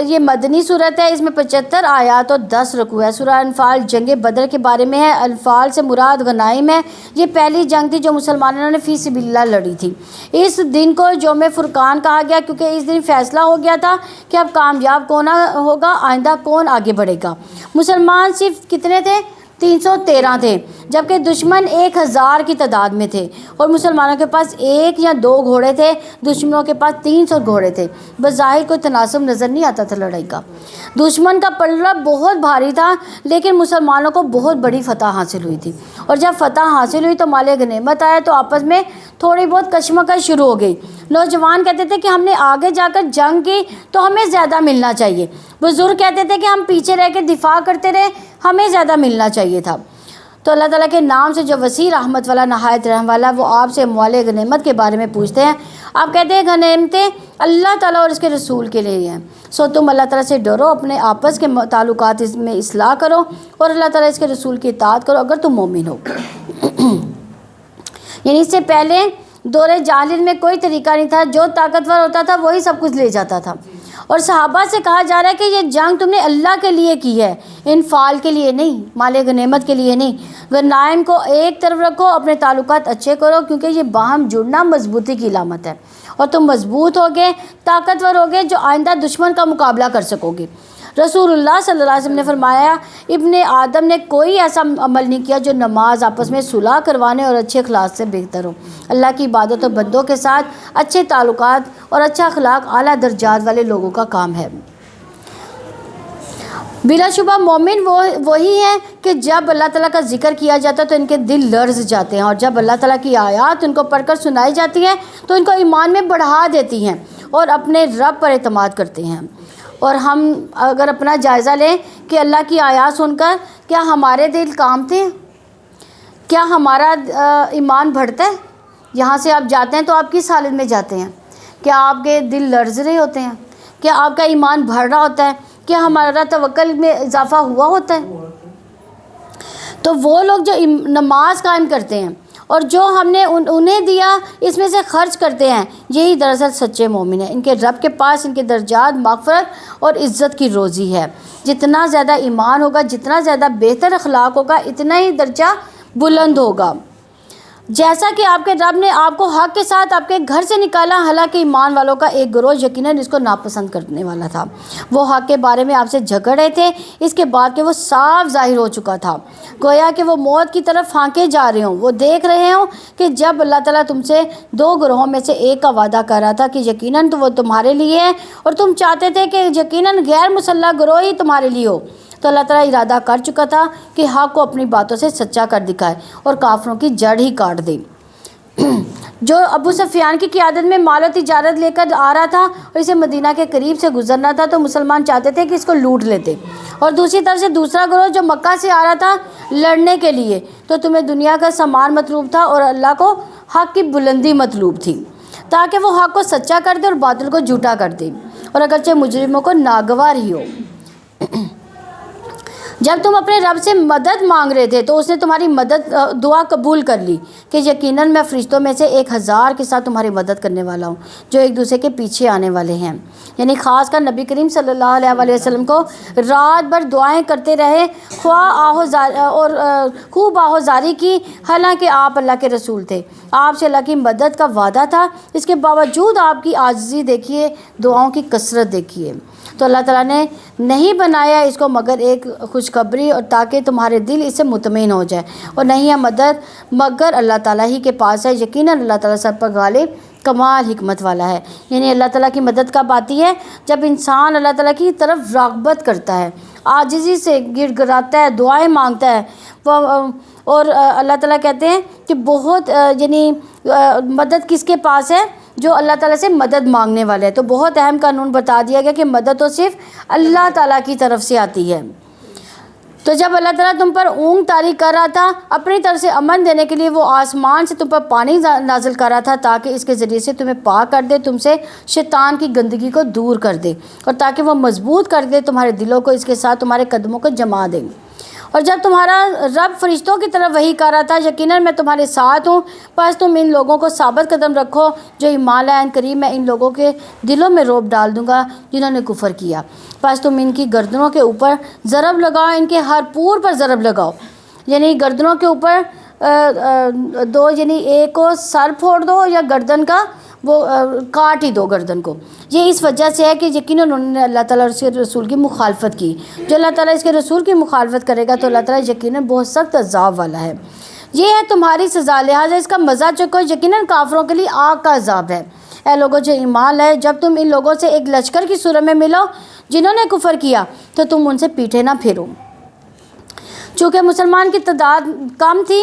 یہ مدنی صورت ہے، اس میں 75 آیات اور 10 رکوع ہے۔ سورہ انفال جنگ بدر کے بارے میں ہے۔ انفال سے مراد غنائم ہے، یہ پہلی جنگ تھی جو مسلمانوں نے فی سبیل اللہ لڑی تھی۔ اس دن کو یوم فرقان کہا گیا کیونکہ اس دن فیصلہ ہو گیا تھا کہ اب کامیاب کون ہوگا، آئندہ کون آگے بڑھے گا۔ مسلمان صرف کتنے تھے؟ 313 تھے، جبکہ دشمن 1000 کی تعداد میں تھے، اور مسلمانوں کے پاس 1 یا 2 گھوڑے تھے، دشمنوں کے پاس 300 گھوڑے تھے۔ بظاہر کوئی تناسب نظر نہیں آتا تھا لڑائی کا۔ دشمن کا پلڑا بہت بھاری تھا، لیکن مسلمانوں کو بہت بڑی فتح حاصل ہوئی تھی، اور جب فتح حاصل ہوئی تو مال غنیمت آیا تو آپس میں تھوڑی بہت کشمکش شروع ہو گئی۔ نوجوان کہتے تھے کہ ہم نے آگے جا کر جنگ کی تو ہمیں زیادہ ملنا چاہیے، بزرگ کہتے تھے کہ ہم پیچھے رہ کے دفاع کرتے رہے، ہمیں زیادہ ملنا چاہیے تھا۔ تو اللہ تعالیٰ کے نام سے جو وسیع رحمت والا نہایت رحم والا، وہ آپ سے مال غنیمت کے بارے میں پوچھتے ہیں۔ آپ کہتے ہیں غنیمتیں اللہ تعالیٰ اور اس کے رسول کے لیے ہیں، سو تم اللہ تعالیٰ سے ڈرو، اپنے آپس کے تعلقات اس میں اصلاح کرو، اور اللہ تعالیٰ اس کے رسول کی اطاعت کرو اگر تم مومن ہو۔ یعنی اس سے پہلے دور جاہلیت میں کوئی طریقہ نہیں تھا، جو طاقتور ہوتا تھا وہی سب کچھ لے جاتا تھا، اور صحابہ سے کہا جا رہا ہے کہ یہ جنگ تم نے اللہ کے لیے کی ہے، انفال کے لیے نہیں، مال غنیمت کے لیے نہیں۔ غنائم کو ایک طرف رکھو، اپنے تعلقات اچھے کرو، کیونکہ یہ باہم جڑنا مضبوطی کی علامت ہے، اور تم مضبوط ہوگے، طاقتور ہوگے، جو آئندہ دشمن کا مقابلہ کر سکو گے۔ رسول اللہ صلی اللہ علیہ وسلم نے فرمایا، ابن آدم نے کوئی ایسا عمل نہیں کیا جو نماز آپس میں صلح کروانے اور اچھے اخلاق سے بہتر ہو۔ اللہ کی عبادت و بندوں کے ساتھ اچھے تعلقات اور اچھا اخلاق اعلیٰ درجات والے لوگوں کا کام ہے۔ بلا شبہ مومن وہی ہیں کہ جب اللہ تعالیٰ کا ذکر کیا جاتا ہے تو ان کے دل لرز جاتے ہیں، اور جب اللہ تعالیٰ کی آیات ان کو پڑھ کر سنائی جاتی ہیں تو ان کو ایمان میں بڑھا دیتی ہیں اور اپنے رب پر اعتماد کرتے ہیں۔ اور ہم اگر اپنا جائزہ لیں کہ اللہ کی آیات سن کر کیا ہمارے دل کانپتے ہیں؟ کیا ہمارا ایمان بڑھتا ہے؟ یہاں سے آپ جاتے ہیں تو آپ کس حالت میں جاتے ہیں؟ کیا آپ کے دل لرز رہے ہوتے ہیں؟ کیا آپ کا ایمان بڑھ رہا ہوتا ہے؟ کیا ہمارا توکل میں اضافہ ہوا ہوتا ہے؟ تو وہ لوگ جو نماز قائم کرتے ہیں اور جو ہم نے انہیں دیا اس میں سے خرچ کرتے ہیں، یہی دراصل سچے مومن ہیں۔ ان کے رب کے پاس ان کے درجات مغفرت اور عزت کی روزی ہے۔ جتنا زیادہ ایمان ہوگا، جتنا زیادہ بہتر اخلاق ہوگا، اتنا ہی درجہ بلند ہوگا۔ جیسا کہ آپ کے رب نے آپ کو حق کے ساتھ آپ کے گھر سے نکالا، حالانکہ ایمان والوں کا ایک گروہ یقیناً اس کو ناپسند کرنے والا تھا۔ وہ حق کے بارے میں آپ سے جھگڑ رہے تھے، اس کے بعد کہ وہ صاف ظاہر ہو چکا تھا، گویا کہ وہ موت کی طرف پھانکے جا رہے ہوں۔ وہ دیکھ رہے ہوں کہ جب اللہ تعالیٰ تم سے 2 گروہوں میں سے ایک کا وعدہ کر رہا تھا کہ یقیناً تو وہ تمہارے لیے ہے، اور تم چاہتے تھے کہ یقیناً غیر مسلح گروہ ہی تمہارے لیے ہو، تو اللہ تعالیٰ ارادہ کر چکا تھا کہ حق کو اپنی باتوں سے سچا کر دکھائے اور کافروں کی جڑ ہی کاٹ دے۔ جو ابو سفیان کی قیادت میں مال و تجارت لے کر آ رہا تھا اور اسے مدینہ کے قریب سے گزرنا تھا، تو مسلمان چاہتے تھے کہ اس کو لوٹ لیتے، اور دوسری طرف سے دوسرا گروہ جو مکہ سے آ رہا تھا لڑنے کے لیے، تو تمہیں دنیا کا سامان مطلوب تھا اور اللہ کو حق کی بلندی مطلوب تھی، تاکہ وہ حق کو سچا کر دے اور باطل کو جھوٹا کر دے، اور اگرچہ مجرموں کو ناگوار ہی ہو۔ جب تم اپنے رب سے مدد مانگ رہے تھے تو اس نے تمہاری مدد دعا قبول کر لی کہ یقیناً میں فرشتوں میں سے 1000 کے ساتھ تمہاری مدد کرنے والا ہوں، جو ایک دوسرے کے پیچھے آنے والے ہیں۔ یعنی خاص کر نبی کریم صلی اللہ علیہ وسلم کو رات بھر دعائیں کرتے رہے، خوب آہوزاری کی، حالانکہ آپ اللہ کے رسول تھے، آپ سے اللہ کی مدد کا وعدہ تھا، اس کے باوجود آپ کی عاجزی دیکھیے، دعاؤں کی کثرت دیکھیے۔ تو اللہ تعالیٰ نے نہیں بنایا اس کو مگر ایک خوشخبری، اور تاکہ تمہارے دل اس سے مطمئن ہو جائے، اور نہیں ہے مدد مگر اللہ تعالیٰ ہی کے پاس ہے، یقیناً اللہ تعالیٰ سب پر غالب کمال حکمت والا ہے۔ یعنی اللہ تعالیٰ کی مدد کب آتی ہے؟ جب انسان اللہ تعالیٰ کی طرف راغبت کرتا ہے، عاجزی سے گڑ گڑاتا ہے، دعائیں مانگتا ہے، اور اللہ تعالیٰ کہتے ہیں کہ بہت یعنی مدد کس کے پاس ہے؟ جو اللہ تعالیٰ سے مدد مانگنے والے ہیں۔ تو بہت اہم قانون بتا دیا گیا کہ مدد تو صرف اللہ تعالیٰ کی طرف سے آتی ہے۔ تو جب اللہ تعالیٰ تم پر اونگ طاری کر رہا تھا، اپنی طرف سے امن دینے کے لیے وہ آسمان سے تم پر پانی نازل کر رہا تھا، تاکہ اس کے ذریعے سے تمہیں پاک کر دے، تم سے شیطان کی گندگی کو دور کر دے، اور تاکہ وہ مضبوط کر دے تمہارے دلوں کو، اس کے ساتھ تمہارے قدموں کو جما دے۔ اور جب تمہارا رب فرشتوں کی طرف وحی کر رہا تھا، یقیناً میں تمہارے ساتھ ہوں، پس تم ان لوگوں کو ثابت قدم رکھو جو ایمان لائے، قریب میں ان لوگوں کے دلوں میں رعب ڈال دوں گا جنہوں نے کفر کیا، پس تم ان کی گردنوں کے اوپر ضرب لگاؤ، ان کے ہر پور پر ضرب لگاؤ، یعنی گردنوں کے اوپر 2، یعنی ایک کو سر پھوڑ دو یا گردن کا وہ کاٹ ہی دو گردن کو. یہ اس وجہ سے ہے کہ یقیناً انہوں نے اللہ تعالیٰ اور اس کے رسول کی مخالفت کی. جو اللہ تعالیٰ اس کے رسول کی مخالفت کرے گا تو اللہ تعالیٰ یقیناً بہت سخت عذاب والا ہے. یہ ہے تمہاری سزا، لہٰذا اس کا مزہ چکھو، یقیناً کافروں کے لیے آگ کا عذاب ہے. اے لوگوں جو ایمان لائے، جب تم ان لوگوں سے ایک لشکر کی صورت میں ملو جنہوں نے کفر کیا تو تم ان سے پیٹھے نہ پھرو. چونکہ مسلمان کی تعداد کم تھی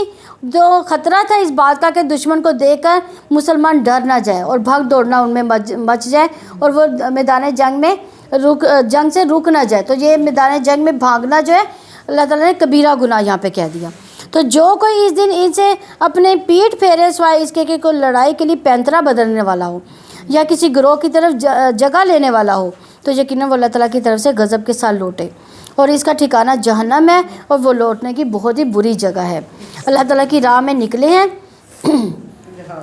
تو خطرہ تھا اس بات کا کہ دشمن کو دیکھ کر مسلمان ڈر نہ جائے اور بھاگ دوڑنا ان میں مچ جائے اور وہ میدان جنگ سے رک نہ جائے. تو یہ میدان جنگ میں بھاگنا جو ہے اللہ تعالیٰ نے کبیرہ گناہ یہاں پہ کہہ دیا. تو جو کوئی اس دن ان سے اپنے پیٹھ پھیرے سوائے اس کے کہ کوئی لڑائی کے لیے پینترا بدلنے والا ہو یا کسی گروہ کی طرف جگہ لینے والا ہو تو یقیناً وہ اللہ تعالیٰ کی طرف سے غضب کے ساتھ لوٹے اور اس کا ٹھکانہ جہنم ہے اور وہ لوٹنے کی بہت ہی بری جگہ ہے. اللہ تعالیٰ کی راہ میں نکلے ہیں،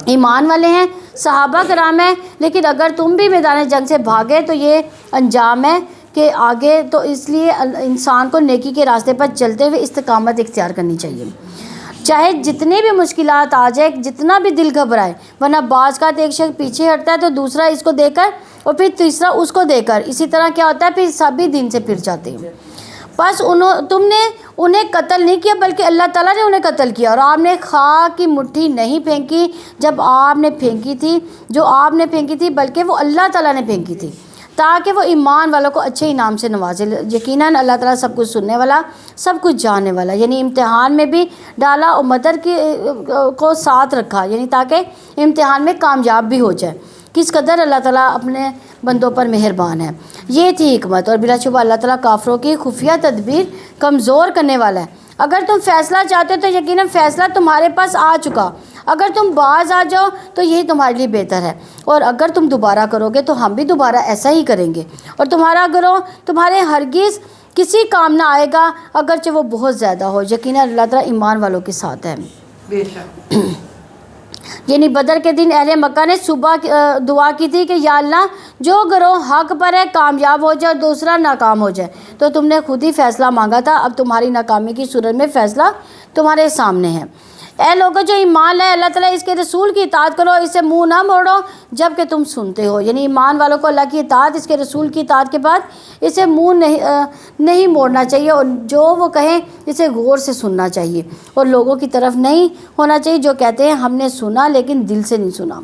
ایمان والے ہیں، صحابہ کرام ہیں، لیکن اگر تم بھی میدان جنگ سے بھاگے تو یہ انجام ہے کہ آگے تو اس لیے انسان کو نیکی کے راستے پر چلتے ہوئے استقامت اختیار کرنی چاہیے، چاہے جتنی بھی مشکلات آ جائے، جتنا بھی دل گھبرائے. ورنہ بعض کا ایک شخص پیچھے ہٹتا ہے تو دوسرا اس کو دے کر اور پھر تیسرا اس کو دے کر، اسی طرح کیا ہوتا ہے پھر سبھی دین سے پھر جاتے ہیں. بس تم نے انہیں قتل نہیں کیا بلکہ اللہ تعالیٰ نے انہیں قتل کیا. اور آپ نے خاک کی مٹھی نہیں پھینکی جب آپ نے پھینکی تھی، جو آپ نے پھینکی تھی بلکہ وہ اللہ تعالیٰ نے پھینکی تھی تاکہ وہ ایمان والوں کو اچھے انعام سے نوازے. یقیناً اللہ تعالیٰ سب کچھ سننے والا، سب کچھ جاننے والا. یعنی امتحان میں بھی ڈالا اور مدر کو ساتھ رکھا، یعنی تاکہ امتحان میں کامیاب بھی ہو جائے. کس قدر اللہ تعالیٰ اپنے بندوں پر مہربان ہے. یہ تھی حکمت. اور بلا شبہ اللہ تعالیٰ کافروں کی خفیہ تدبیر کمزور کرنے والا ہے. اگر تم فیصلہ چاہتے ہو تو یقیناً فیصلہ تمہارے پاس آ چکا. اگر تم باز آ جاؤ تو یہی تمہارے لیے بہتر ہے، اور اگر تم دوبارہ کرو گے تو ہم بھی دوبارہ ایسا ہی کریں گے. اور تمہارا گروہ تمہارے ہرگز کسی کام نہ آئے گا اگرچہ وہ بہت زیادہ ہو. یقیناً اللہ تعالیٰ ایمان والوں کے ساتھ ہے. بے شک. یعنی بدر کے دن اہل مکہ نے صبح دعا کی تھی کہ یا اللہ جو گروہ حق پر ہے کامیاب ہو جائے اور دوسرا ناکام ہو جائے. تو تم نے خود ہی فیصلہ مانگا تھا، اب تمہاری ناکامی کی صورت میں فیصلہ تمہارے سامنے ہے. اے لوگوں جو ایمان لائے، اللہ تعالیٰ اس کے رسول کی اطاعت کرو، اس سے منہ نہ موڑو جب کہ تم سنتے ہو. یعنی ایمان والوں کو اللہ کی اطاعت، اس کے رسول کی اطاعت کے بعد اسے منہ نہیں موڑنا چاہیے، اور جو وہ کہیں اسے غور سے سننا چاہیے اور لوگوں کی طرف نہیں ہونا چاہیے جو کہتے ہیں ہم نے سنا لیکن دل سے نہیں سنا.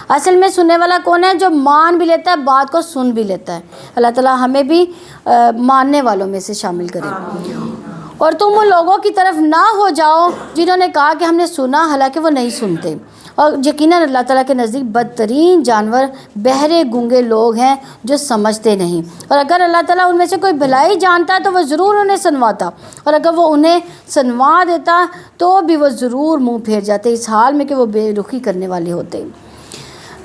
اصل میں سننے والا کون ہے؟ جو مان بھی لیتا ہے، بات کو سن بھی لیتا ہے. اللہ تعالیٰ ہمیں بھی ماننے والوں میں سے شامل کرے. اور تم ان لوگوں کی طرف نہ ہو جاؤ جنہوں نے کہا کہ ہم نے سنا حالانکہ وہ نہیں سنتے. اور یقیناً اللہ تعالیٰ کے نزدیک بدترین جانور بہرے گونگے لوگ ہیں جو سمجھتے نہیں. اور اگر اللہ تعالیٰ ان میں سے کوئی بھلائی جانتا تو وہ ضرور انہیں سنواتا، اور اگر وہ انہیں سنوا دیتا تو بھی وہ ضرور منہ پھیر جاتے، اس حال میں کہ وہ بے رخی کرنے والے ہوتے.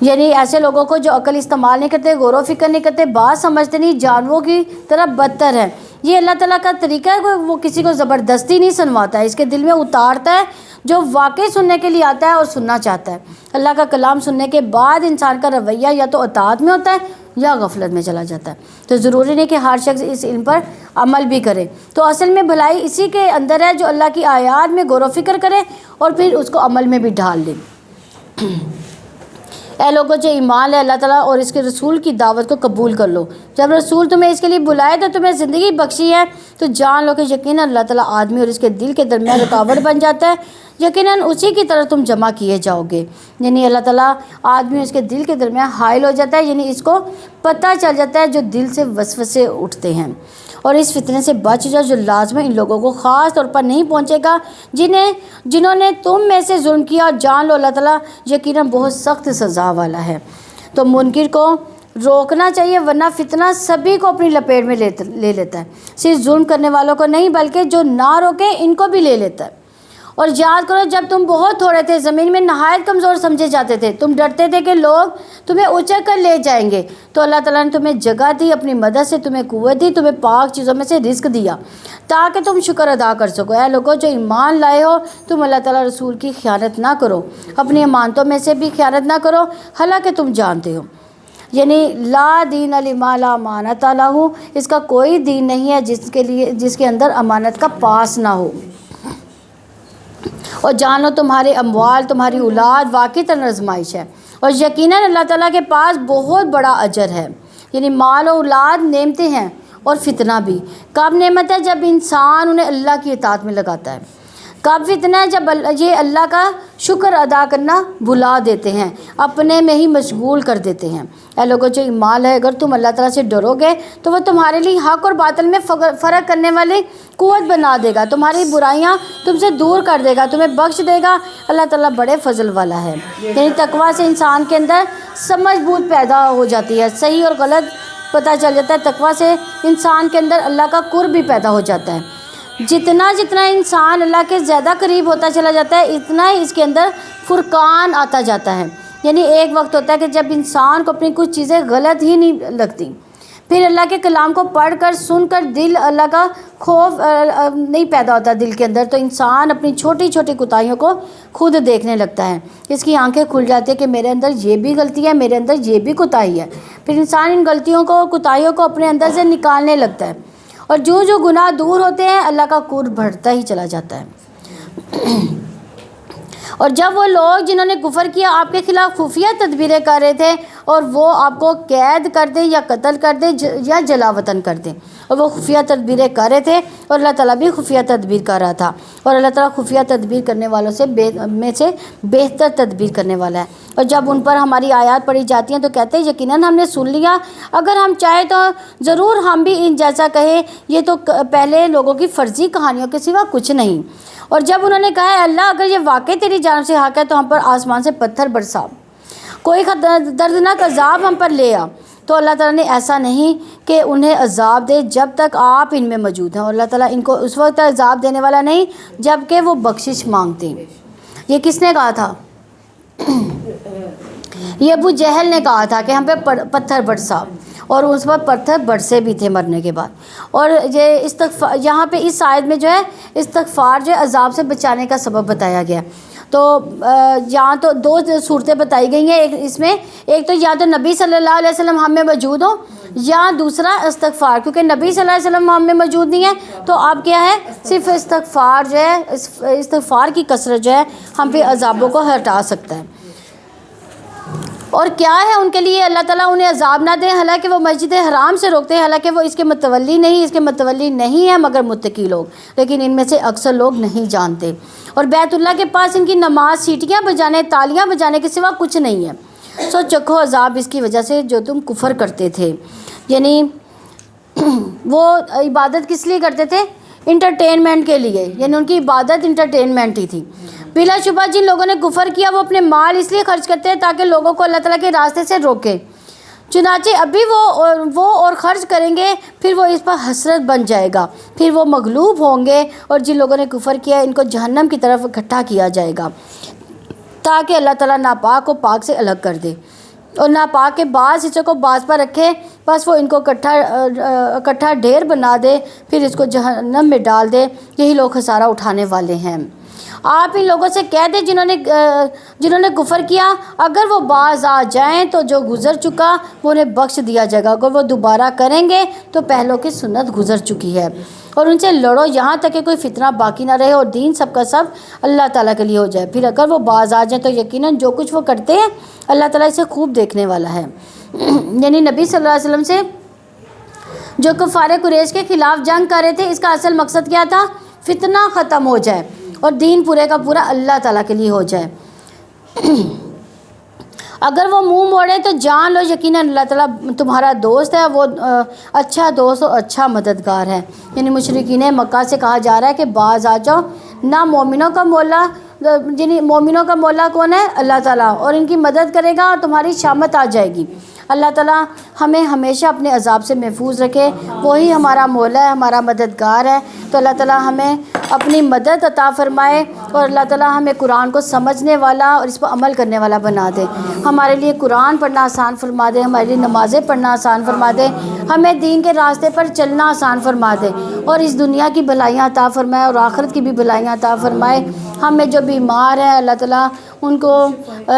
یعنی ایسے لوگوں کو جو عقل استعمال نہیں کرتے، غور و فکر نہیں کرتے، بات سمجھتے نہیں، جانوروں کی طرح بدتر ہے. یہ اللہ تعالیٰ کا طریقہ ہے، وہ کسی کو زبردستی نہیں سنواتا ہے، اس کے دل میں اتارتا ہے جو واقعی سننے کے لیے آتا ہے اور سننا چاہتا ہے. اللہ کا کلام سننے کے بعد انسان کا رویہ یا تو اطاعت میں ہوتا ہے یا غفلت میں چلا جاتا ہے. تو ضروری نہیں کہ ہر شخص اس علم پر عمل بھی کرے. تو اصل میں بھلائی اسی کے اندر ہے جو اللہ کی آیات میں غور و فکر کرے اور پھر اس کو عمل میں بھی ڈھال دے. اے لوگوں جو ایمان ہے، اللہ تعالیٰ اور اس کے رسول کی دعوت کو قبول کر لو. جب رسول تمہیں اس کے لیے بلائے تو تمہیں زندگی بخشی ہے تو جان لو کہ یقیناً اللہ تعالیٰ آدمی اور اس کے دل کے درمیان رکاوٹ بن جاتا ہے. یقیناً اسی کی طرف تم جمع کیے جاؤ گے. یعنی اللہ تعالیٰ آدمی اور اس کے دل کے درمیان حائل ہو جاتا ہے، یعنی اس کو پتہ چل جاتا ہے جو دل سے وسوسے اٹھتے ہیں. اور اس فتنے سے بچ جاؤ جو لازم ان لوگوں کو خاص طور پر نہیں پہنچے گا جنہوں نے تم میں سے ظلم کیا. اور جان لو اللہ تعالیٰ یقیناً بہت سخت سزا والا ہے. تو منکر کو روکنا چاہیے ورنہ فتنہ سبھی کو اپنی لپیٹ میں لے لیتا ہے، صرف ظلم کرنے والوں کو نہیں بلکہ جو نہ روکے ان کو بھی لے لیتا ہے. اور یاد کرو جب تم بہت تھوڑے تھے، زمین میں نہایت کمزور سمجھے جاتے تھے، تم ڈرتے تھے کہ لوگ تمہیں اچک کر لے جائیں گے. تو اللہ تعالیٰ نے تمہیں جگہ دی، اپنی مدد سے تمہیں قوت دی، تمہیں پاک چیزوں میں سے رزق دیا تاکہ تم شکر ادا کر سکو. اے لوگوں جو ایمان لائے ہو، تم اللہ تعالیٰ رسول کی خیانت نہ کرو، اپنی امانتوں میں سے بھی خیانت نہ کرو حالانکہ تم جانتے ہو. یعنی لا دین لما لا امانت لہ، اس کا کوئی دین نہیں ہے جس کے اندر امانت کا پاس نہ ہو. اور جانو تمہارے اموال، تمہاری اولاد واقعی آزمائش ہے، اور یقیناً اللہ تعالیٰ کے پاس بہت بڑا اجر ہے. یعنی مال و اولاد نعمتیں ہیں اور فتنہ بھی. کب نعمت ہے؟ جب انسان انہیں اللہ کی اطاعت میں لگاتا ہے. کب فتنہ ہے؟ جب یہ اللہ کا شکر ادا کرنا بھلا دیتے ہیں, اپنے میں ہی مشغول کر دیتے ہیں. اے لوگوں جو ایمان ہے, اگر تم اللہ تعالیٰ سے ڈرو گے تو وہ تمہارے لیے حق اور باطل میں فرق کرنے والی قوت بنا دے گا, تمہاری برائیاں تم سے دور کر دے گا, تمہیں بخش دے گا. اللہ تعالیٰ بڑے فضل والا ہے. یعنی تقویٰ سے انسان کے اندر سمجھ بوجھ پیدا ہو جاتی ہے, صحیح اور غلط پتہ چل جاتا ہے. تقویٰ سے انسان کے اندر اللہ کا قرب بھی پیدا ہو جاتا ہے. جتنا انسان اللہ کے زیادہ قریب ہوتا چلا جاتا ہے, اتنا ہی اس کے اندر فرقان آتا جاتا ہے. یعنی ایک وقت ہوتا ہے کہ جب انسان کو اپنی کچھ چیزیں غلط ہی نہیں لگتی, پھر اللہ کے کلام کو پڑھ کر سن کر دل اللہ کا خوف نہیں پیدا ہوتا دل کے اندر, تو انسان اپنی چھوٹی چھوٹی کوتاہیوں کو خود دیکھنے لگتا ہے. اس کی آنکھیں کھل جاتی ہیں کہ میرے اندر یہ بھی غلطی ہے, میرے اندر یہ بھی کوتاہی ہے. پھر انسان ان غلطیوں کو, کوتاہیوں کو اپنے اندر سے نکالنے لگتا ہے, اور جو گناہ دور ہوتے ہیں اللہ کا قرب بڑھتا ہی چلا جاتا ہے. اور جب وہ لوگ جنہوں نے کفر کیا آپ کے خلاف خفیہ تدبیریں کر رہے تھے, اور وہ آپ کو قید کر دیں یا قتل کر دیں یا جلا وطن کر دیں, اور وہ خفیہ تدبیریں کر رہے تھے, اور اللہ تعالیٰ بھی خفیہ تدبیر کر رہا تھا. اور اللہ تعالیٰ خفیہ تدبیر کرنے والوں سے میں سے بہتر تدبیر کرنے والا ہے. اور جب ان پر ہماری آیات پڑھی جاتی ہیں تو کہتے ہیں یقیناً ہم نے سن لیا, اگر ہم چاہیں تو ضرور ہم بھی ان جیسا کہیں, یہ تو پہلے لوگوں کی فرضی کہانیوں کے سوا کچھ نہیں. اور جب انہوں نے کہا اللہ اگر یہ واقعی تیری جانب سے حق ہے تو ہم پر آسمان سے پتھر برسا, کوئی دردناک عذاب ہم پر لے آ, تو اللہ تعالیٰ نے ایسا نہیں کہ انہیں عذاب دے جب تک آپ ان میں موجود ہیں. اور اللہ تعالیٰ ان کو اس وقت عذاب دینے والا نہیں جب کہ وہ بخشش مانگتے ہیں. یہ کس نے کہا تھا؟ یہ ابو جہل نے کہا تھا کہ ہم پہ پتھر برسا, اور اس پر پتھر برسے بھی تھے مرنے کے بعد. اور یہ استغفار یہاں پہ اس آیت میں جو ہے استغفار جو ہے عذاب سے بچانے کا سبب بتایا گیا. تو یہاں تو دو صورتیں بتائی گئی ہیں, ایک تو یا تو نبی صلی اللہ علیہ وسلم ہم میں موجود ہوں, یا دوسرا استغفار. کیونکہ نبی صلی اللہ علیہ وسلم ہم میں موجود نہیں ہے تو اب کیا ہے, صرف استغفار جو ہے, استغفار کی کثرت جو ہے ہم پہ عذابوں کو ہٹا سکتا ہے. اور کیا ہے ان کے لیے اللہ تعالیٰ انہیں عذاب نہ دیں حالانکہ وہ مسجد حرام سے روکتے ہیں, حالانکہ وہ اس کے متولی نہیں ہیں مگر متقی لوگ, لیکن ان میں سے اکثر لوگ نہیں جانتے. اور بیت اللہ کے پاس ان کی نماز سیٹیاں بجانے, تالیاں بجانے کے سوا کچھ نہیں ہے. سو چکھو عذاب اس کی وجہ سے جو تم کفر کرتے تھے. یعنی وہ عبادت کس لیے کرتے تھے؟ انٹرٹینمنٹ کے لیے. یعنی ان کی عبادت انٹرٹینمنٹ ہی تھی. بلا شبہ جن لوگوں نے کفر کیا وہ اپنے مال اس لیے خرچ کرتے ہیں تاکہ لوگوں کو اللہ تعالیٰ کے راستے سے روکے. چنانچہ ابھی وہ اور خرچ کریں گے, پھر وہ اس پر حسرت بن جائے گا, پھر وہ مغلوب ہوں گے, اور جن لوگوں نے کفر کیا ان کو جہنم کی طرف اکٹھا کیا جائے گا تاکہ اللہ تعالیٰ ناپاک کو پاک سے الگ کر دے, اور ناپاک کے بعض حصوں کو بعض پر رکھے, بس وہ ان کو اکٹھا ڈھیر بنا دے, پھر اس کو جہنم میں ڈال دے. یہی لوگ خسارہ اٹھانے والے ہیں. آپ ان لوگوں سے کہہ دیں جنہوں نے کفر کیا, اگر وہ باز آ جائیں تو جو گزر چکا وہ انہیں بخش دیا جائے گا, اگر وہ دوبارہ کریں گے تو پہلوں کی سنت گزر چکی ہے. اور ان سے لڑو یہاں تک کہ کوئی فتنہ باقی نہ رہے اور دین سب کا سب اللہ تعالیٰ کے لیے ہو جائے. پھر اگر وہ باز آ جائیں تو یقیناً جو کچھ وہ کرتے ہیں اللہ تعالیٰ اسے خوب دیکھنے والا ہے. یعنی نبی صلی اللہ علیہ وسلم سے جو کفار قریش کے خلاف جنگ کر رہے تھے, اس کا اصل مقصد کیا تھا؟ فتنہ ختم ہو جائے اور دین پورے کا پورا اللہ تعالیٰ کے لیے ہو جائے. اگر وہ منہ موڑے تو جان لو یقیناً اللہ تعالیٰ تمہارا دوست ہے, وہ اچھا دوست اور اچھا مددگار ہے. یعنی مشرکین مکہ سے کہا جا رہا ہے کہ باز آ جاؤ, نہ مومنوں کا مولا, یعنی مومنوں کا مولا کون ہے؟ اللہ تعالیٰ, اور ان کی مدد کرے گا اور تمہاری شامت آ جائے گی. اللہ تعالیٰ ہمیں ہمیشہ اپنے عذاب سے محفوظ رکھے, وہی ہمارا مولا ہے, ہمارا مددگار ہے. تو اللہ تعالیٰ ہمیں اپنی مدد عطا فرمائے, اور اللہ تعالیٰ ہمیں قرآن کو سمجھنے والا اور اس پر عمل کرنے والا بنا دے. ہمارے لیے قرآن پڑھنا آسان فرما دے, ہمارے لیے نمازیں پڑھنا آسان فرما دے, ہمیں دین کے راستے پر چلنا آسان فرما دے, اور اس دنیا کی بھلائیاں عطا فرمائے اور آخرت کی بھی بھلائیاں عطا فرمائے. ہمیں جو بیمار ہیں اللہ تعالیٰ ان کو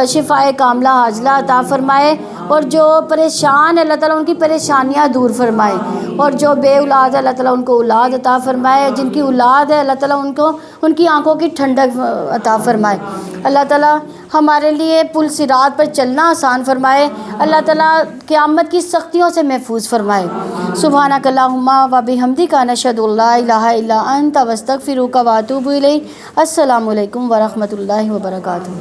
شفائے کاملہ عاجلہ عطا فرمائے، اور جو پریشان ہے اللہ تعالیٰ ان کی پریشانیاں دور فرمائے، اور جو بے اولاد ہے اللہ تعالیٰ ان کو اولاد عطا فرمائے، جن کی اولاد ہے اللہ تعالیٰ ان کو ان کی آنکھوں کی ٹھنڈک عطا فرمائے، اللہ تعالیٰ ہمارے لیے پل صراط پر چلنا آسان فرمائے، اللہ تعالیٰ قیامت کی سختیوں سے محفوظ فرمائے۔ سبحانک اللہم و بحمدک نشہد ان لا الہ الا انت نستغفرک و اتوب الیک۔ السلام علیکم ورحمۃ اللہ وبرکاتہ۔